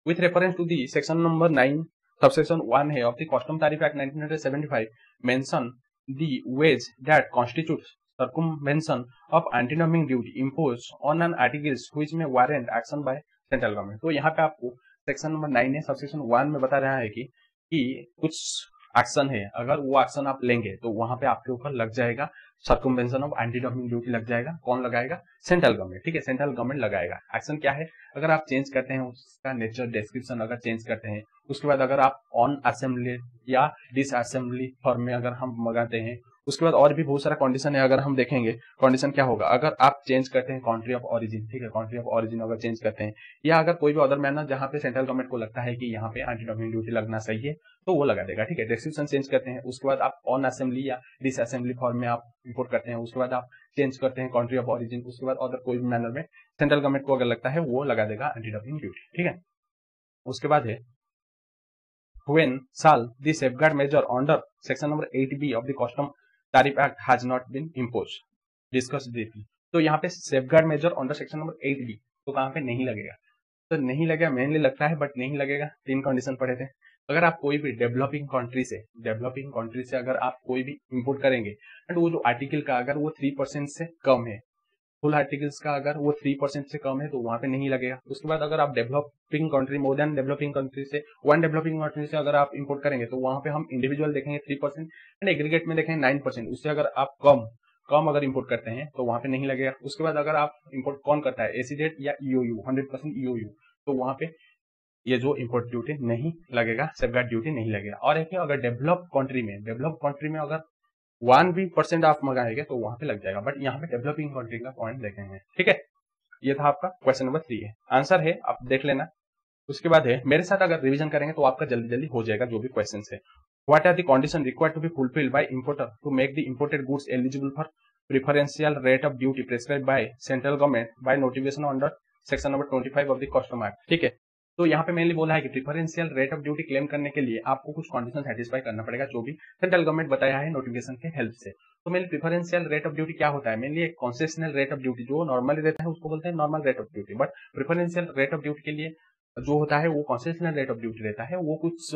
With reference to the section number 9 subsection 1 of the Custom Tariff Act 1975 mention the wage that constitutes circumvention of anti-dumping duty imposed on an articles which may warrant action by central government। तो यहाँ पे आपको section number 9 है subsection 1 में बता रहा है कि कुछ एक्शन है, अगर वो एक्शन आप लेंगे तो वहां पे आपके ऊपर लग जाएगा सर्कमवेंशन ऑफ एंटी डंपिंग ड्यूटी लग जाएगा। कौन लगाएगा? सेंट्रल गवर्नमेंट, ठीक है, सेंट्रल गवर्नमेंट लगाएगा। एक्शन क्या है? अगर आप चेंज करते हैं उसका नेचर डिस्क्रिप्शन अगर चेंज करते हैं, उसके बाद अगर आप ऑन असेंबली या डिस असेंबली फॉर्म में अगर हम मंगाते हैं, उसके बाद और भी बहुत सारा कंडीशन है। अगर हम देखेंगे कंडीशन क्या होगा, अगर आप चेंज करते हैं कंट्री ऑफ ओरिजिन, ठीक है, कंट्री ऑफ ओरिजिन अगर चेंज करते हैं, या अगर कोई भी अदर मैनर जहां पे सेंट्रल गवर्नमेंट को लगता है कि यहाँ पे एंटी डंपिंग ड्यूटी लगना सही है तो वो लगा देगा, ठीक है। डिस्क्रिप्शन चेंज करते हैं, उसके बाद आप ऑन असेंबली या डिस असेंबली फॉर्म में आप इंपोर्ट करते हैं, उसके बाद आप चेंज करते हैं कंट्री ऑफ ओरिजिन, उसके बाद अदर कोई भी मैनर में सेंट्रल गवर्नमेंट को अगर लगता है वो लगा देगा एंटी डंपिंग ड्यूटी, ठीक है। उसके बाद है when shall the safeguard measure under section number 8B of the custom tariff act has not been imposed, discuss briefly। तो यहाँ पे safeguard measure under section number 8B तो कहाँ पे नहीं लगेगा, तो नहीं लगेगा, मेनली लगता है बट नहीं लगेगा। तीन कंडीशन पढ़े थे। अगर आप कोई भी डेवलपिंग कंट्री से अगर आप कोई भी इंपोर्ट करेंगे एंड वो जो आर्टिकल का अगर वो 3% से कम है, फुल आर्टिकल्स का अगर वो 3% से कम है तो वहां पे नहीं लगेगा। उसके बाद अगर आप developing country more than developing country से वन डेवलपिंग कंट्री से अगर आप इंपोर्ट करेंगे तो वहां पे हम इंडिविजुअल देखेंगे 3% एंड एग्रीगेट में देखेंगे 9%। उससे अगर आप कम अगर इंपोर्ट करते हैं तो वहां पे नहीं लगेगा। उसके बाद अगर आप इंपोर्ट कौन करता है, एसीडेट या ईओयू 100% ईओयू, तो वहां पे ये जो इंपोर्ट ड्यूटी नहीं लगेगा, सेफगार्ड ड्यूटी नहीं लगेगा। और एक है अगर डेवलप कंट्री में अगर 1% आप मंगाएंगे तो वहां पे लग जाएगा, बट यहाँ पे डेवलपिंग कंट्री का पॉइंट देखेंगे, ठीक है। ये था आपका क्वेश्चन नंबर 3 है। आंसर है आप देख लेना। उसके बाद है मेरे साथ अगर रिवीजन करेंगे तो आपका जल्दी जल्दी हो जाएगा जो भी क्वेश्चन है। What are the condition required to be fulfilled by importer to make the imported goods eligible for preferential rate of duty prescribed by central government by notification under section number 25 of the custom act, ठीक है। तो यहाँ पे mainly बोला है कि preferential rate of duty claim करने के लिए आपको कुछ कंडीशन सेटिस्फाई करना पड़ेगा जो भी सेंट्रल गवर्नमेंट बताया है नोटिफिकेशन के हेल्प से। तो mainly preferential rate of duty क्या होता है, मेनली एक कंसेशनल रेट ऑफ ड्यूटी जो नॉर्मली रहता है उसको बोलते हैं normal rate of duty, but preferential rate of duty के लिए जो होता है वो कंसेशनल रेट ऑफ ड्यूटी रहता है। वो कुछ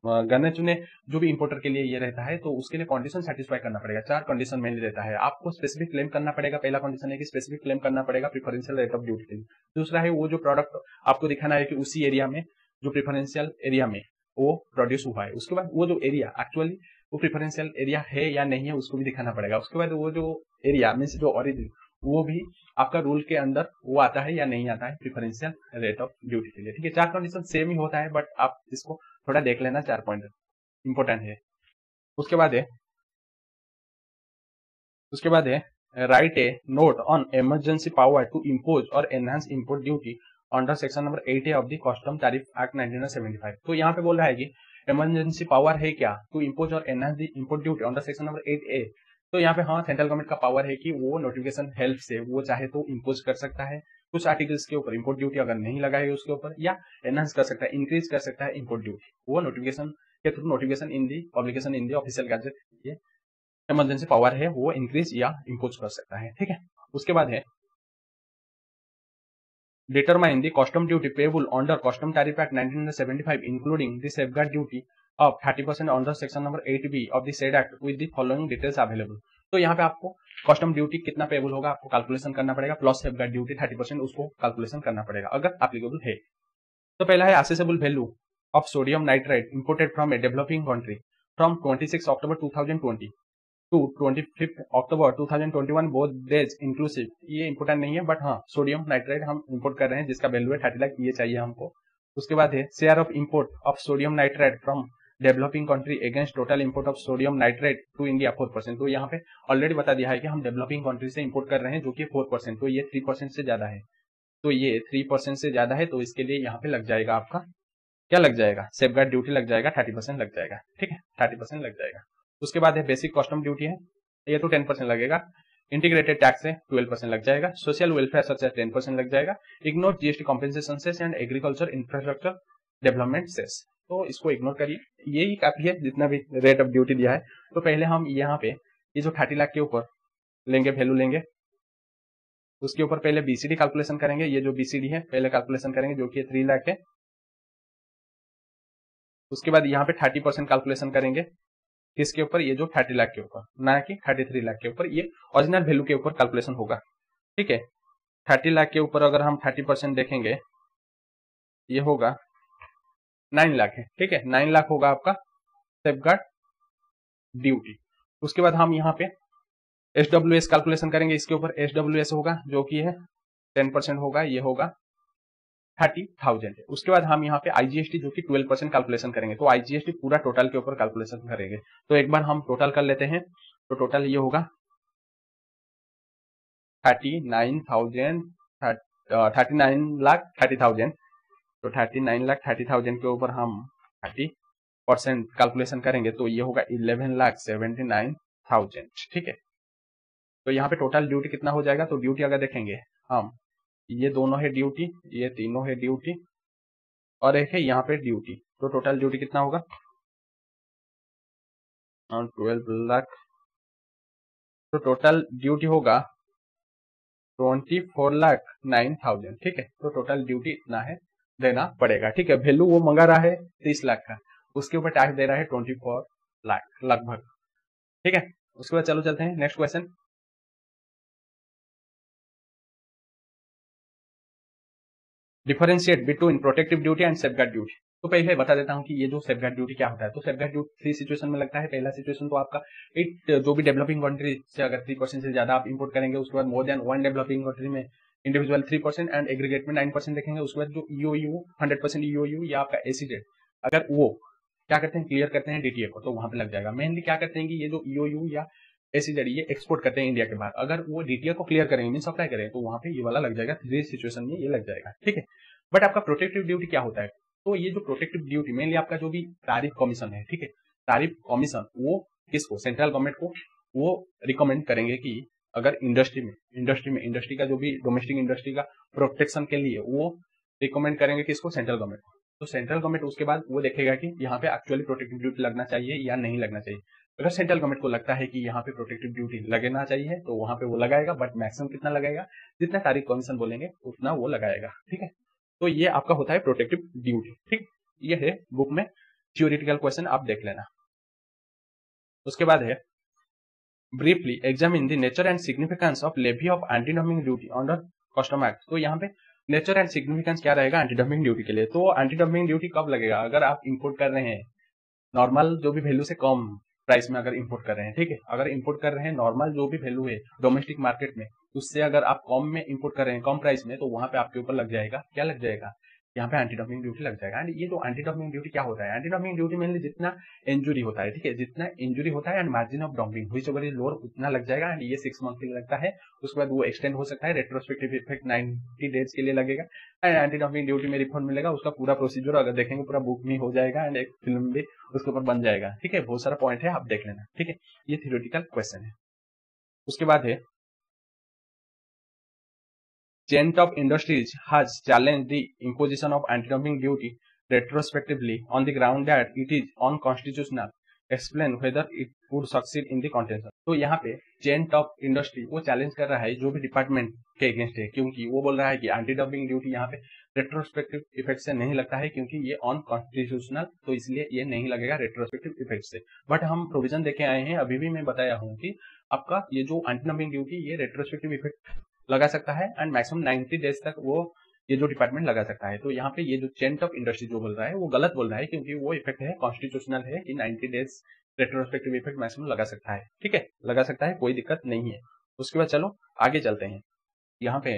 गने चुने जो भी इंपोर्टर के लिए ये रहता है, तो उसके लिए कंडीशन सेटिस्फाई करना पड़ेगा। 4 कंडीशन मेनली रहता है। आपको स्पेसिफिक क्लेम करना पड़ेगा। पहला कंडीशन है कि स्पेसिफिक क्लेम करना पड़ेगा प्रिफरेंशियल रेट ऑफ ड्यूटी के लिए। दूसरा है वो जो प्रोडक्ट आपको दिखाना है कि उसी एरिया में जो प्रिफरेंशियल एरिया में वो प्रोड्यूस हुआ है। उसके बाद वो जो एरिया एक्चुअली वो प्रिफरेंशियल एरिया है या नहीं है उसको भी दिखाना पड़ेगा। उसके बाद वो जो एरिया मीन्स जो ओरिजिन वो भी आपका रूल के अंदर वो आता है या नहीं आता है प्रिफरेंशियल रेट ऑफ ड्यूटी के लिए, ठीक है। 4 कंडीशन सेम ही होता है बट आप इसको थोड़ा देख लेना, 4 पॉइंट इंपोर्टेंट है। उसके बाद है right a note on emergency power to impose और enhance import duty under section number 8A of the custom tariff act 1975। तो यहाँ पे बोल रहा है कि इमरजेंसी पावर है क्या टू इम्पोज और enhance the import duty under section number 8A। तो यहाँ पे हाँ सेंट्रल गवर्नमेंट का पावर है कि वो नोटिफिकेशन हेल्प से वो चाहे तो इम्पोज कर सकता है कुछ आर्टिकल्स के ऊपर इंपोर्ट ड्यूटी अगर नहीं लगाई उसके ऊपर, या एनहांस कर सकता है, इंक्रीज कर सकता है इंपोर्ट ड्यूटी वो नोटिफिकेशन के through, notification in the publication in the official gazette, ये इमरजेंसी पावर है वो इंक्रीज या इम्पोज कर सकता है, ठीक है। उसके बाद है determine the custom duty payable under Custom Tariff Act 1975 including the safeguard duty of 30% under section number 8B of the said act with the following details available। तो यहाँ पे आपको कस्टम ड्यूटी कितना पेबल होगा आपको कैलकुलेशन करना पड़ेगा, plus safeguard duty 30% उसको कैलकुलेशन करना पड़ेगा अगर एप्लीकेबल है। तो पहला है assessable value of sodium nitrate imported from a developing country from 26 October 2020 to 25 October 2021 both days inclusive। ये इंपोर्टेंट नहीं है बट हाँ सोडियम नाइट्रेट हम इंपोर्ट कर रहे हैं जिसका वैल्यू है 30 लाख, ये चाहिए हमको। उसके बाद है share of import of sodium nitrate from developing country against total import of sodium nitrate to India 4%। तो यहाँ पे ऑलरेडी बता दिया है कि हम डेवलपिंग कंट्री से इंपोर्ट कर रहे हैं जो कि 4%, तो ये 3% से ज्यादा है। तो ये 3% से ज्यादा है तो इसके लिए यहाँ पे लग जाएगा आपका, क्या लग जाएगा, सेफगार्ड ड्यूटी लग जाएगा, 30% लग जाएगा। ठीक है, 30% लग जाएगा। उसके बाद है बेसिक कस्टम ड्यूटी है, ये तो 10% लगेगा। इंटीग्रेटेड टैक्स है 12% लग जाएगा। सोशल वेलफेयर सर्च 10% लग जाएगा। Ignore GST compensation cess and agriculture infrastructure development cess, तो इसको इग्नोर करिए, यही काफी है जितना भी रेट ऑफ ड्यूटी दिया है। तो पहले हम यहाँ पे ये जो 30 लाख के ऊपर लेंगे, वैल्यू लेंगे, उसके ऊपर पहले बीसीडी कैलकुलेशन करेंगे। ये जो बीसीडी है पहले कैलकुलेशन करेंगे जो कि 3 लाख है। उसके बाद यहाँ पे 30% कैलकुलेशन करेंगे किसके ऊपर, ये जो 30 लाख के ऊपर, ना कि 33 लाख के ऊपर, ये ओरिजिनल वैल्यू के ऊपर कैलकुलेशन होगा। ठीक है, 30 लाख के ऊपर अगर हम 30% देखेंगे ये होगा 9 लाख है। ठीक है, 9 लाख होगा आपका सेफगार्ड ड्यूटी। उसके बाद हम यहाँ पे एसडब्ल्यूएस कैलकुलेशन करेंगे, इसके ऊपर एसडब्ल्यूएस होगा जो कि है 10% होगा, ये होगा 30,000 है। उसके बाद हम यहाँ पे आईजीएसटी जो कि 12% कैलकुलेशन करेंगे, तो आईजीएसटी पूरा टोटल के ऊपर कैलकुलेशन करेंगे। तो एक बार हम टोटल कर लेते हैं, तो टोटल ये होगा 39,000, 39 लाख 30,000। तो 39 लाख 30,000 के ऊपर हम 30% कैलकुलेशन करेंगे तो ये होगा 11,79,000। ठीक है, तो यहाँ पे टोटल ड्यूटी कितना हो जाएगा, तो ड्यूटी अगर देखेंगे हम, ये दोनों है ड्यूटी, ये तीनों है ड्यूटी, और एक है यहाँ पे ड्यूटी, तो टोटल ड्यूटी कितना होगा 12 लाख। तो टोटल ड्यूटी होगा 24,09,000। ठीक है, तो टोटल ड्यूटी इतना है देना पड़ेगा। ठीक है, वैल्यू वो मंगा रहा है 30 लाख का, उसके ऊपर टैक्स दे रहा है 24 लाख लगभग। ठीक है, उसके बाद चलो चलते हैं next question. Differentiate between protective duty and safeguard duty. तो पहले बता देता हूं कि ये जो सेफगार्ड ड्यूटी क्या होता है। तो सेफगार्ड ड्यूटी 3 सिचुएशन में लगता है। पहला सिचुएशन तो आपका जो भी डेवलपिंग कंट्री से अगर 3% से ज्यादा आप इंपोर्ट करेंगे, उसके बाद मोर देन 1 डेवलपिंग कंट्री में इंडिविजुअल 3% एंड एग्रीगेट में 9% देखेंगे। उसके बाद जो ईओयू 100% ईओयू या आपका एसीजेड, अगर वो क्या करते हैं, क्लियर करते हैं डीटीए को, तो वहां पे लग जाएगा। मेनली क्या करते हैं कि ये जो ईओयू या एसीजेड ये एक्सपोर्ट करते हैं इंडिया के बाहर, अगर वो डीटीए को क्लियर करेंगे, मीन सप्लाई करेंगे, तो वहां पे ये वाला लग जाएगा। 3 सिचुएशन में ये लग जाएगा। ठीक है, बट आपका प्रोटेक्टिव ड्यूटी क्या होता है, तो ये जो प्रोटेक्टिव ड्यूटी मेनली आपका जो भी टैरिफ कमीशन है, ठीक है, टैरिफ कमीशन वो किसको, सेंट्रल गवर्नमेंट को वो रिकमेंड करेंगे कि अगर इंडस्ट्री का जो भी डोमेस्टिक इंडस्ट्री का प्रोटेक्शन के लिए वो रिकमेंड करेंगे किसको, सेंट्रल गवर्नमेंट को। तो सेंट्रल गवर्नमेंट उसके बाद वो देखेगा कि यहाँ पे एक्चुअली प्रोटेक्टिव ड्यूटी लगना चाहिए या नहीं लगना चाहिए। अगर सेंट्रल गवर्नमेंट को लगता है कि यहाँ पे प्रोटेक्टिव ड्यूटी लगना चाहिए तो वहां पे वो लगाएगा, बट मैक्सिमम कितना लगाएगा, जितना टैरिफ कमीशन बोलेंगे उतना वो लगाएगा। ठीक है, तो ये आपका होता है प्रोटेक्टिव ड्यूटी। ठीक, ये है बुक में थ्योरेटिकल क्वेश्चन, आप देख लेना। उसके बाद है briefly examine the nature and significance of levy of anti dumping duty under custom act. तो यहाँ पे नेचर एंड सिग्निफिकेंस क्या रहेगा एंटी डंपिंग ड्यूटी के लिए। तो एंटी डंपिंग ड्यूटी कब लगेगा, अगर आप इंपोर्ट कर रहे हैं नॉर्मल जो भी वैल्यू से कम प्राइस में अगर इंपोर्ट कर रहे हैं। ठीक है, अगर इंपोर्ट कर रहे हैं नॉर्मल जो भी वैल्यू है डोमेस्टिक मार्केट में, उससे अगर आप कम में इंपोर्ट कर रहे हैं, कम प्राइस में, तो वहां पे आपके ऊपर लग जाएगा, क्या लग जाएगा, यहाँ पे एंटी डंपिंग ड्यूटी लग जाएगा। एंड ये जो एंटी डंपिंग ड्यूटी क्या होता है, एंटी डंपिंग ड्यूटी मेनली जितना इंजुरी होता है, ठीक है, जितना इंजुरी होता है एंड मार्जिन ऑफ डंपिंग हुई ओवर लोअर उतना लग जाएगा। एंड ये 6 मंथ के लिए लगता है, उसके बाद वो एक्सटेंड हो सकता है, रेट्रोस्पेक्टिव इफेक्ट 90 डेज के लिए लगेगा। एंड एंटी डंपिंग ड्यूटी में रिफंड मिलेगा, उसका पूरा प्रोसीजर अगर देखेंगे पूरा बुक में हो जाएगा एंड एक फिल्म भी उसके ऊपर बन जाएगा। ठीक है, बहुत सारा पॉइंट है, आप देख लेना। ठीक है, ये थ्योरेटिकल क्वेश्चन है। उसके बाद है chain of industries has challenged the imposition of anti-dumping duty retrospectively on the ground that it is unconstitutional. Explain whether it would succeed in the contention. तो यहाँ पे चेन टॉप इंडस्ट्री वो challenge कर रहा है जो भी डिपार्टमेंट के अगेंस्ट है, क्योंकि वो बोल रहा है कि एंटी डंपिंग ड्यूटी यहाँ पे रेट्रोस्पेक्टिव इफेक्ट से नहीं लगता है क्योंकि ये अनकॉन्स्टिट्यूशनल, तो इसलिए ये नहीं लगेगा रेट्रोस्पेक्टिव इफेक्ट से। बट हम प्रोविजन देखे आए हैं, अभी भी मैं बताया हूँ कि आपका ये जो एंटी डंपिंग ड्यूटी ये रेट्रोस्पेक्टिव इफेक्ट लगा सकता है एंड मैक्सिमम 90 डेज तक वो ये जो डिपार्टमेंट लगा सकता है। तो यहाँ पे ये जो चेन ऑफ इंडस्ट्री जो बोल रहा है वो गलत बोल रहा है, क्योंकि वो इफेक्ट है कॉन्स्टिट्यूशनल है कि 90 डेज रेट्रोस्पेक्टिव इफेक्ट मैक्सिमम लगा सकता है। ठीक है, लगा सकता है, कोई दिक्कत नहीं है। उसके बाद चलो आगे चलते हैं। यहाँ पे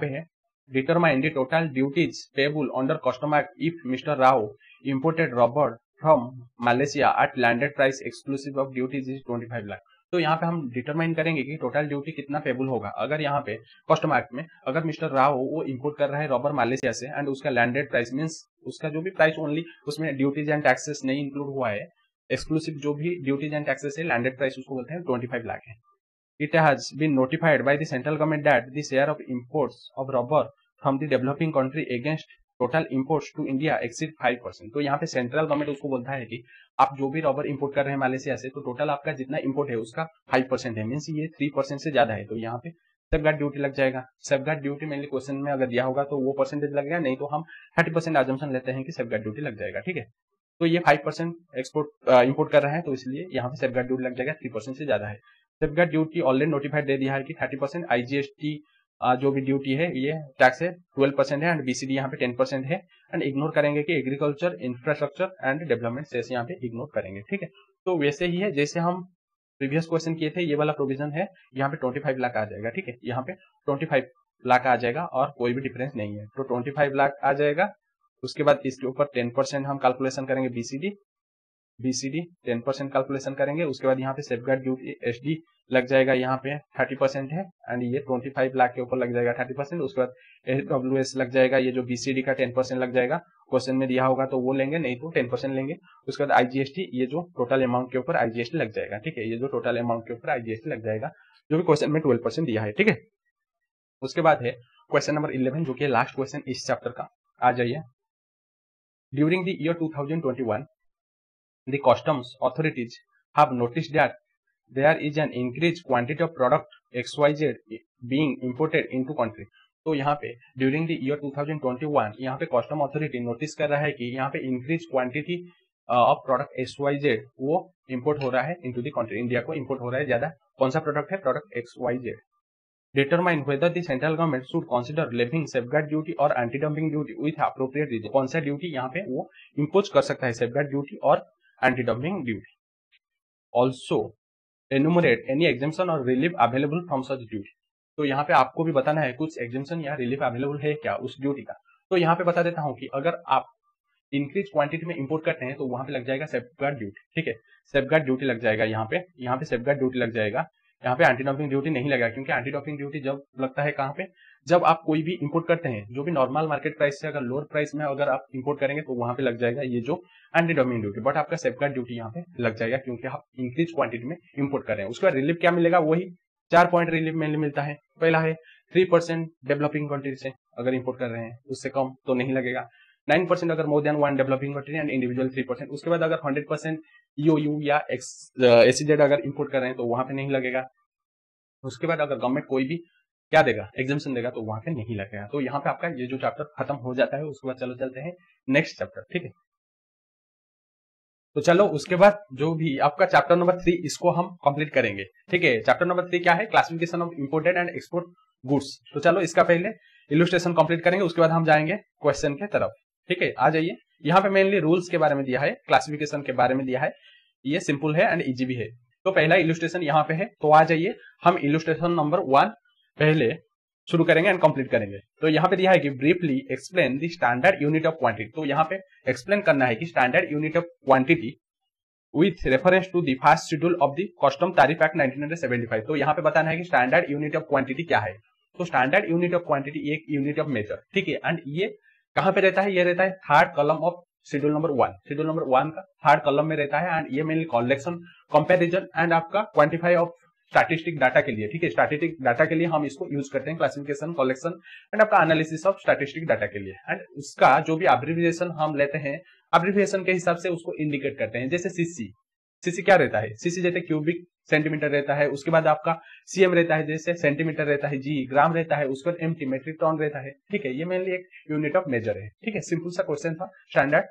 है determine the total duties payable under custom act if Mr. Rao imported rubber from Malaysia at landed price exclusive of duties is 25 lakh. तो यहाँ पे हम डिटरमाइन करेंगे कि टोटल ड्यूटी कितना पेबल होगा अगर यहाँ पे कस्टम एक्ट में अगर मिस्टर राव वो इंपोर्ट कर रहा है रबर मालेशिया से एंड उसका लैंडेड प्राइस मींस उसका जो भी प्राइस ओनली उसमें ड्यूटीज एंड टैक्सेस नहीं इंक्लूड हुआ है, एक्सक्लूसिव जो भी ड्यूटीज एंड टैक्सेस है लैंडेड प्राइस उसको बोलते हैं 25 लाख है। It has been notified by the central government that the share of imports of rubber from the developing country against total imports to India exceed 5%। तो यहाँ पे सेंट्रल गवर्नमेंट उसको बोलता है कि आप जो भी रबर इंपोर्ट कर रहे हैं मालेशिया से तो टोटल आपका जितना इंपोर्ट है उसका 5% है, मीन्स ये 3% से ज्यादा है। तो यहाँ पे सेफगार्ड ड्यूटी लग जाएगा। सेफगार्ड ड्यूटी मेनली क्वेश्चन में अगर दिया होगा तो वो परसेंटेज लगेगा, नहीं तो हम 30% अजम्पशन लेते हैं कि सेफगार्ड ड्यूटी लग जाएगा। ठीक है, तो ये 5% एक्सपोर्ट इंपोर्ट कर रहा है तो इसलिए यहाँ पे सेफगार्ड ड्यूटी लग जाएगा, 3% से ज्यादा है। सेफगार्ड ड्यूटी ऑलरेडी नोटिफाइड दे दिया है कि 30%, आईजीएसटी जो भी ड्यूटी है ये टैक्स है 12% है एंड बीसीडी यहाँ पे 10% है एंड इग्नोर करेंगे कि agriculture infrastructure and development cess यहाँ पे इग्नोर करेंगे। ठीक है, तो वैसे ही है जैसे हम प्रीवियस क्वेश्चन किए थे, ये वाला प्रोविजन है यहाँ पे 25 लाख आ जाएगा। ठीक है, यहाँ पे 25 लाख आ जाएगा और कोई भी डिफरेंस नहीं है, तो 25 लाख आ जाएगा। उसके बाद इसके ऊपर 10% हम कैलकुलेशन करेंगे बीसीडी 10% कैलकुलेशन करेंगे। उसके बाद यहाँ पे सेफगार्ड ड्यूटी एसडी लग जाएगा, यहाँ पे 30% है एंड ये 25 लाख के ऊपर लग जाएगा 30%। उसके बाद एडब्ल्यूएस लग जाएगा, ये जो बीसीडी का 10% लग जाएगा, क्वेश्चन में दिया होगा तो वो लेंगे, नहीं तो 10% लेंगे। उसके बाद आईजीएसटी, ये जो टोटल अमाउंट के ऊपर आईजीएसटी लग जाएगा। ठीक है, ये जो टोटल अमाउंट के ऊपर आईजीएसटी लग जाएगा जो भी क्वेश्चन में 12% दिया है। ठीक है, उसके बाद है क्वेश्चन नंबर 11 जो कि लास्ट क्वेश्चन इस चैप्टर का। आ जाइए। During the year 2021 the customs authorities have noticed that there is an increased quantity of product XYZ being imported into country। तो यहाँ पे ड्यूरिंग द ईयर 2021 यहाँ पे कस्टम अथॉरिटी नोटिस कर रहा है कि यहाँ पे increase quantity of product XYZ वो इंपोर्ट हो रहा है इनटू द कंट्री, इंडिया को इंपोर्ट हो रहा है ज्यादा। कौन सा प्रोडक्ट है? Product XYZ। Determine whether the central government should consider levying safeguard duty और anti dumping duty with appropriate reason. कौन सा ड्यूटी यहाँ पे वो इंपोज कर सकता है? सेफगार्ड ड्यूटी और anti dumping duty. Also enumerate any exemption और relief available from such duty. तो यहाँ पे आपको भी बताना है कुछ एग्जेम्पशन या रिलीफ अवेलेबल है क्या उस ड्यूटी का। तो यहाँ पे बता देता हूँ कि अगर आप इंक्रीज क्वांटिटी में इंपोर्ट करते हैं तो वहां पे लग जाएगा सेफगार्ड ड्यूटी। ठीक है, सेफगार्ड ड्यूटी लग जाएगा यहाँ पे सेफगार्ड ड्यूटी लग जाएगा। यहाँ पे एंटी डंपिंग ड्यूटी नहीं लगेगा, क्योंकि एंटी डंपिंग ड्यूटी जब लगता है कहाँ पे, जब आप कोई भी इंपोर्ट करते हैं जो भी नॉर्मल मार्केट प्राइस से अगर लोअर प्राइस में अगर आप इंपोर्ट करेंगे तो वहां पे लग जाएगा ये जो एंटी डंपिंग ड्यूटी। बट आपका सेफगार्ड ड्यूटी यहाँ पे लग जाएगा क्योंकि आप इंक्रीज क्वांटिटी में इंपोर्ट कर रहे हैं। उसके बाद रिलीफ क्या मिलेगा? वही 4 पॉइंट रिलीफ मेनली मिलता है। पहला है 3% डेवलपिंग कंट्री से अगर इंपोर्ट कर रहे हैं, उससे कम तो नहीं लगेगा। 9% अगर more than 1 developing country and individual 3%। उसके बाद अगर 100% ईओयू या एसीजेड अगर इंपोर्ट कर रहे हैं तो वहां पे नहीं लगेगा। उसके बाद अगर गवर्नमेंट कोई भी क्या देगा, एग्जाम्पशन देगा, तो वहां पे नहीं लगेगा। तो यहाँ पे आपका ये जो चैप्टर खत्म हो जाता है। उसके बाद चलो चलते हैं नेक्स्ट चैप्टर। ठीक है, तो चलो उसके बाद जो भी आपका चैप्टर नंबर 3 इसको हम कंप्लीट करेंगे। ठीक है, चैप्टर नंबर 3 क्या है? Classification of imported and export goods. तो चलो इसका पहले इलुस्ट्रेशन कंप्लीट करेंगे, उसके बाद हम जाएंगे क्वेश्चन के तरफ। ठीक है, आ जाइए। यहाँ पे मेनली रूल्स के बारे में दिया है, क्लासिफिकेशन के बारे में दिया है। ये सिंपल है एंड इजी भी है। तो पहला इलुस्ट्रेशन यहाँ पे है, तो आ जाइए हम इलुस्ट्रेशन नंबर 1 पहले शुरू करेंगे एंड कंप्लीट करेंगे। तो यहाँ पे दिया है कि briefly explain the standard unit of quantity. तो यहाँ पे एक्सप्लेन करना है कि standard unit of quantity with reference to the first schedule of the custom tariff act 1975। तो यहाँ पे बताना है कि स्टैंडर्ड यूनिट ऑफ क्वांटिटी क्या है। तो स्टैंडर्ड यूनिट ऑफ क्वांटिटी एक यूनिट ऑफ मेजर। ठीक है, एंड ये कहाँ पे रहता है? ये रहता है third column of schedule number 1। Schedule number 1 का थर्ड कॉलम में रहता है एंड ये मेनली कलेक्शन, कंपैरिजन एंड आपका क्वांटिफाई ऑफ स्टैटिस्टिक डाटा के लिए। ठीक है, स्टैटिस्टिक डाटा के लिए हम इसको यूज करते हैं, क्लासिफिकेशन, कलेक्शन एंड आपका एनालिसिस ऑफ स्टैटिस्टिक डाटा के लिए। एंड उसका जो भी एब्रिविएशन हम लेते हैं, एब्रिविएशन के हिसाब से उसको इंडिकेट करते हैं। जैसे सीसी, सीसी क्या रहता है? सीसी जैसे क्यूबिक सेंटीमीटर रहता है। उसके बाद आपका सीएम रहता है, जैसे सेंटीमीटर रहता है, जी ग्राम रहता है, उसके बाद एमटी मेट्रिक टन रहता है। ठीक है, ये मेनली एक यूनिट ऑफ मेजर है। ठीक है, सिंपल सा क्वेश्चन था। Standard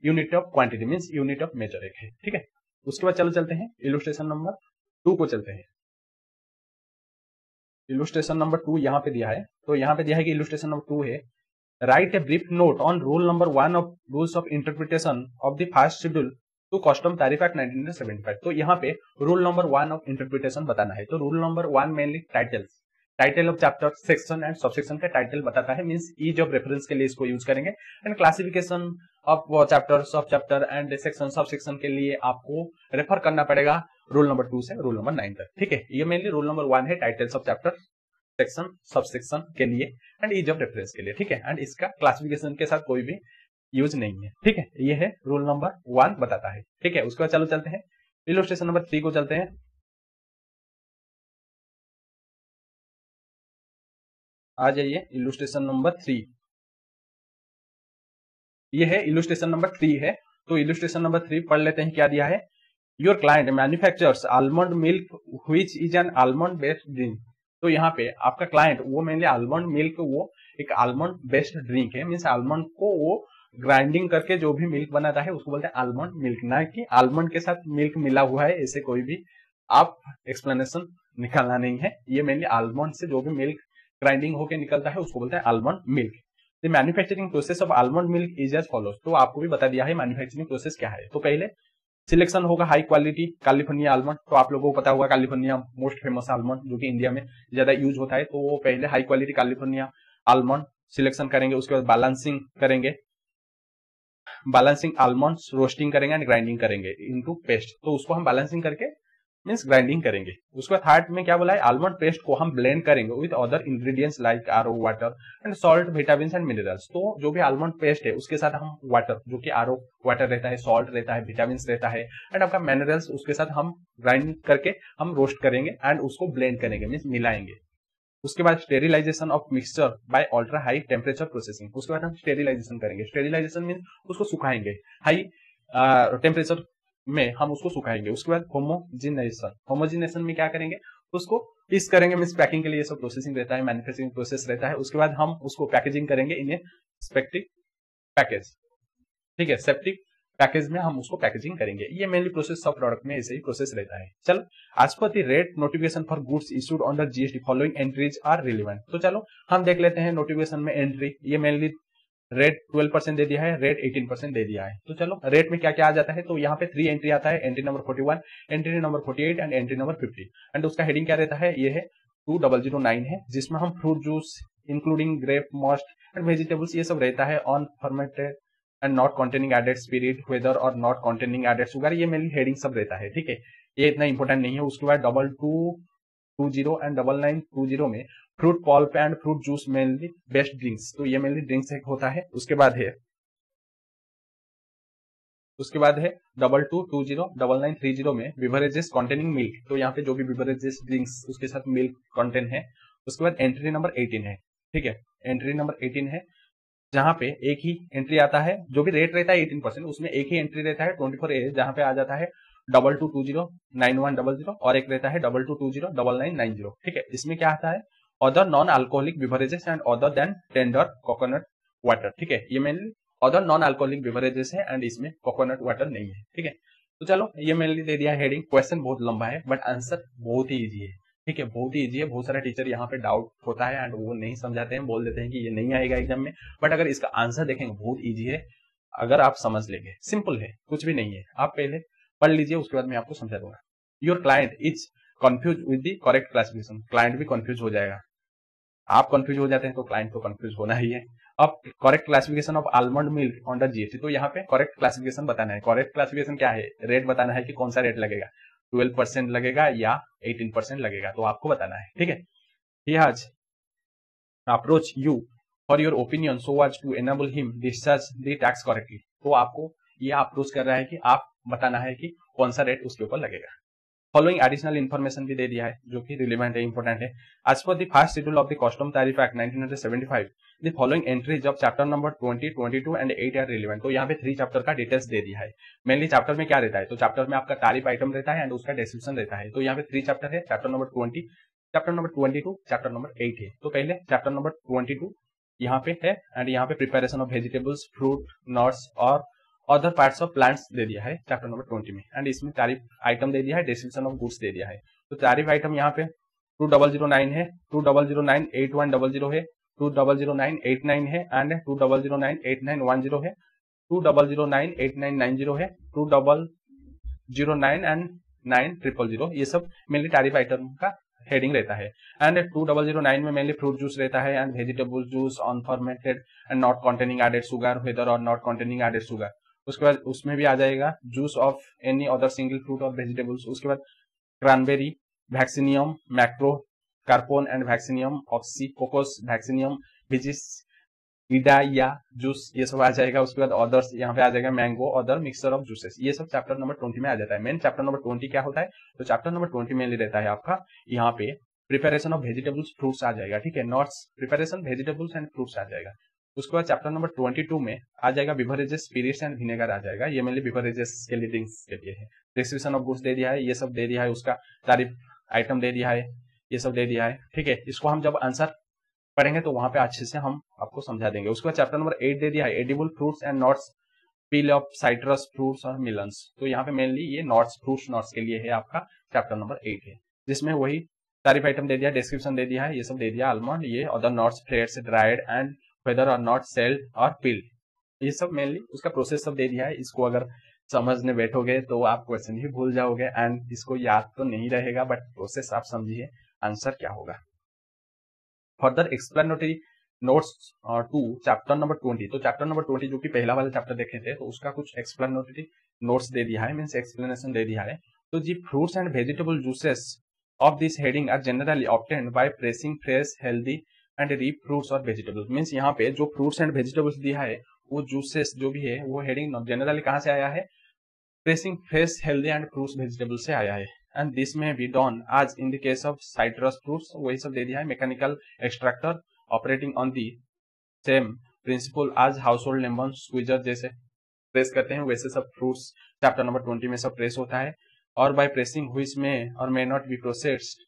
unit of quantity means unit of measure एक है। ठीक है, उसके बाद चलो चलते हैं इलुस्ट्रेशन नंबर 2 को चलते हैं। इलुस्ट्रेशन नंबर 2 यहाँ पे दिया है, तो यहाँ पे दिया है कि इलुस्ट्रेशन नंबर 2 है, right a brief note on rule number 1 of rules of interpretation of the first schedule to custom tariff act 1975। तो यहाँ पे रूल नंबर 1 ऑफ इंटरप्रिटेशन बताना है। तो rule number 1 mainly title of chapter, section and subsection का title बताता है, means ease of reference के लिए इसको यूज करेंगे। एंड क्लासिफिकेशन ऑफ चैप्टर, सब chapter and section, sub section के लिए आपको रेफर करना पड़ेगा रूल नंबर 2 से रूल नंबर 9 तक। ठीक है, ये मेनली रूल नंबर 1 है titles of chapter, section, sub section के लिए एंड ईज ऑफ रेफरेंस के लिए। ठीक है, एंड इसका क्लासिफिकेशन के साथ कोई भी यूज नहीं है। ठीक है, ये है रूल नंबर 1 बताता है। ठीक है, उसके बाद चलो चलते हैं इलस्ट्रेशन नंबर 3 को चलते हैं। आ जाइए इलस्ट्रेशन नंबर 3, ये है इलस्ट्रेशन नंबर 3 है। तो इलस्ट्रेशन नंबर 3 पढ़ लेते हैं, क्या दिया है। Your client manufactures almond milk which is an almond based drink. तो यहाँ पे आपका क्लाइंट वो मेनली आलमंड मिल्क, वो एक आलमंड बेस्ड ड्रिंक है, मीन्स आलमंड को वो ग्राइंडिंग करके जो भी मिल्क बनाता है उसको बोलते हैं आलमंड मिल्क, ना कि आलमंड के साथ मिल्क मिला हुआ है, ऐसे कोई भी आप एक्सप्लेनेशन निकालना नहीं है। ये मेनली आलमंड से जो भी मिल्क ग्राइंडिंग होकर निकलता है उसको बोलते हैं almond milk. The manufacturing process of almond milk is as follows. तो आपको भी बता दिया है मैन्युफैक्चरिंग प्रोसेस क्या है। तो पहले सिलेक्शन होगा हाई क्वालिटी कैलिफोर्निया आलमंड। तो आप लोगों को पता होगा कैलिफोर्निया मोस्ट फेमस आलमंड जो कि इंडिया में ज्यादा यूज होता है। तो वो पहले high quality California almond selection करेंगे, उसके बाद बैलेंसिंग करेंगे, बैलेंसिंग आलमंड्स रोस्टिंग करेंगे एंड ग्राइंडिंग करेंगे इनटू पेस्ट। तो उसको हम बैलेंसिंग करके मींस ग्राइंडिंग करेंगे। उसके बाद थर्ड में क्या बोला है, आलमंड पेस्ट को हम ब्लेंड करेंगे with other ingredients like RO water and salt, vitamin and minerals. तो जो भी आलमंड पेस्ट है उसके साथ हम वाटर, जो कि आरओ वाटर रहता है, सॉल्ट रहता है, विटामिन रहता है एंड आपका मिनरल्स, उसके साथ हम ग्राइंड करके हम रोस्ट करेंगे एंड उसको ब्लेंड करेंगे, मींस मिलाएंगे। उसके बाद sterilisation of mixture by ultra high temperature processing. उसके बाद हम स्टेरिलाइजेशन करेंगे। स्टेरिलाइजेशन मीन उसको सुखाएंगे, हाई टेम्परेचर में हम उसको सुखाएंगे। उसके बाद होमोजिनेशन, होमोजिनेशन में क्या करेंगे, उसको पीस करेंगे, मींस पैकिंग के लिए सब प्रोसेसिंग रहता है, मैन्युफैक्चरिंग प्रोसेस रहता है। उसके बाद हम उसको पैकेजिंग करेंगे इन ए सेप्टिक पैकेज। ठीक है, सेप्टिक पैकेज में हम उसको पैकेजिंग करेंगे। ये मेनली प्रोसेस ऑफ प्रोडक्ट में ऐसे ही प्रोसेस रहता है। चलो, आज पर the rate notification for goods issued under GST following entries are relevant. तो चलो हम देख लेते हैं नोटिफिकेशन में एंट्री। ये मेनली रेट 12% दे दिया है, रेट 18% दे दिया है। तो चलो रेट में क्या क्या आ जाता है। तो यहाँ पे 3 एंट्री आता है, entry number 41, entry number 48 and entry number 50। And उसका हेडिंग क्या रहता है, ये है 2009 है, जिसमें हम fruit juice including grape, must and vegetables ये सब रहता है, on fermented and not containing added spirit, whether और नॉट कंटेनिंग एडेड शुगर, ये मेनली हेडिंग सब रहता है। ठीक है, ये इतना इंपॉर्टेंट नहीं है। उसके बाद 2220 एंड 9920 में fruit pulp and fruit juice mainly best drinks. तो ये मेनली ड्रिंक्स एक होता है। उसके बाद है 2220 9930 में बिवरेजेस कंटेनिंग मिल्क। तो यहाँ पे जो भी बिवरेजेस ड्रिंक्स उसके साथ मिल्क कंटेंट है। उसके बाद एंट्री नंबर 18 है। ठीक है, एंट्री नंबर 18 है, जहां पे एक ही एंट्री आता है, जो भी रेट रहता है 18%, उसमें एक ही एंट्री रहता है 24A, जहां पे आ जाता है 2220 9100 और एक रहता है 2220 9990। ठीक है, इसमें क्या आता है, other non alcoholic beverages and other than tender coconut water. ठीक है, ये mainly other non alcoholic beverages है एंड इसमें कोकोनट वाटर नहीं है। ठीक है, तो चलो ये मेनली दे दिया है हेडिंग। क्वेश्चन बहुत लंबा है बट आंसर बहुत ही ईजी है। ठीक है, बहुत ही ईजी है। बहुत सारे टीचर यहाँ पे डाउट होता है एंड वो नहीं समझाते हैं, बोल देते हैं कि ये नहीं आएगा एग्जाम में, बट अगर इसका आंसर देखेंगे बहुत ईजी है, अगर आप समझ लेंगे, सिंपल है, कुछ भी नहीं है। आप पहले पढ़ लीजिए, उसके बाद मैं आपको समझा दूंगा। Your client is confuse with the correct classification. Client भी कंफ्यूज हो जाएगा, आप कंफ्यूज हो जाते हैं तो क्लाइंट को कंफ्यूज होना ही है। अब correct classification of almond milk under GST. तो यहाँ पे करेक्ट क्लासिफिकेशन बताना है। करेक्ट क्लासिफिकेशन क्या है, रेट बताना है कि कौन सा रेट लगेगा, 12% लगेगा या 18% लगेगा, तो आपको बताना है। ठीक है, he has approach you for your opinion so as to enable him discharge the tax correctly। तो आपको ये अप्रोच कर रहा है कि आप बताना है कि कौन सा रेट उसके ऊपर लगेगा। फॉलोइंग एडिशनल इन्फॉर्मेशन भी दे दिया है जो कि रिलेवेंट है, इंपॉर्टेंट है। As per the first schedule of the custom tariff act 1975 the following entries of chapter number 20, 22 and 8 are relevant. तो यहाँ पे 3 चैप्टर का डिटेल्स दे दिया है। मेनली चैप्टर में क्या रहता है, तो चैप्टर में आपका टैरिफ आइटम रहता है एंड उसका डिस्क्रिप्शन रहता है। तो यहाँ पे 3 चैप्टर है, chapter number 20, chapter number 22, chapter number 8 है। तो पहले चैप्टर नंबर 22 यहाँ पे है एंड यहाँ पे preparation of vegetables, fruit, nuts और अदर पार्ट्स ऑफ प्लांट्स दे दिया है चैप्टर नंबर 20 में। एंड इसमें टैरिफ आइटम दे दिया है, डिस्क्रिप्शन ऑफ गुड्स दे दिया है। तो टैरिफ आइटम यहाँ पे 2009 है, 20098100 है, 200989 है एंड 20098910 है, 20098990 है, 2009 एंड 9000, ये सब मेनली टैरिफ आइटम का हेडिंग रहता है। एंड 2009 में मेनली फ्रूट जूस रहता है and vegetable juice unfermented and not containing added sugar, whether और नॉट कंटेनिंग एडेड शुगर। उसके बाद उसमें भी आ जाएगा juice of any other single fruit और वेजिटेबल्स। उसके बाद cranberry, vaccinium, macrocarpon and vaccinium oxycoccos, vaccinium vitis, idaea या जूस, ये सब आ जाएगा। उसके बाद अदर्स, यहाँ पे आ जाएगा mango, other mixture of juices, ये सब चैप्टर नंबर 20 में आ जाता है। मेन चैप्टर नंबर 20 क्या होता है, तो चैप्टर नंबर 20 मेनली रहता है आपका यहाँ पे प्रिपरेशन ऑफ वेजिटेबल्स फ्रूट्स आ जाएगा, ठीक है, nuts preparation vegetables and fruits आ जाएगा। उसके बाद चैप्टर नंबर 22 में आ जाएगा बिवरेजेस, स्पिरिट्स एंड विनेगर आ जाएगा, ये मेनली बिवरेजेस के लिए, ड्रिंक्स के लिए है। डिस्क्रिप्शन ऑफ गुड्स दे दिया है, ये सब दे दिया है, उसका तारीफ आइटम दे दिया है, ये सब दे दिया है, ठीक है। इसको हम जब आंसर पढ़ेंगे तो वहां पे अच्छे से हम आपको समझा देंगे। उसके बाद चैप्टर नंबर 8 दे दिया है, edible fruits and nuts, peel of citrus fruits और मिलन्स। तो यहाँ पे मेनली ये नट्स, फ्रूट्स नट्स के लिए है आपका चैप्टर नंबर 8 है, जिसमें वही तारीफ आइटम दे दिया, डिस्क्रिप्शन दे दिया है, ये सब दे दिया, आलमंड, ये other nuts, fresh, dried and whether और नॉट सेल्ड और पील, ये सब मेनली उसका प्रोसेस सब दे दिया है। इसको अगर समझने बैठोगे तो आप क्वेश्चन ही भूल जाओगे एंड इसको याद तो नहीं रहेगा, बट प्रोसेस आप समझिए आंसर क्या होगा। Further explanatory notes to chapter number 20, तो चैप्टर नंबर 20 जो कि पहला वाला चैप्टर देखे थे, तो उसका कुछ एक्सप्लेनेटरी नोट्स दे दिया है, मीन्स एक्सप्लेनेशन दे दिया है। तो जी fruits and vegetable juices of this heading are generally obtained by pressing fresh healthy and ripe fruits और वेजिटेबल्स। मीन्स यहाँ पे जो फ्रूट्स एंड वेजिटेबल्स दिया है, वो जूसेस जो भी है, वो हेडिंग जनरली कहाँ से आया है, pressing fresh healthy and fruits vegetable से आया है। And this may be done as in the case of citrus fruits, वही सब दे दिया है, mechanical extractor operating on the same principle as household lemon squeezer जैसे प्रेस करते हैं, वैसे सब फ्रूट्स चैप्टर नंबर 20 में सब प्रेस होता है। और बाय प्रेसिंग व्हिच में और may not be processed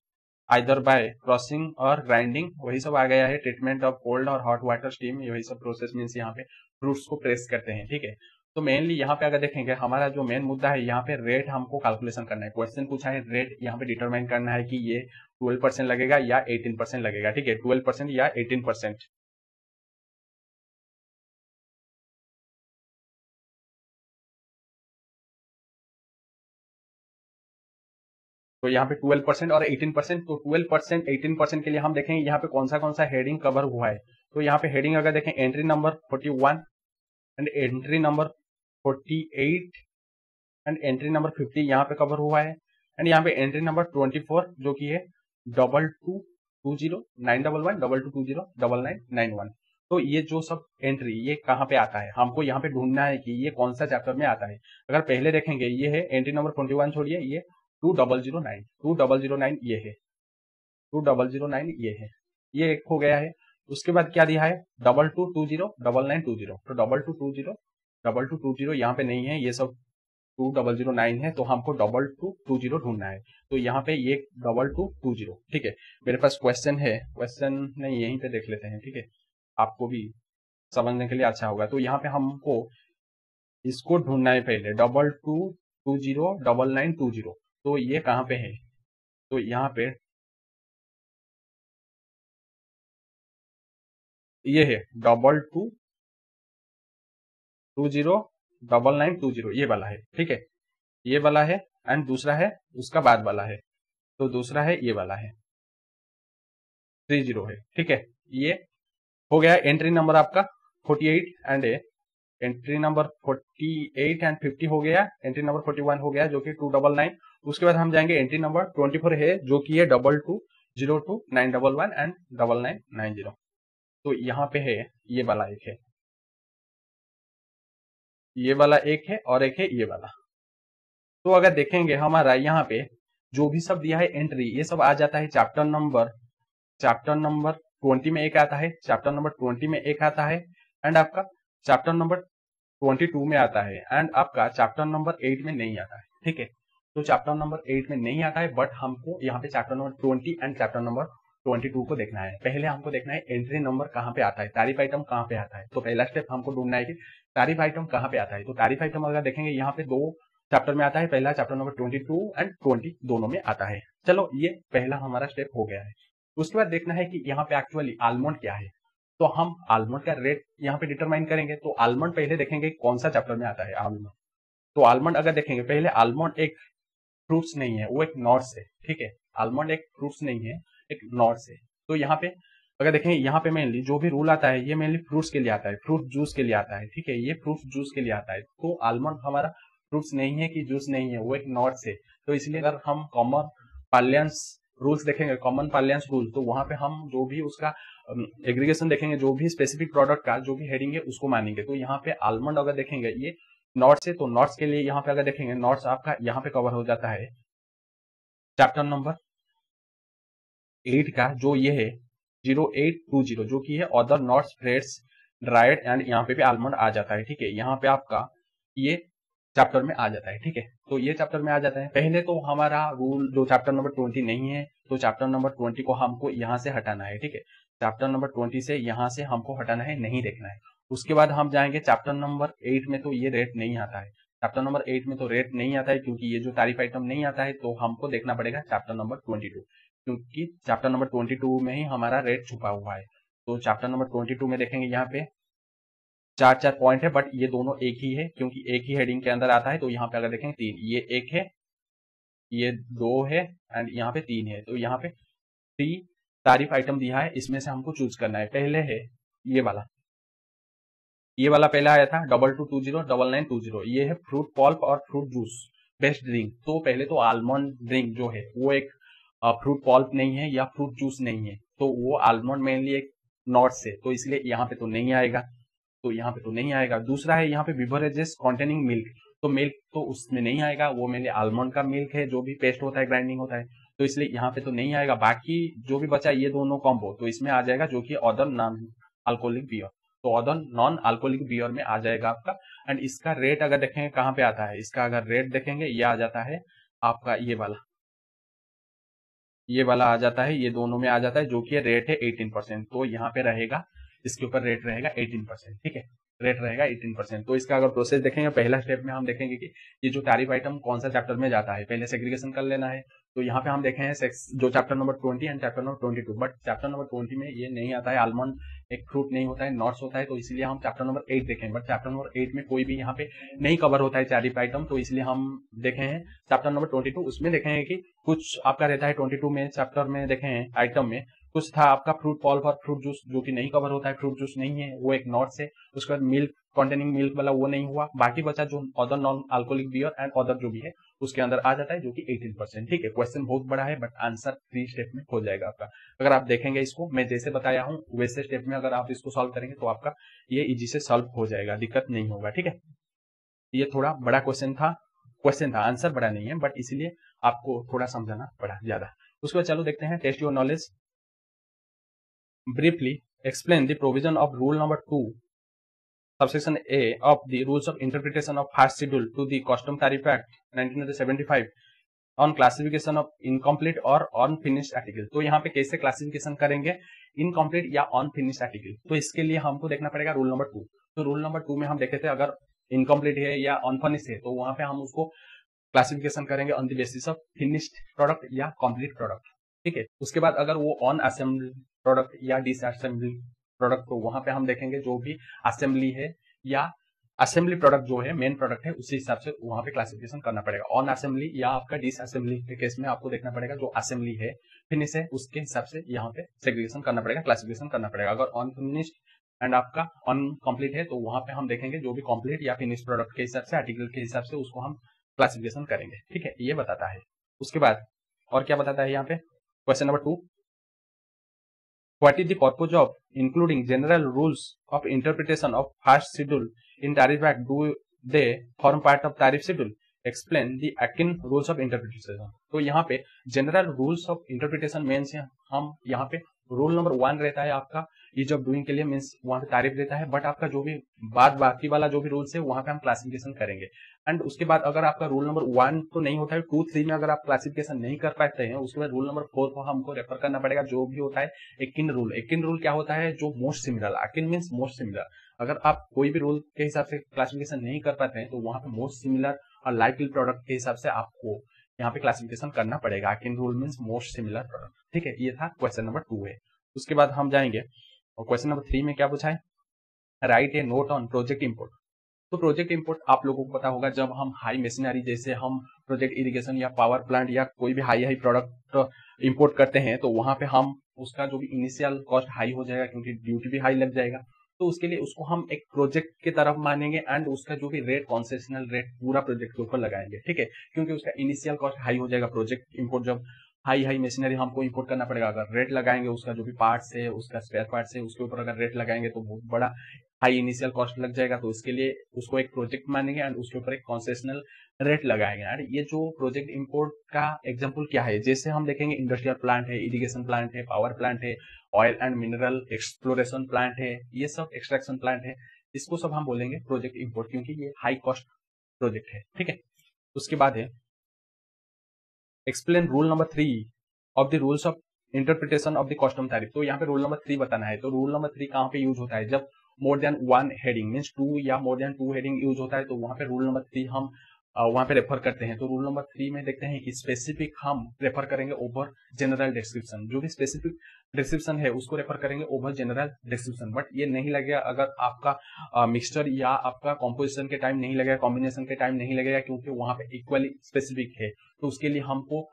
either bye crossing और ग्राइंडिंग, वही सब आ गया है। ट्रीटमेंट ऑफ कोल्ड और हॉट वाटर स्टीम, वही सब प्रोसेस मीन्स यहाँ पे फ्रूट्स को प्रेस करते हैं, ठीक है। तो मेनली यहाँ पे अगर देखेंगे, हमारा जो मेन मुद्दा है यहाँ पे रेट हमको कैलकुलेशन करना है। क्वेश्चन पूछा है रेट यहाँ पे डिटरमाइन करना है कि ये 12% लगेगा या 18% लगेगा, ठीक है, 12% या 18%। तो यहाँ पे 12% और 18%, तो 12% 18% के लिए हम देखेंगे यहाँ पे कौन सा हेडिंग कवर हुआ है। तो यहाँ पे हेडिंग अगर देखें, entry number 41 and entry number 48 and entry number 50 यहाँ पे कवर हुआ है। एंड यहाँ पे एंट्री नंबर 24 जो कि है 2220911122209991। तो ये जो सब एंट्री ये कहाँ पे आता है, हमको यहाँ पे ढूंढना है कि ये कौन सा चैप्टर में आता है। अगर पहले देखेंगे, ये है एंट्री नंबर 21, छोड़िए, ये 2009 ये है, 2009 ये है, ये एक हो गया है। उसके बाद क्या दिया है, 22209920, तो 2220 यहाँ पे नहीं है, ये सब 2009 है, तो हमको 2220 ढूंढना है। तो यहाँ पे ये 2220, ठीक है। मेरे पास क्वेश्चन है, क्वेश्चन नहीं यहीं पे देख लेते हैं, ठीक है, आपको भी समझने के लिए अच्छा होगा। तो यहाँ पे हमको इसको ढूंढना है पहले, 22209920, तो ये कहाँ पे है, तो यहाँ पे ये है 22209920, ये वाला है, ठीक है, ये वाला है। एंड दूसरा है उसका बाद वाला है, तो दूसरा है ये वाला है 30 है, ठीक है। ये हो गया एंट्री नंबर आपका 48 एंड एंट्री नंबर 48 एंड 50 हो गया, एंट्री नंबर 41 हो गया जो कि 299। उसके बाद हम जाएंगे एंट्री नंबर 24 है जो कि है 22029111 एंड 9990। तो यहाँ पे है ये वाला एक है, ये वाला एक है और एक है ये वाला। तो अगर देखेंगे हमारा यहाँ पे जो भी सब दिया है एंट्री, ये सब आ जाता है चैप्टर नंबर 20 में एक आता है, चैप्टर नंबर 20 में एक आता है, एंड आपका चैप्टर नंबर 22 में आता है, एंड आपका चैप्टर नंबर 8 में नहीं आता है, ठीक है। तो चैप्टर नंबर 8 में नहीं आता है, बट हमको यहाँ पे chapter number 20 and chapter number 22 को देखना है। पहले हमको देखना है एंट्री नंबर कहाँ पे आता है, तारीफ आइटम कहाँ पे आता है। तो पहला स्टेप हमको ढूंढना है कि तारीफ आइटम कहाँ पे आता है। तो तारीफ आइटम अगर देखेंगे यहाँ पे दो चैप्टर में आता है, पहला चैप्टर नंबर 22 एंड 20 दोनों में आता है। चलो ये पहला हमारा स्टेप हो गया है। उसके बाद देखना है कि यहाँ पे एक्चुअली आलमंड क्या है, तो हम आलमंड का रेट यहाँ पे डिटरमाइन करेंगे। तो आलमंड पहले देखेंगे कौन सा चैप्टर में आता है आलमंड। तो आलमंड अगर देखेंगे पहले, आलमंड एक फ्रूट्स नहीं है, वो एक नट्स है, ठीक है। आलमंड एक फ्रूट्स नहीं है, एक नट्स है। तो यहाँ पे अगर देखेंगे, यहाँ पे मेनली जो भी रूल आता है ये मेनली फ्रूट्स के लिए आता है, फ्रूट जूस के लिए आता है, ठीक है। ये फ्रूट जूस के लिए आता है। तो आलमंड हमारा फ्रूट्स नहीं है कि जूस नहीं है, वो एक नट्स है। तो इसलिए अगर हम कॉमन पार्लियंस रूल्स देखेंगे, कॉमन पार्लियंस रूल, तो वहां पे हम जो भी उसका एग्रीगेशन देखेंगे, जो भी स्पेसिफिक प्रोडक्ट का जो भी हेडिंग है उसको मानेंगे। तो यहाँ पे आलमंड अगर देखेंगे ये नॉट्स है, तो नॉट्स के लिए यहाँ पे अगर देखेंगे, नॉट्स आपका यहाँ पे कवर हो जाता है चैप्टर नंबर 8 का, जो ये है 0820, जो कि है other nuts fresh dried, and यहाँ पे भी आलमंड आ जाता है, ठीक है। यहाँ पे आपका ये चैप्टर में आ जाता है, ठीक है। तो ये चैप्टर में आ जाता है। पहले तो हमारा रूल जो चैप्टर नंबर 20 नहीं है, तो चैप्टर नंबर 20 को हमको यहाँ से हटाना है, ठीक है। चैप्टर नंबर 20 से यहाँ से हमको हटाना है, नहीं देखना है। उसके बाद हम जाएंगे चैप्टर नंबर 8 में, तो ये रेट नहीं आता है। चैप्टर नंबर 8 में तो रेट नहीं आता है, क्योंकि ये जो तारीफ आइटम नहीं आता है, तो हमको देखना पड़ेगा चैप्टर नंबर 22, क्योंकि चैप्टर नंबर 22 में ही हमारा रेट छुपा हुआ है। तो चैप्टर नंबर 22 में देखेंगे, यहाँ पे चार पॉइंट है, बट ये दोनों एक ही है, क्योंकि एक ही हेडिंग के अंदर आता है। तो यहाँ पे अगर देखेंगे 3, ये 1 है, ये 2 है, एंड यहाँ पे 3 है। तो यहाँ पे 3 तारीफ आइटम दिया है, इसमें से हमको चूज करना है। पहले है ये वाला पहला आया था 2220 9920, ये है फ्रूट पल्प और फ्रूट जूस बेस्ट ड्रिंक। तो पहले तो आलमंड ड्रिंक जो है वो एक फ्रूट पल्प नहीं है या फ्रूट जूस नहीं है, तो वो आलमंड मेनली एक नट्स है, तो इसलिए यहाँ पे तो नहीं आएगा। तो यहाँ पे तो नहीं आएगा। दूसरा है यहाँ पे बिवरेजेस कॉन्टेनिंग मिल्क, तो मिल्क तो उसमें नहीं आएगा, वो मेनली आलमंड का मिल्क है, जो भी पेस्ट होता है, ग्राइंडिंग होता है, तो इसलिए यहाँ पे तो नहीं आएगा। बाकी जो भी बचा ये दोनों कॉम्बो, तो इसमें आ जाएगा, जो कि अदर नॉन अल्कोहलिक बियर, तो अदर नॉन अल्कोहलिक बियर में आ जाएगा आपका। एंड इसका रेट अगर देखेंगे कहाँ पे आता है, इसका अगर रेट देखेंगे, ये आ जाता है आपका ये वाला आ जाता है, ये दोनों में आ जाता है, जो कि रेट है 18%। तो यहाँ पे रहेगा, इसके ऊपर रेट रहेगा 18%, ठीक है। रेट रहेगा 18%। तो इसका अगर प्रोसेस देखेंगे, पहला स्टेप में हम देखेंगे कि ये जो तारीफ आइटम कौन सा चैप्टर में जाता है, पहले सेग्रीगेशन कर लेना है। तो यहाँ पे हम देखे हैं जो chapter number 20 and chapter number 22, but chapter number 20 में ये नहीं आता है, आलमंड एक फ्रूट नहीं होता है, नट्स होता है, तो इसलिए हम चैप्टर नंबर 8 देखें। बट चैप्टर नंबर 8 में कोई भी यहाँ पे नहीं कवर होता है तारीफ आइटम, तो इसलिए हम देखे हैं चैप्टर नंबर 22। उसमें देखेंगे कि कुछ आपका रहता है 22 में चैप्टर में देखे हैं आइटम में कुछ था आपका फ्रूट पल्प और फ्रूट जूस, जो कि नहीं कवर होता है, फ्रूट जूस नहीं है, वो एक नट्स है। उसके बाद मिल्क कॉन्टेनिंग मिल्क वाला वो नहीं हुआ। बाकी बचा जो other non alcoholic beer and other जो भी है उसके अंदर आ जाता है, जो कि 18%, ठीक है। क्वेश्चन बहुत बड़ा है, बट आंसर 3 स्टेप में हो जाएगा आपका। अगर आप देखेंगे इसको, मैं जैसे बताया हूँ वैसे स्टेप में अगर आप इसको सॉल्व करेंगे तो आपका ये इजी से सॉल्व हो जाएगा, दिक्कत नहीं होगा, ठीक है। ये थोड़ा बड़ा क्वेश्चन था, आंसर बड़ा नहीं है, बट इसीलिए आपको थोड़ा समझाना पड़ा ज्यादा। उसके बाद चलो देखते हैं test your knowledge. Briefly explain the provision of rule number 2 subsection A of the rules of interpretation of first schedule to the Custom Tariff Act 1975 on classification of incomplete or unfinished article। तो यहाँ पे कैसे classification करेंगे incomplete या unfinished article, तो इसके लिए हमको देखना पड़ेगा रूल नंबर 2। तो रूल नंबर 2 में हम देखे थे अगर इनकम्प्लीट है या अनफिनिश्ड है, तो वहां पे हम उसको क्लासिफिकेशन करेंगे on the basis of finished product या कंप्लीट प्रोडक्ट, ठीक है। उसके बाद अगर वो ऑन असेंबली प्रोडक्ट या डिसअसेंबली प्रोडक्ट, तो वहां पे हम देखेंगे जो भी असेंबली है या असेंबली प्रोडक्ट जो है मेन प्रोडक्ट है, उसी हिसाब से वहां पे क्लासिफिकेशन करना पड़ेगा। ऑन असेंबली या आपका डिसअसेंबली के केस में आपको देखना पड़ेगा जो असेंबली है फिनिश है उसके हिसाब से यहाँ पे सेग्रीगेशन करना पड़ेगा, क्लासिफिकेशन करना पड़ेगा। अगर अनफिनिश्ड एंड आपका अनकम्प्लीट है, तो वहां पे हम देखेंगे जो भी कंप्लीट या फिनिश प्रोडक्ट के हिसाब से, आर्टिकल के हिसाब से उसको हम क्लासिफिकेशन करेंगे, ठीक है। ये बताता है। उसके बाद और क्या बताता है यहाँ पे, question number 2, what is the purpose of including general rules of interpretation of first schedule in tariff act? Do they form part of tariff schedule? Explain the Akin rules of interpretation। तो यहाँ पे general rules of interpretation means हम यहाँ पे rule number 1 रहता है आपका ease of doing के लिए, मीन्स वहां पे तारीफ देता है, बट आपका जो भी बाकी वाला जो भी रूल्स है वहां पे हम क्लासिफिकेशन करेंगे। एंड उसके बाद अगर आपका रूल नंबर 1 तो नहीं होता है, 2, 3 में अगर आप क्लासिफिकेशन नहीं कर पाते हैं, उसके बाद रूल नंबर 4 को हमको रेफर करना पड़ेगा, जो भी होता है एकिन रूल। एकिन रूल क्या होता है, जो most similar, Eakin means most similar. अगर आप कोई भी रूल के हिसाब से क्लासिफिकेशन नहीं कर पाते हैं, तो वहां पे मोस्ट सिमिलर और लाइक प्रोडक्ट के हिसाब से आपको यहाँ पे क्लासिफिकेशन करना पड़ेगा। आर्किन rule means most similar product. ठीक है, ये था क्वेश्चन नंबर 2 है। उसके बाद हम जाएंगे और क्वेश्चन नंबर 3 में क्या पूछा है, right a note on project import. तो प्रोजेक्ट इंपोर्ट आप लोगों को पता होगा, जब हम हाई मशीनरी जैसे हम प्रोजेक्ट इरिगेशन या पावर प्लांट या कोई भी हाई प्रोडक्ट इंपोर्ट करते हैं तो वहां पे हम उसका जो भी इनिशियल कॉस्ट हाई हो जाएगा क्योंकि ड्यूटी भी हाई लग जाएगा। तो उसके लिए उसको हम एक प्रोजेक्ट की तरफ मानेंगे एंड उसका जो भी रेट कॉन्सेशनल रेट पूरा प्रोजेक्ट के ऊपर लगाएंगे। ठीक है, क्योंकि उसका इनिशियल कॉस्ट हाई हो जाएगा। प्रोजेक्ट इंपोर्ट जब हाई मशीनरी हमको इंपोर्ट करना पड़ेगा, अगर रेट लगाएंगे उसका जो भी पार्ट्स है उसका स्पेयर पार्ट्स है उसके ऊपर अगर रेट लगाएंगे तो बहुत बड़ा हाई इनिशियल कॉस्ट लग जाएगा। तो इसके लिए उसको एक प्रोजेक्ट मानेंगे एंड उसके ऊपर एक कॉन्सेशनल रेट लगाएंगे। एंड ये जो प्रोजेक्ट इंपोर्ट का एग्जांपल क्या है, जैसे हम देखेंगे इंडस्ट्रियल प्लांट है, इरिगेशन प्लांट है, पावर प्लांट है, oil and mineral exploration plant है, ये सब एक्सट्रैक्शन प्लांट है, इसको सब हम बोलेंगे प्रोजेक्ट इंपोर्ट क्योंकि ये हाई कॉस्ट प्रोजेक्ट है। ठीक है, उसके बाद है explain rule number 3 of the rules of interpretation of the custom tariff. तो यहाँ पे रूल नंबर 3 बताना है। तो रूल नंबर 3 कहाँ पे यूज होता है, जब मोर देन 1 हेडिंग मीन्स 2 या मोर देन 2 हेडिंग यूज होता है तो वहां पे रूल नंबर 3 हम वहां पे रेफर करते हैं। तो रूल नंबर 3 में देखते हैं कि स्पेसिफिक हम रेफर करेंगे ओवर जनरल डिस्क्रिप्शन। जो भी स्पेसिफिक डिस्क्रिप्शन है उसको रेफर करेंगे ओवर जनरल डिस्क्रिप्शन। बट ये नहीं लगेगा अगर आपका मिक्सचर या आपका कॉम्पोजिशन के टाइम नहीं लगेगा, कॉम्बिनेशन के टाइम नहीं लगेगा, क्योंकि वहां पे इक्वली स्पेसिफिक है। तो उसके लिए हमको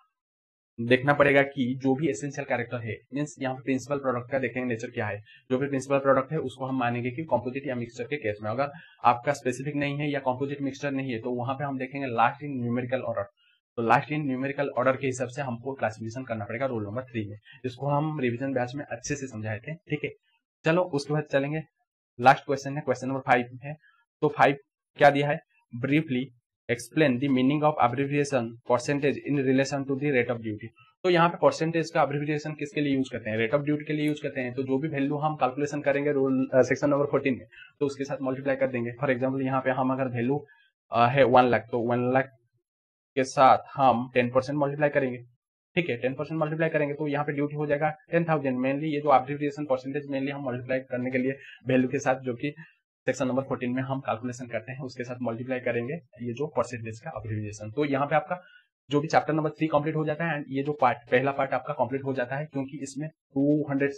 देखना पड़ेगा कि जो भी एसेंशियल कैरेक्टर है मीन्स यहाँ पे प्रिंसिपल प्रोडक्ट का देखेंगे नेचर क्या है। जो भी प्रिंसिपल प्रोडक्ट है उसको हम मानेंगे कि कॉम्पोजिट या मिक्सचर के केस में। अगर आपका स्पेसिफिक नहीं है या कॉम्पोजिट मिक्सचर नहीं है तो वहां पे हम देखेंगे लास्ट इन न्यूमेरिकल ऑर्डर। तो लास्ट इन न्यूमेरिकल ऑर्डर के हिसाब से हमको क्लासिफिकेशन करना पड़ेगा रूल नंबर 3 में। इसको हम रिविजन बैच में अच्छे से समझाए थे। ठीक है, चलो उसके बाद चलेंगे लास्ट क्वेश्चन है, क्वेश्चन नंबर 5 है। तो 5 क्या दिया है, briefly explain the meaning of abbreviation percentage in relation to the rate of duty. तो यहाँ पे परसेंटेज का एब्रिविएशन किसके लिए यूज करते हैं, रेट ऑफ ड्यूटी के लिए यूज करते हैं। तो जो भी वैल्यू हम कैलकुलेशन करेंगे रूल सेक्शन नंबर 14 में तो उसके साथ मल्टीप्लाई कर देंगे। फॉर एग्जांपल यहाँ पे हम अगर वैल्यू है 1 लाख तो 1 लाख के साथ हम 10% मल्टीप्लाई करेंगे। ठीक है, 10% मल्टीप्लाई करेंगे तो यहाँ पे ड्यूटी हो जाएगा 10,000। मेनली ये जो एब्रिविएशन परसेंटेज मेनली हम मल्टीप्लाई करने के लिए वैल्यू के साथ जो कि सेक्शन नंबर 14 में हम कैलकुलेशन करते हैं उसके साथ मल्टीप्लाई करेंगे ये जो परसेंटेज का एब्रिविएशन। तो यहाँ पे आपका जो भी चैप्टर नंबर 3 कंप्लीट हो जाता है एंड ये जो पार्ट पहला पार्ट आपका कंप्लीट हो जाता है, क्योंकि इसमें 200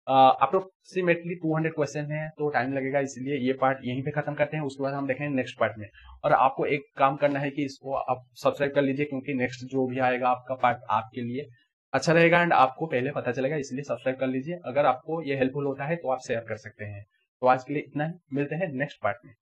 अप्रोक्सीमेटली 200 क्वेश्चन है तो टाइम लगेगा, इसलिए ये पार्ट यहीं पे खत्म करते हैं। उसके बाद हम देखेंगे नेक्स्ट पार्ट में। और आपको एक काम करना है कि इसको आप सब्सक्राइब कर लीजिए क्योंकि नेक्स्ट जो भी आएगा आपका पार्ट आपके लिए अच्छा रहेगा एंड आपको पहले पता चलेगा, इसलिए सब्सक्राइब कर लीजिए। अगर आपको ये हेल्पफुल होता है तो आप शेयर कर सकते हैं। तो आज के लिए इतना ही, मिलते हैं नेक्स्ट पार्ट में।